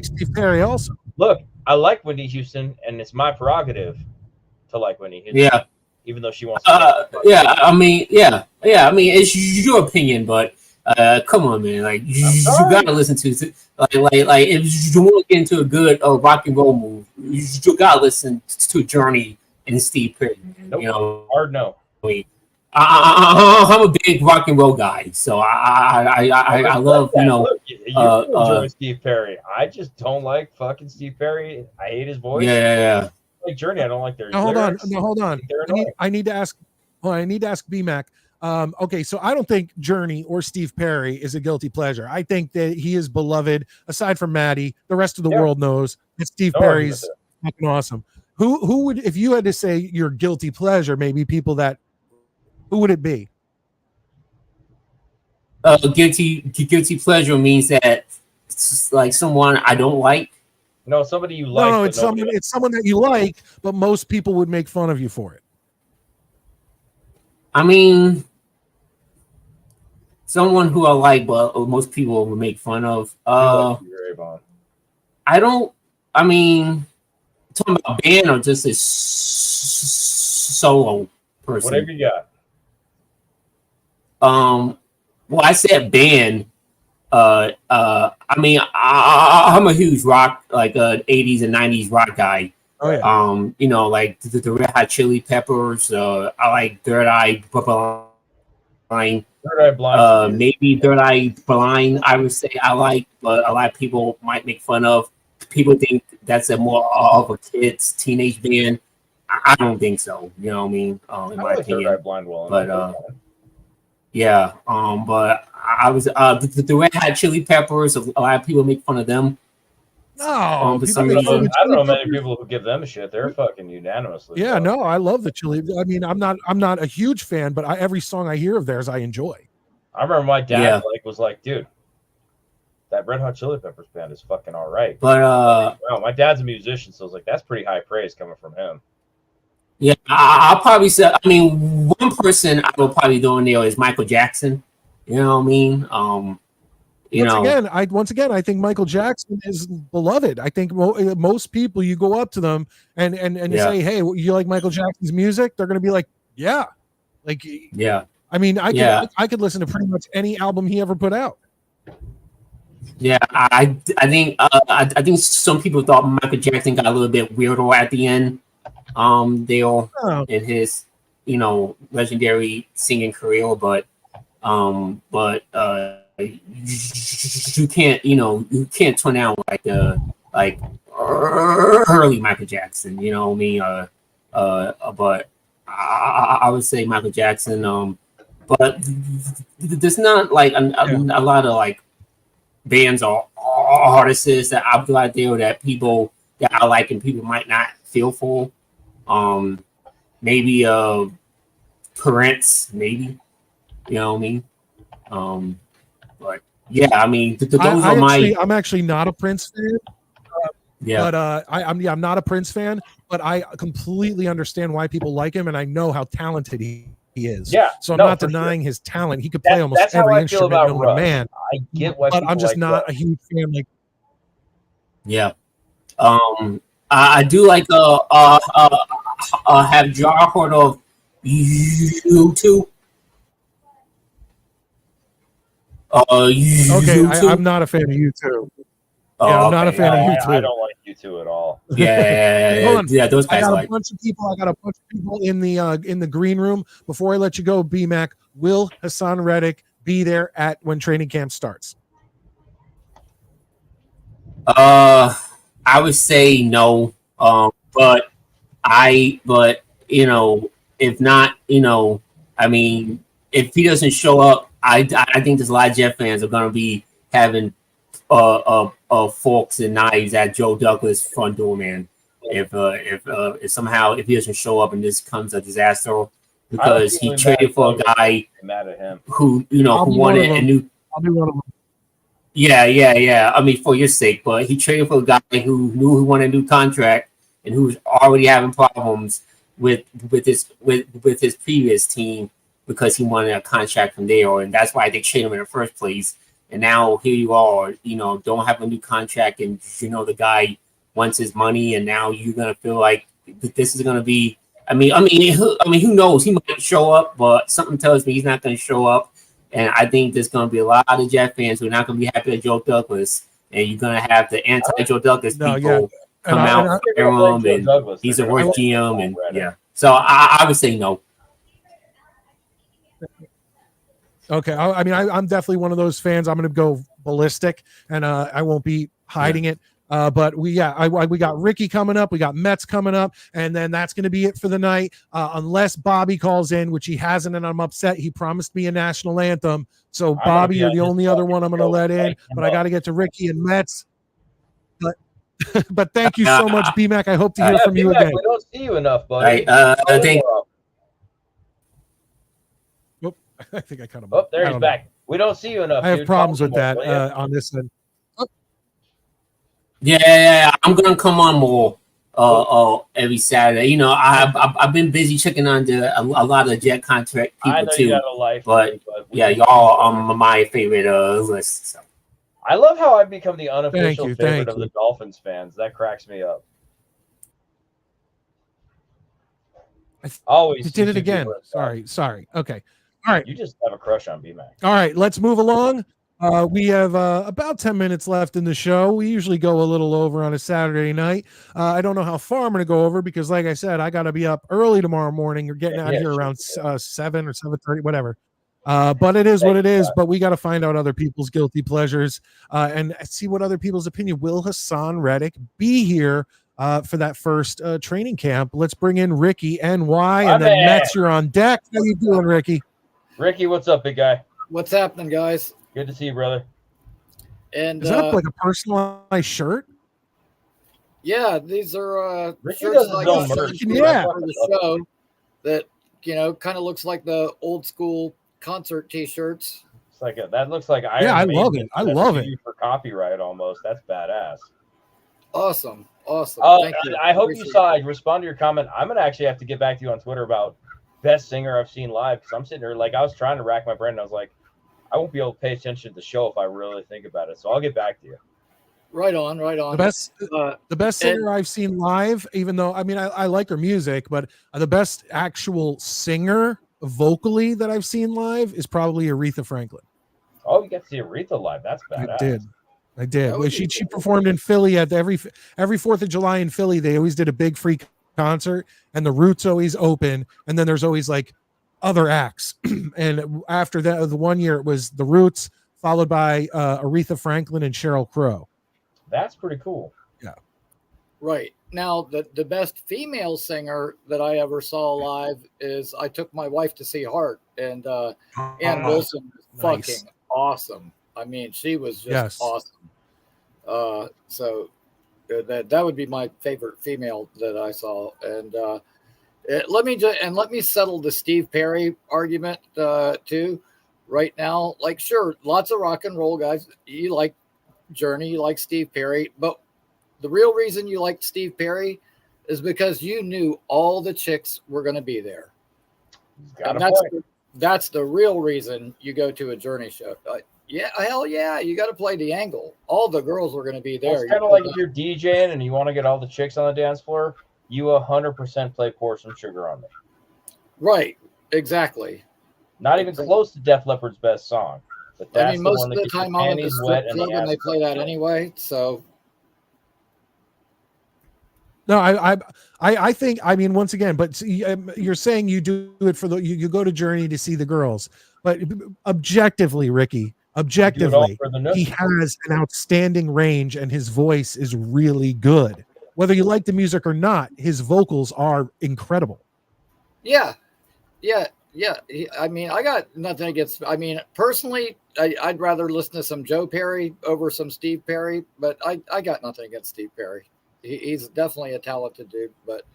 S1: Steve Perry also.
S3: Look, I like Whitney Houston, and it's my prerogative to like Whitney Houston.
S7: Yeah.
S3: Even though she wants.
S7: I mean, it's your opinion, but come on, man. Like you gotta listen to like if you want to get into a good rock and roll move, you gotta listen to Journey and Steve Perry.
S3: Nope.
S7: You know,
S3: hard no.
S7: I'm a big rock and roll guy, so I love
S3: enjoy Steve Perry. I just don't like fucking Steve Perry. I hate his voice.
S7: Yeah.
S3: Like Journey, I don't like their.
S1: Hold on. I need to ask BMAC. Okay, so I don't think Journey or Steve Perry is a guilty pleasure. I think that he is beloved. Aside from Maddie, the rest of the world knows that Steve Perry's fucking awesome. Who would, if you had to say your guilty pleasure, maybe people that, who would it be?
S7: Guilty pleasure means that like someone I don't like.
S3: No, somebody you like.
S1: No,
S3: but
S1: it's
S3: nobody
S1: someone.
S3: else.
S1: It's someone that you like, but most people would make fun of you for it.
S7: I mean, someone who I like, but most people would make fun of.
S3: You like Stevie Ray Vaughan.
S7: I don't. I mean, talking about band or just a solo person.
S3: Whatever you got.
S7: Well, I said band. I mean, I'm a huge rock, like 80s and 90s rock guy.
S1: Oh yeah.
S7: You know, like the Red Hot Chili Peppers. I like Third Eye Blind.
S3: Third Eye Blind.
S7: Maybe Third Eye Blind, I would say I like, but a lot of people might make fun of. People think that's a more of a kids teenage band. I don't think so. You know what I mean? In my
S3: Third Eye
S7: opinion.
S3: Blind well.
S7: But yeah. But I was the Red Hot Chili Peppers. A lot of people make fun of them.
S1: No,
S7: for
S1: people
S7: some
S1: make fun of
S7: reason.
S1: the
S3: I don't know
S1: Chili
S3: many
S1: Peppers.
S3: people who give them a shit. They're fucking unanimously.
S1: Yeah,
S3: so.
S1: no, I love the Chili. I mean, I'm not a huge fan, but every song I hear of theirs, I enjoy.
S3: I remember my dad
S7: Yeah.
S3: was like, dude, that Red Hot Chili Peppers band is fucking all right.
S7: But
S3: Wow, my dad's a musician, so I was like, that's pretty high praise coming from him.
S7: yeah, I'll probably say. I mean, one person I will probably throw in there is Michael Jackson. You know what I mean?
S1: Once again, I think Michael Jackson is beloved. I think most people, you go up to them and
S7: Yeah.
S1: say, "Hey, you like Michael Jackson's music?" They're going to be like, "Yeah." Like,
S7: Yeah.
S1: I mean,
S7: Yeah.
S1: I could listen to pretty much any album he ever put out.
S7: Yeah, I think I think some people thought Michael Jackson got a little bit weirder at the end. Dale in his legendary singing career, but you can't turn out like early Michael Jackson. You know what I mean? But I would say Michael Jackson. But there's not like a lot of like bands or artists that I feel out there that people that I like and people might not feel for. Maybe Prince, maybe. You know what I mean? But yeah, I mean those are my.
S1: I'm actually not a Prince fan.
S7: Yeah.
S1: But I'm not a Prince fan, but I completely understand why people like him, and I know how talented he is.
S3: Yeah,
S1: so I'm
S3: no,
S1: not
S3: for
S1: denying his talent. He could play almost
S3: that's how
S1: every
S3: I feel
S1: instrument
S3: about
S1: known to
S3: Russ.
S1: man.
S3: I get why
S1: But
S3: people
S1: I'm just
S3: like
S1: not
S3: Russ.
S1: a huge fan. Like,
S7: Yeah. I do like have y'all heard of U2?
S1: okay, I'm not a fan of you too. Yeah, I'm not a fan of you too.
S3: I don't like U2 at all.
S7: Yeah, those
S1: I
S7: guys
S1: got
S7: like.
S1: a bunch of people in the green room. Before I let you go, BMAC, will Hassan Reddick be there when training camp starts?
S7: I would say no. But if not, I mean, if he doesn't show up, I think there's a lot of Jet fans are gonna be having forks and knives at Joe Douglas front door, man. If somehow if he doesn't show up and this becomes a disaster because he traded for a guy
S3: mad at him
S7: who who wanted a new.
S1: I'll be one of them.
S7: Yeah. I mean, for your sake, but he traded for a guy who knew he wanted a new contract and who's already having problems with his previous team because he wanted a contract from there, and that's why they traded him in the first place. And now here you are, don't have a new contract, and the guy wants his money, and now you're gonna feel like this is gonna be. I mean, who knows? He might show up, but something tells me he's not gonna show up. And I think there's going to be a lot of Jet fans who are not going to be happy at Joe Douglas, and you're going to have the anti-Joe Douglas people come out for him, and he's a worst GM, and yeah. So I would say no.
S1: Okay, I mean, I'm definitely one of those fans. I'm going to go ballistic, and I won't be hiding it. But we got Ricky coming up, we got Mets coming up, and then that's going to be it for the night. Unless Bobby calls in, which he hasn't, and I'm upset. He promised me a national anthem, so Bobby, you're the only other one I'm going to let in. But I got to get to Ricky and Mets. But thank you so much, BMAC. I hope to hear from you again.
S3: We don't see you enough, buddy.
S7: I think.
S1: I think I kind of.
S3: Oh, there he's back. We don't see you enough.
S1: I have
S3: dude.
S1: problems with
S3: Talk
S1: that
S3: more,
S1: on this end.
S7: Yeah, I'm gonna come on more every Saturday. You know, I've been busy checking on a lot of Jet contract
S3: I
S7: people
S3: know you
S7: too.
S3: got a life,
S7: But yeah, y'all are my favorite list. So.
S3: I love how I've become the unofficial
S1: Thank
S3: favorite of
S1: you.
S3: the Dolphins fans. That cracks me up. Always
S1: You did it
S3: two
S1: again.
S3: people are
S1: Sorry. Okay. All right.
S3: You just have a crush on BMAC.
S1: All right, let's move along. We have about 10 minutes left in the show. We usually go a little over on a Saturday night. I don't know how far I'm going to go over because, like I said, I got to be up early tomorrow morning. You're getting out of here around 7 or 7:30, whatever. But it is what it is. But we got to find out other people's guilty pleasures and see what other people's opinion. Will Hassan Reddick be here for that first training camp? Let's bring in Ricky NY, and then Mets, you're on deck. How you doing, Ricky?
S3: Ricky, what's up, big guy?
S8: What's happening, guys?
S3: Good to see you, brother.
S8: And
S1: is that like a personalized shirt?
S8: Yeah, these are
S3: Ricky
S8: shirts
S3: does
S8: like
S3: his own merch.
S8: for the show that kind of looks like the old school concert T-shirts.
S3: It's like that looks like Iron
S1: I
S3: Maiden
S1: love it. I love it
S3: for copyright almost. That's badass.
S8: Awesome.
S3: Thank you. I hope you saw. I respond to your comment. I'm gonna actually have to get back to you on Twitter about best singer I've seen live because I'm sitting here like I was trying to rack my brain. And I was like, I won't be able to pay attention to the show if I really think about it. So I'll get back to you.
S8: Right on.
S1: The best singer I've seen live, even though I like her music, but the best actual singer vocally that I've seen live is probably Aretha Franklin.
S3: Oh, you got to see Aretha live. That's badass.
S1: I did. Well, she performed in Philly at every 4th of July in Philly. They always did a big free concert, and the Roots always open, and then there's always like other acts. And after that, the one year it was the Roots, followed by Aretha Franklin and Sheryl Crow.
S3: That's pretty cool.
S1: Yeah.
S8: Right. Now, the best female singer that I ever saw live is I took my wife to see Heart, and Ann Wilson was fucking awesome. I mean, she was just awesome. So that would be my favorite female that I saw. And let me settle the Steve Perry argument too. Right now, like, sure, lots of rock and roll guys. You like Journey, you like Steve Perry, but the real reason you liked Steve Perry is because you knew all the chicks were going to be there. And that's the real reason you go to a Journey show. Yeah, hell yeah, you got to play the angle. All the girls were going to be there.
S3: It's kind of like if you're DJing and you want to get all the chicks on the dance floor, you 100% play Pour Some Sugar on Me.
S8: Right, exactly.
S3: Not even close to Def Leppard's best song. But that's
S8: most of the time I'm at the strip club and they play that anyway. So
S1: no, I think once again, but you're saying you do it for you go to Journey to see the girls, but objectively, Ricky, he has an outstanding range and his voice is really good. Whether you like the music or not, his vocals are incredible.
S8: Yeah. I got nothing against. Personally, I'd rather listen to some Joe Perry over some Steve Perry, but I got nothing against Steve Perry. He's definitely a talented dude, but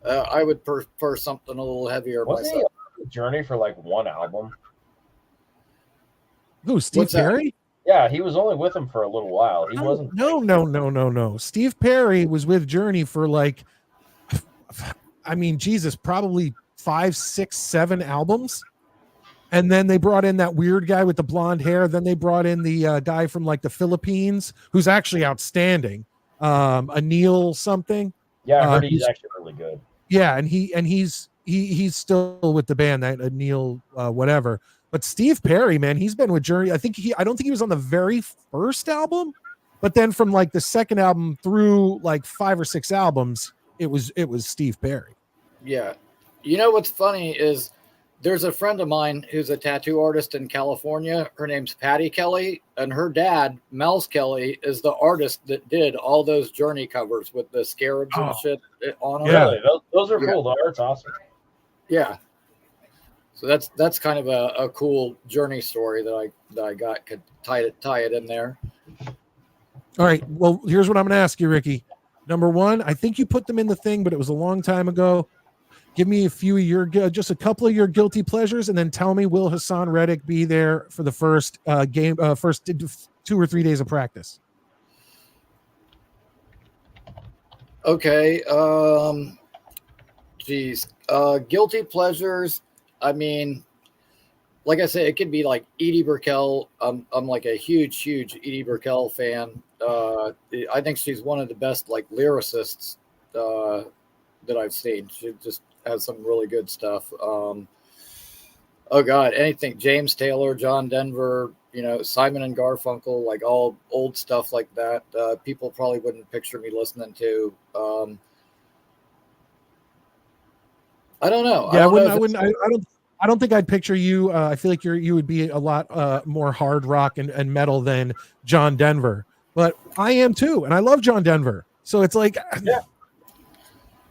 S8: I would prefer something a little heavier.
S3: Wasn't he on Journey for like one album?
S1: Who, Steve Perry?
S3: Yeah, he was only with him for a little while. He wasn't.
S1: No. Steve Perry was with Journey for like, probably 5, 6, 7 albums. And then they brought in that weird guy with the blonde hair. Then they brought in the guy from like the Philippines, who's actually outstanding. Anil something.
S3: Yeah, I heard he's actually really good.
S1: Yeah, and he's still with the band, that Anil whatever. But Steve Perry, man, he's been with Journey. I don't think he was on the very first album, but then from like the second album through like 5 or 6 albums, it was Steve Perry.
S8: Yeah. You know what's funny is there's a friend of mine who's a tattoo artist in California. Her name's Patty Kelly, and her dad, Mel's Kelly, is the artist that did all those Journey covers with the scarabs and shit on them.
S3: Yeah, really? Those are cool. The art's awesome.
S8: Yeah. So that's kind of a cool Journey story that I got, could tie it in there.
S1: All right. Well, here's what I'm going to ask you, Ricky. Number one, I think you put them in the thing, but it was a long time ago. Give me just a couple of your guilty pleasures, and then tell me, will Hassan Reddick be there for the first game, first 2 or 3 days of practice?
S8: Okay. Geez. Guilty pleasures. I mean, like I said, it could be like Edie Brickell. I'm like a huge Edie Brickell fan. I think she's one of the best like lyricists that I've seen. She just has some really good stuff. Oh God, anything James Taylor, John Denver, Simon and Garfunkel, like all old stuff like that. People probably wouldn't picture me listening to. I don't know.
S1: Yeah, I don't think I'd picture you. I feel like you would be a lot more hard rock and metal than John Denver, but I am too, and I love John Denver. So it's like,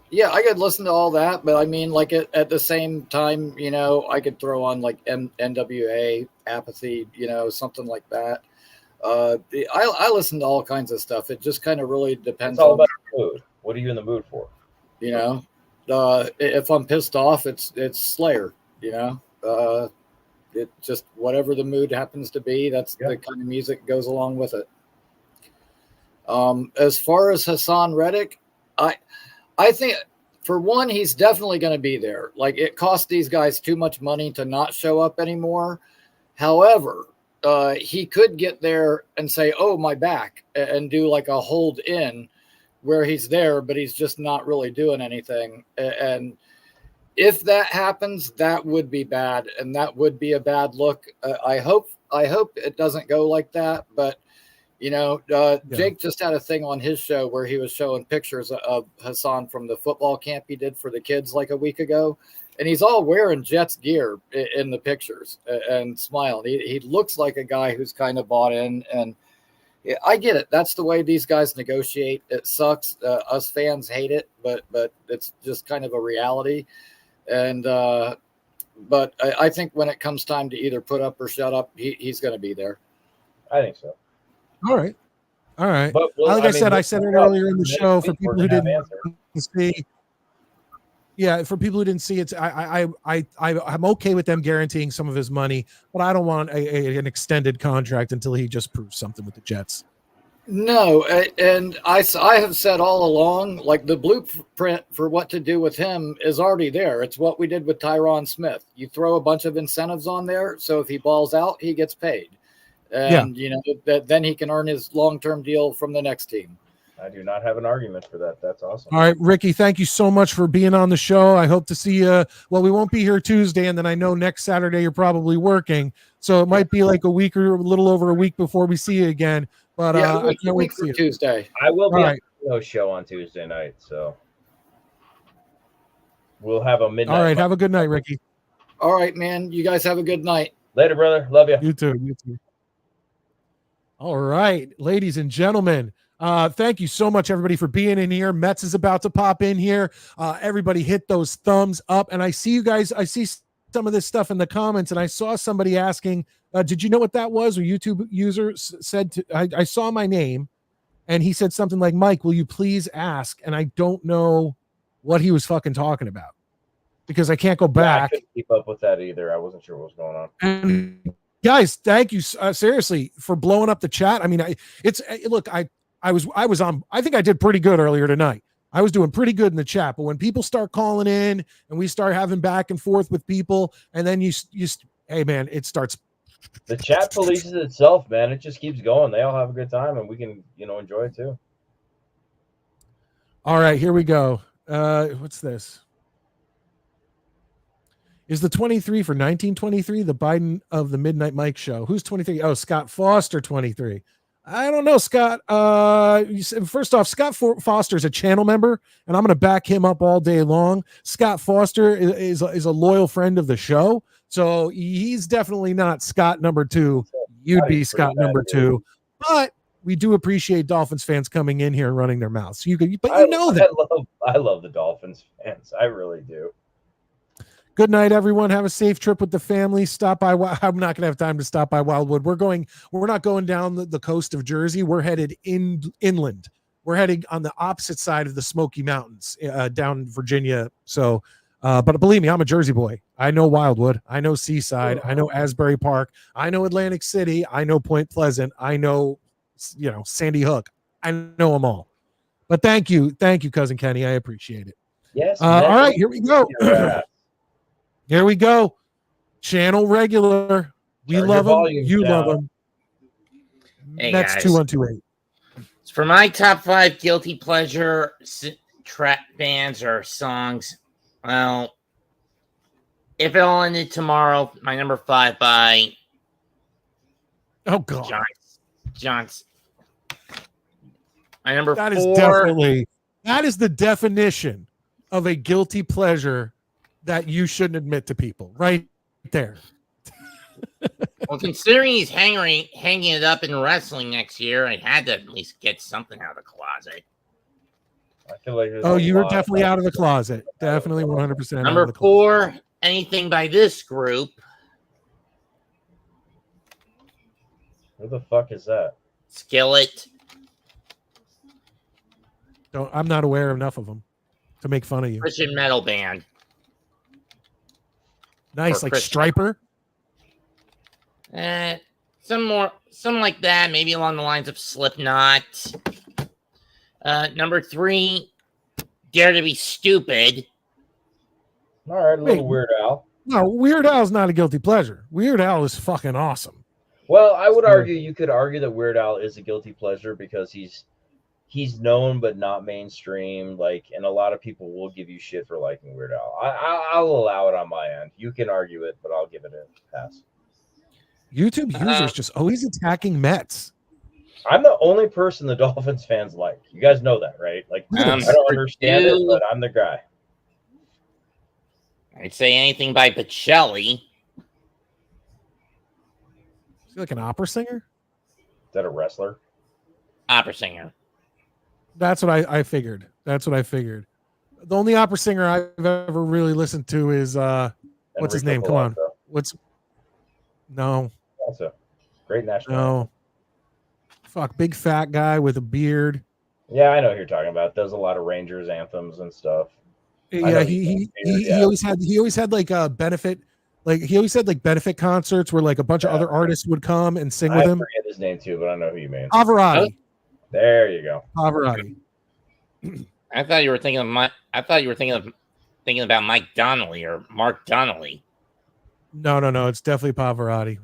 S8: yeah, I could listen to all that, but I mean, like at the same time, I could throw on like NWA, Apathy, something like that. I listen to all kinds of stuff. It just kind of really depends.
S3: It's all about mood. What are you in the mood for?
S8: If I'm pissed off, it's Slayer. It just whatever the mood happens to be, that's the kind of music goes along with it. As far as Hassan Reddick, I think for one, he's definitely going to be there. Like it cost these guys too much money to not show up anymore. However, he could get there and say, "Oh, my back," and do like a hold in where he's there, but he's just not really doing anything. And if that happens, that would be bad, and that would be a bad look. I hope it doesn't go like that, but Jake just had a thing on his show where he was showing pictures of Hassan from the football camp he did for the kids like a week ago, and he's all wearing Jets gear in the pictures and smiling. He looks like a guy who's kind of bought in, and I get it. That's the way these guys negotiate. It sucks. Us fans hate it, but it's just kind of a reality. And but I think when it comes time to either put up or shut up, he's going to be there.
S3: I think so.
S1: All right.
S3: But,
S1: I said it earlier in the show for people who didn't see. Yeah, for people who didn't see it, I'm okay with them guaranteeing some of his money, but I don't want an extended contract until he just proves something with the Jets.
S8: No, and I have said all along, like the blueprint for what to do with him is already there. It's what we did with Tyron Smith. You throw a bunch of incentives on there, so if he balls out, he gets paid. And, then he can earn his long-term deal from the next team.
S3: I do not have an argument for that. That's awesome.
S1: All right, Ricky, thank you so much for being on the show. I hope to see you. Well, we won't be here Tuesday, and then I know next Saturday you're probably working. So it might be like a week or a little over a week before we see you again. But I can't wait to see you.
S8: Tuesday.
S3: I will be on the show on Tuesday night, so we'll have a midnight.
S1: All right, have a good night, Ricky.
S8: All right, man. You guys have a good night.
S3: Later, brother. Love you.
S1: You too. All right, ladies and gentlemen, thank you so much, everybody, for being in here. Metz is about to pop in here. Everybody hit those thumbs up. And I see you guys, I see some of this stuff in the comments, and I saw somebody asking, did you know what that was? A YouTube user said, I saw my name, and he said something like, Mike, will you please ask? And I don't know what he was fucking talking about because I can't go back.
S3: I couldn't keep up with that either. I wasn't sure what was going on.
S1: And guys, thank you seriously for blowing up the chat. I mean, I was on. I think I did pretty good earlier tonight. I was doing pretty good in the chat, but when people start calling in and we start having back and forth with people, and then you hey man, it starts.
S3: The chat polices itself, man. It just keeps going. They all have a good time, and we can enjoy it too.
S1: All right, here we go. What's this? Is the 23 for 1923 the Biden of the Midnight Mike show? Who's 23? Oh, Scott Foster 23. I don't know, Scott. First off, Scott Foster is a channel member, and I'm going to back him up all day long. Scott Foster is a loyal friend of the show, so he's definitely not Scott number 2. You'd be Scott number 2, but we do appreciate Dolphins fans coming in here and running their mouths. I
S3: love the Dolphins fans. I really do.
S1: Good night, everyone. Have a safe trip with the family. Stop by. I'm not going to have time to stop by Wildwood. We're not going down the coast of Jersey. We're headed inland. We're heading on the opposite side of the Smoky Mountains, down in Virginia. So, but believe me, I'm a Jersey boy. I know Wildwood. I know Seaside. I know Asbury Park. I know Atlantic City. I know Point Pleasant. I know, Sandy Hook. I know them all. But thank you, cousin Kenny. I appreciate it.
S3: Yes.
S1: All right, here we go.
S3: Yeah.
S1: Here we go. Channel regular. We
S3: Turn
S1: love
S3: your
S1: him.
S3: volume
S1: You love
S3: down.
S1: him.
S9: Hey,
S1: That's
S9: guys.
S1: 2128.
S9: For my top 5 guilty pleasure trap bands or songs, well, if it all ended tomorrow, my number 5 by
S1: Oh God.
S9: Johns. My number
S1: That
S9: 4.
S1: is definitely that is the definition of a guilty pleasure that you shouldn't admit to people. Right there.
S9: Well, considering he's hanging it up in wrestling next year, I had to at least get something out of the closet.
S3: I feel like there's
S1: Oh,
S3: a
S1: you were
S3: lot
S1: definitely out of the closet. Definitely 100% out of
S9: Number
S1: the closet.
S9: 4, anything by this group.
S3: Who the fuck is that?
S9: Skillet.
S1: I'm not aware enough of them to make fun of you.
S9: Christian metal band.
S1: Nice,
S9: or
S1: like
S9: Christian.
S1: Striper.
S9: Some like that, maybe along the lines of Slipknot. Number 3, Dare to Be Stupid.
S3: All right, a little
S1: Wait.
S3: Weird Al.
S1: No, Weird Al's not a guilty pleasure. Weird Al is fucking awesome.
S3: Well, I would argue you could argue that Weird Al is a guilty pleasure because he's known but not mainstream. Like, and a lot of people will give you shit for liking Weird Al. I'll allow it on my end. You can argue it, but I'll give it a pass.
S1: YouTube users just always attacking Mets.
S3: I'm the only person the Dolphins fans like. You guys know that, right? Like, I don't understand it, but I'm the guy.
S9: I'd say anything by Bocelli.
S1: Is he like an opera singer?
S3: Is that a wrestler?
S9: Opera singer.
S1: That's what I figured. That's what I figured. The only opera singer I've ever really listened to is what's his name?
S3: Enrico
S1: Come on.
S3: Palazzo.
S1: What's no.
S3: Also, great national.
S1: No. Fuck, big fat guy with a beard.
S3: Yeah, I know who you're talking about. Does a lot of Rangers anthems and stuff.
S1: Yeah, he always had like a benefit, like he always had like benefit concerts where like a bunch of other artists would come and sing with
S3: I
S1: him.
S3: forget his name too, but I know who you mean.
S1: Pavarotti.
S3: There you go.
S1: Pavarotti.
S9: I thought you were thinking of thinking about Mike Donnelly or Mark Donnelly.
S1: No. It's definitely Pavarotti.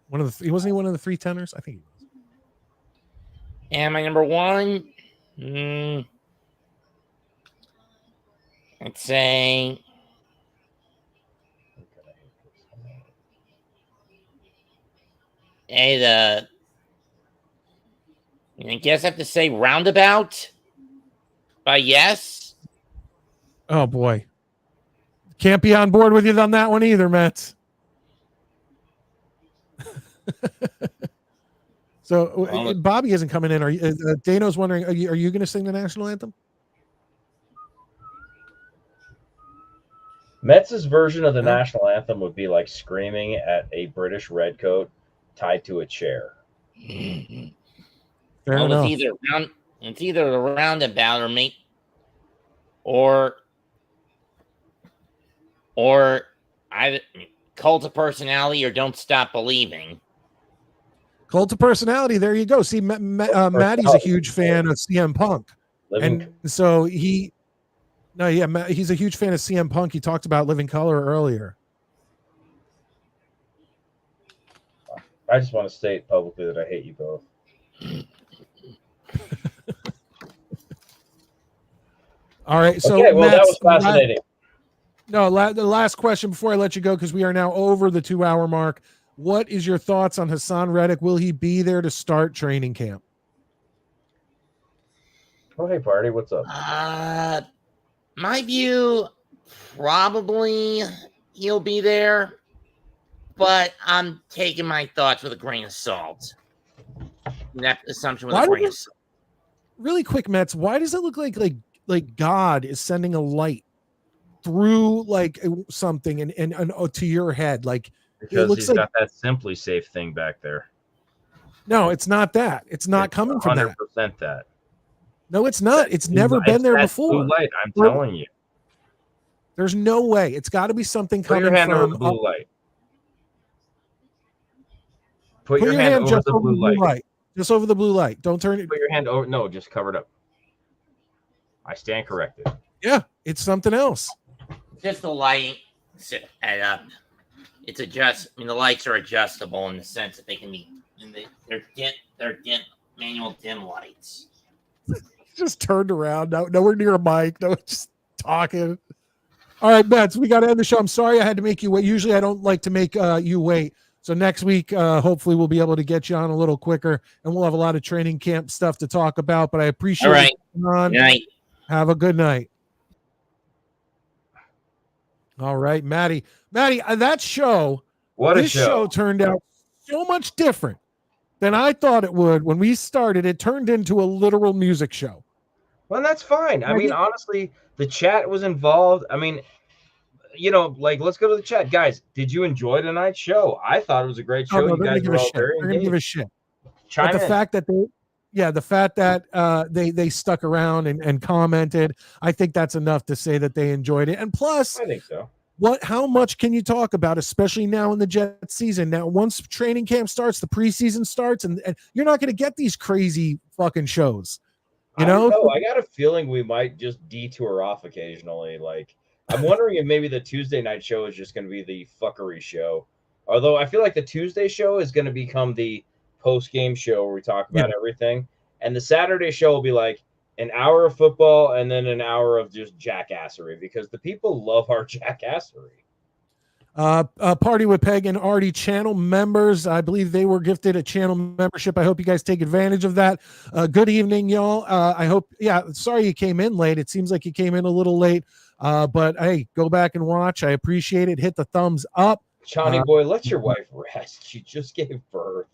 S1: One of the wasn't he one of the 3 tenors? I think he was.
S9: And my number 1, I'd say I guess I have to say Roundabout by Yes.
S1: Oh boy. Can't be on board with you on that one either, Mets. So Bobby isn't coming in. Are you, Dano's wondering, are you going to sing the national anthem?
S3: Mets' version of the national anthem would be like screaming at a British redcoat tied to a chair.
S1: Fair enough.
S9: It's either the Roundabout or I Cult of Personality or Don't Stop Believing.
S1: Cult of Personality. There you go. See, Maddie's a huge fan of CM Punk, and so he's a huge fan of CM Punk. He talked about Living Color earlier.
S3: I just want to state publicly that I hate you both.
S1: All right. So
S3: okay, well, that was fascinating.
S1: The last question before I let you go, because we are now over the 2-hour mark. What is your thoughts on Hassan Reddick? Will he be there to start training camp?
S3: Oh, hey, party. What's up?
S9: My view, probably he'll be there, but I'm taking my thoughts with a grain of salt. That assumption with a grain of salt.
S1: Really quick, Mets. Why does it look like God is sending a light through like something and to your head? Like
S3: because
S1: it looks
S3: he's
S1: like
S3: got that Simply Safe thing back there.
S1: No, it's not that. It's not coming from that.
S3: 100% that.
S1: No, it's not. It's never been there before.
S3: Blue light, I'm telling you.
S1: There's no way. It's got to be something
S3: Put
S1: coming
S3: your hand
S1: from
S3: over the blue light. Put your hand over
S1: just
S3: the blue light.
S1: Just over the blue light. Don't turn it.
S3: Put your hand over. No, just cover it up. I stand corrected.
S1: Yeah, it's something else.
S9: Just the lighting. It's adjust. I mean, the lights are adjustable in the sense that they can be. They're manual dim lights.
S1: Just turned around. Nowhere near a mic. No, just talking. All right, Bets, we got to end the show. I'm sorry I had to make you wait. Usually I don't like to make you wait. So next week, hopefully we'll be able to get you on a little quicker, and we'll have a lot of training camp stuff to talk about. But I appreciate
S9: All right.
S1: you coming on.
S9: Good night.
S1: Have a good night. All right, Maddie. That show,
S3: What a
S1: this
S3: show.
S1: turned out so much different than I thought it would. When we started, it turned into a literal music show.
S3: Well, that's fine. I mean, honestly, the chat was involved. I mean, you know, like, let's go to the chat. Guys, did you enjoy tonight's show? I thought it was a great show.
S1: No,
S3: You guys were all very
S1: They're going to give a
S3: engaged.
S1: shit.
S3: Chime
S1: But the
S3: in.
S1: fact that they stuck around and commented, I think that's enough to say that they enjoyed it. And plus,
S3: I think so.
S1: how much can you talk about, especially now in the Jet season? Now, once training camp starts, the preseason starts, and you're not going to get these crazy fucking shows. You know?
S3: I got a feeling we might just detour off occasionally. Like, I'm wondering if maybe the Tuesday night show is just going to be the fuckery show. Although I feel like the Tuesday show is going to become the post-game show where we talk about everything. And the Saturday show will be like an hour of football and then an hour of just jackassery, because the people love our jackassery.
S1: Party with Peg and Artie channel members, I believe they were gifted a channel membership. I hope you guys take advantage of that. Good evening, y'all. I hope, sorry you came in late. It seems like you came in a little late, but hey, go back and watch. I appreciate it. Hit the thumbs up.
S3: Johnny boy, let your wife rest. She just gave birth.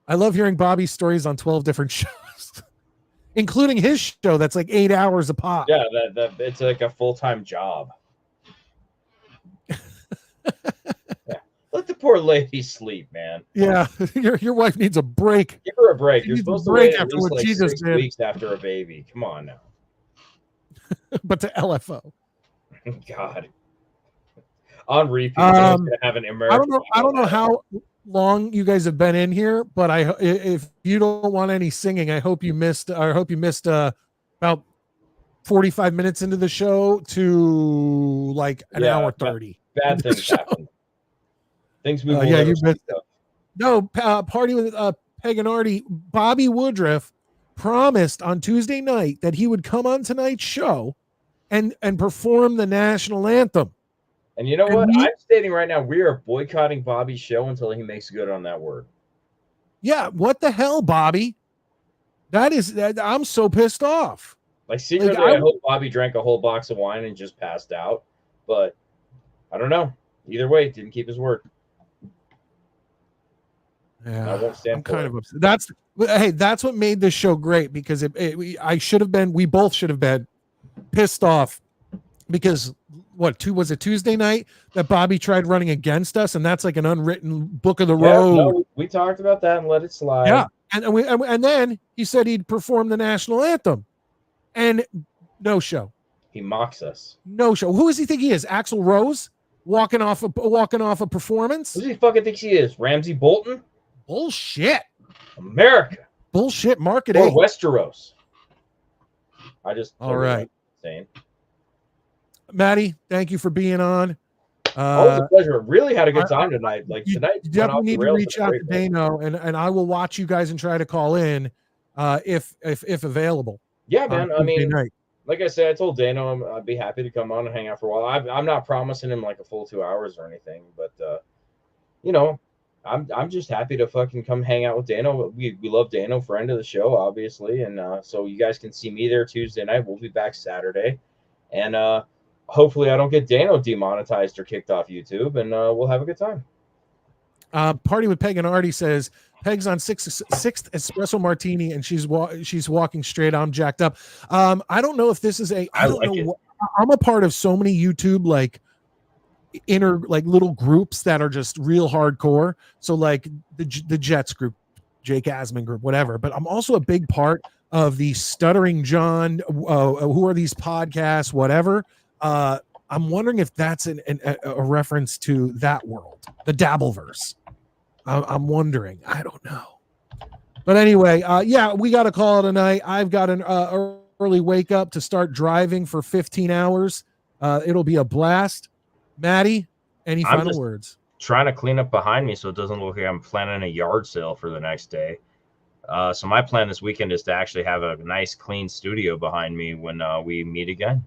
S1: I love hearing Bobby's stories on 12 different shows, including his show that's like 8 hours a pop.
S3: Yeah, that it's like a full-time job. Let the poor lady sleep, man.
S1: Yeah, your wife needs a break.
S3: Give her a break.
S1: She
S3: You're
S1: needs a
S3: supposed to
S1: break
S3: wait at
S1: after
S3: least
S1: what
S3: like
S1: she just
S3: 6
S1: did.
S3: weeks after a baby. Come on now.
S1: But to LFO.
S3: God. On repeat, someone's gonna have an American.
S1: I don't know how long you guys have been in here, but if you don't want any singing, I hope you missed about 45 minutes into the show to like an hour 30.
S3: Bad things happen. Things move.
S1: You missed it. No, Party with Peg and Artie. Bobby Woodruff promised on Tuesday night that he would come on tonight's show and perform the national anthem.
S3: And you know what? I'm stating right now, we are boycotting Bobby's show until he makes good on that word.
S1: Yeah, what the hell, Bobby? I'm so pissed off.
S3: Like, secretly, I hope Bobby drank a whole box of wine and just passed out. But I don't know. Either way, didn't keep his word.
S1: Yeah,
S3: I won't stand
S1: I'm
S3: for
S1: kind
S3: it.
S1: of upset. That's what made this show great, because we both should have been pissed off, because was it Tuesday night that Bobby tried running against us, and that's like an unwritten book of the road.
S3: No, we talked about that and let it slide.
S1: Yeah, and then he said he'd perform the national anthem, and no show.
S3: He mocks us.
S1: No show. Who does he think he is? Axl Rose walking off a performance?
S3: Who does he fucking think he is? Ramsey Bolton?
S1: Bullshit.
S3: America.
S1: Bullshit marketing.
S3: Or Westeros.
S1: All right.
S3: Insane.
S1: Maddie, thank you for being on.
S3: Always a pleasure. Really had a good time tonight. Like, tonight,
S1: you definitely need to reach out to Dano, and I will watch you guys and try to call in if available.
S3: Yeah, man. I mean,
S1: night.
S3: Like I said, I told Dano I'd be happy to come on and hang out for a while. I'm not promising him like a full 2 hours or anything, but you know, I'm just happy to fucking come hang out with Dano. We love Dano, friend of the show, obviously, and so you guys can see me there Tuesday night. We'll be back Saturday, and hopefully I don't get Dano demonetized or kicked off YouTube, and we'll have a good time.
S1: Party with Peg and Artie says Peg's on sixth espresso martini and she's walking straight. I'm jacked up. I don't know if this is I'm a part of so many YouTube like inner like little groups that are just real hardcore. So like the Jets group, Jake Asman group, whatever. But I'm also a big part of the Stuttering John. Who are these podcasts? Whatever. I'm wondering if that's a reference to that world, the Dabbleverse. I'm wondering. I don't know. But anyway, yeah, we got to call it a night. I've got an early wake up to start driving for 15 hours. It'll be a blast. Maddie, any
S3: I'm
S1: final
S3: just
S1: words?
S3: trying to clean up behind me so it doesn't look like I'm planning a yard sale for the next day. So my plan this weekend is to actually have a nice, clean studio behind me when we meet again.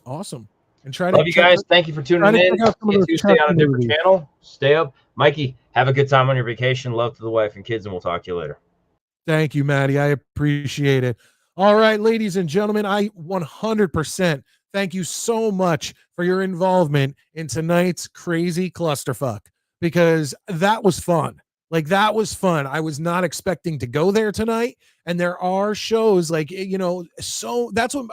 S1: Awesome. And try
S3: Love
S1: to
S3: you guys. Thank you for tuning in. Tuesday on a different channel. Stay up. Mikey, have a good time on your vacation. Love to the wife and kids, and we'll talk to you later.
S1: Thank you, Maddie. I appreciate it. All right, ladies and gentlemen, I 100% thank you so much for your involvement in tonight's crazy clusterfuck, because that was fun. Like, that was fun. I was not expecting to go there tonight. And there are shows like, you know, so that's what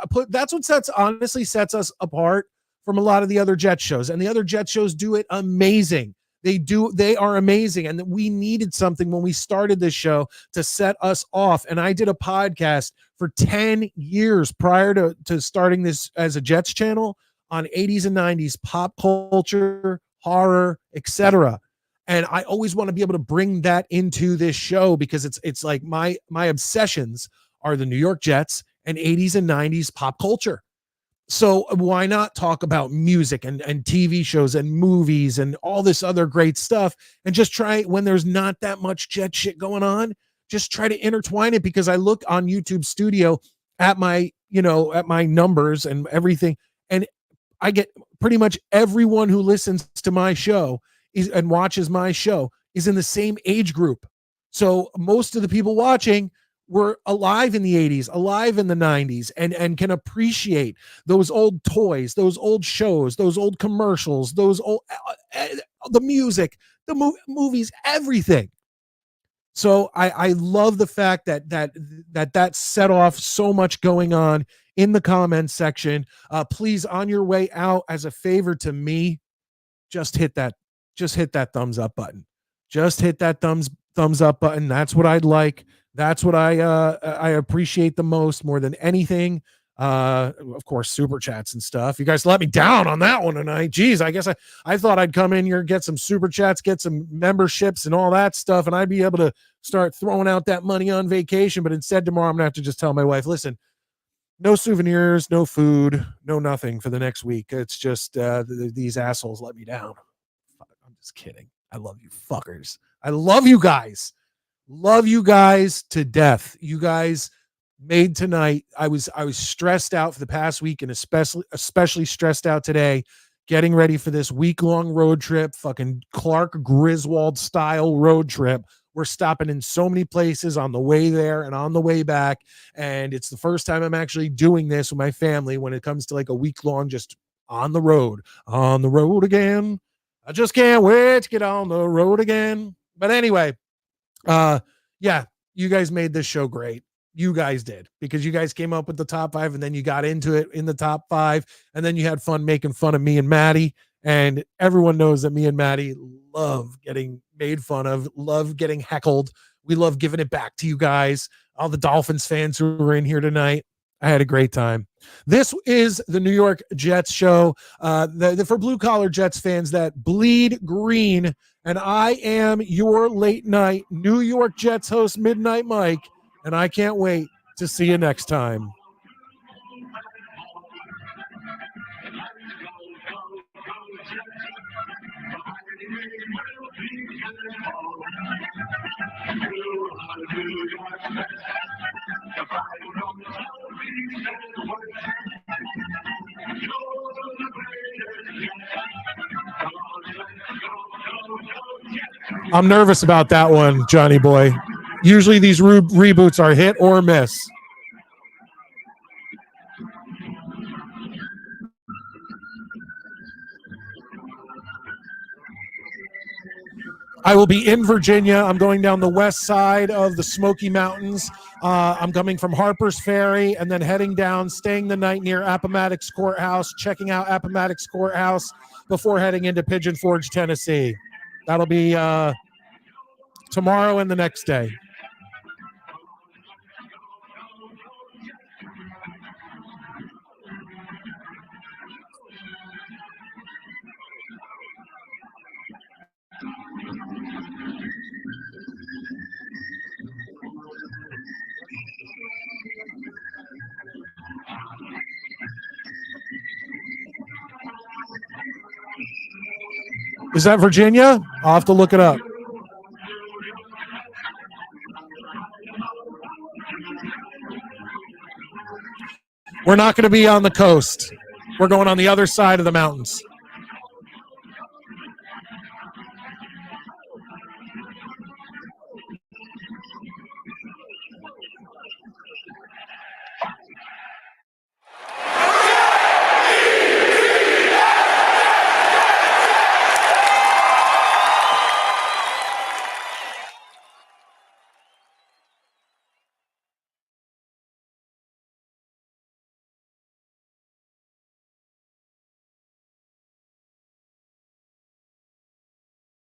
S1: honestly sets us apart from a lot of the other Jet shows. And the other Jet shows do it amazing. They are amazing. And we needed something when we started this show to set us off. And I did a podcast for 10 years prior to starting this as a Jets channel on 80s and 90s pop culture, horror, etc. And I always want to be able to bring that into this show, because it's like my obsessions are the New York Jets and 80s and 90s pop culture. So why not talk about music and TV shows and movies and all this other great stuff, and just try, when there's not that much Jet shit going on, just try to intertwine it. Because I look on YouTube Studio at my numbers and everything, and I get pretty much everyone who listens to my show and watches my show is in the same age group. So most of the people watching were alive in the 80s, alive in the 90s, and can appreciate those old toys, those old shows, those old commercials, those old the music, the movies, everything. So I love the fact that set off so much going on in the comments section. Please, on your way out, as a favor to me, just hit that thumbs up button. Just hit that thumbs up button. That's what I'd like. That's what I appreciate the most, more than anything. Of course, super chats and stuff. You guys let me down on that one tonight. Jeez, I guess I thought I'd come in here, get some super chats, get some memberships and all that stuff, and I'd be able to start throwing out that money on vacation. But instead, tomorrow I'm gonna have to just tell my wife, listen, no souvenirs, no food, no nothing for the next week. It's just these assholes let me down. I'm just kidding. I love you fuckers. I love you guys. Love you guys to death. You guys made tonight. I was stressed out for the past week, and especially stressed out today, getting ready for this week-long road trip, fucking Clark Griswold style road trip. We're stopping in so many places on the way there and on the way back. And it's the first time I'm actually doing this with my family when it comes to like a week-long, just on the road again. I just can't wait to get on the road again. But anyway, yeah, you guys made this show great. You guys did, because you guys came up with the top 5, and then you got into it in the top 5, and then you had fun making fun of me and Maddie. And everyone knows that me and Maddie love getting made fun of, love getting heckled. We love giving it back to you guys, all the Dolphins fans who were in here tonight. I had a great time. This is the New York Jets show, for blue collar Jets fans that bleed green. And I am your late night New York Jets host, Midnight Mike. And I can't wait to see you next time. I'm nervous about that one, Johnny boy. Usually these reboots are hit or miss. I will be in Virginia. I'm going down the west side of the Smoky Mountains. I'm coming from Harper's Ferry and then heading down, staying the night near Appomattox Courthouse, checking out Appomattox Courthouse before heading into Pigeon Forge, Tennessee. That'll be tomorrow and the next day. Is that Virginia? I'll have to look it up. We're not going to be on the coast. We're going on the other side of the mountains.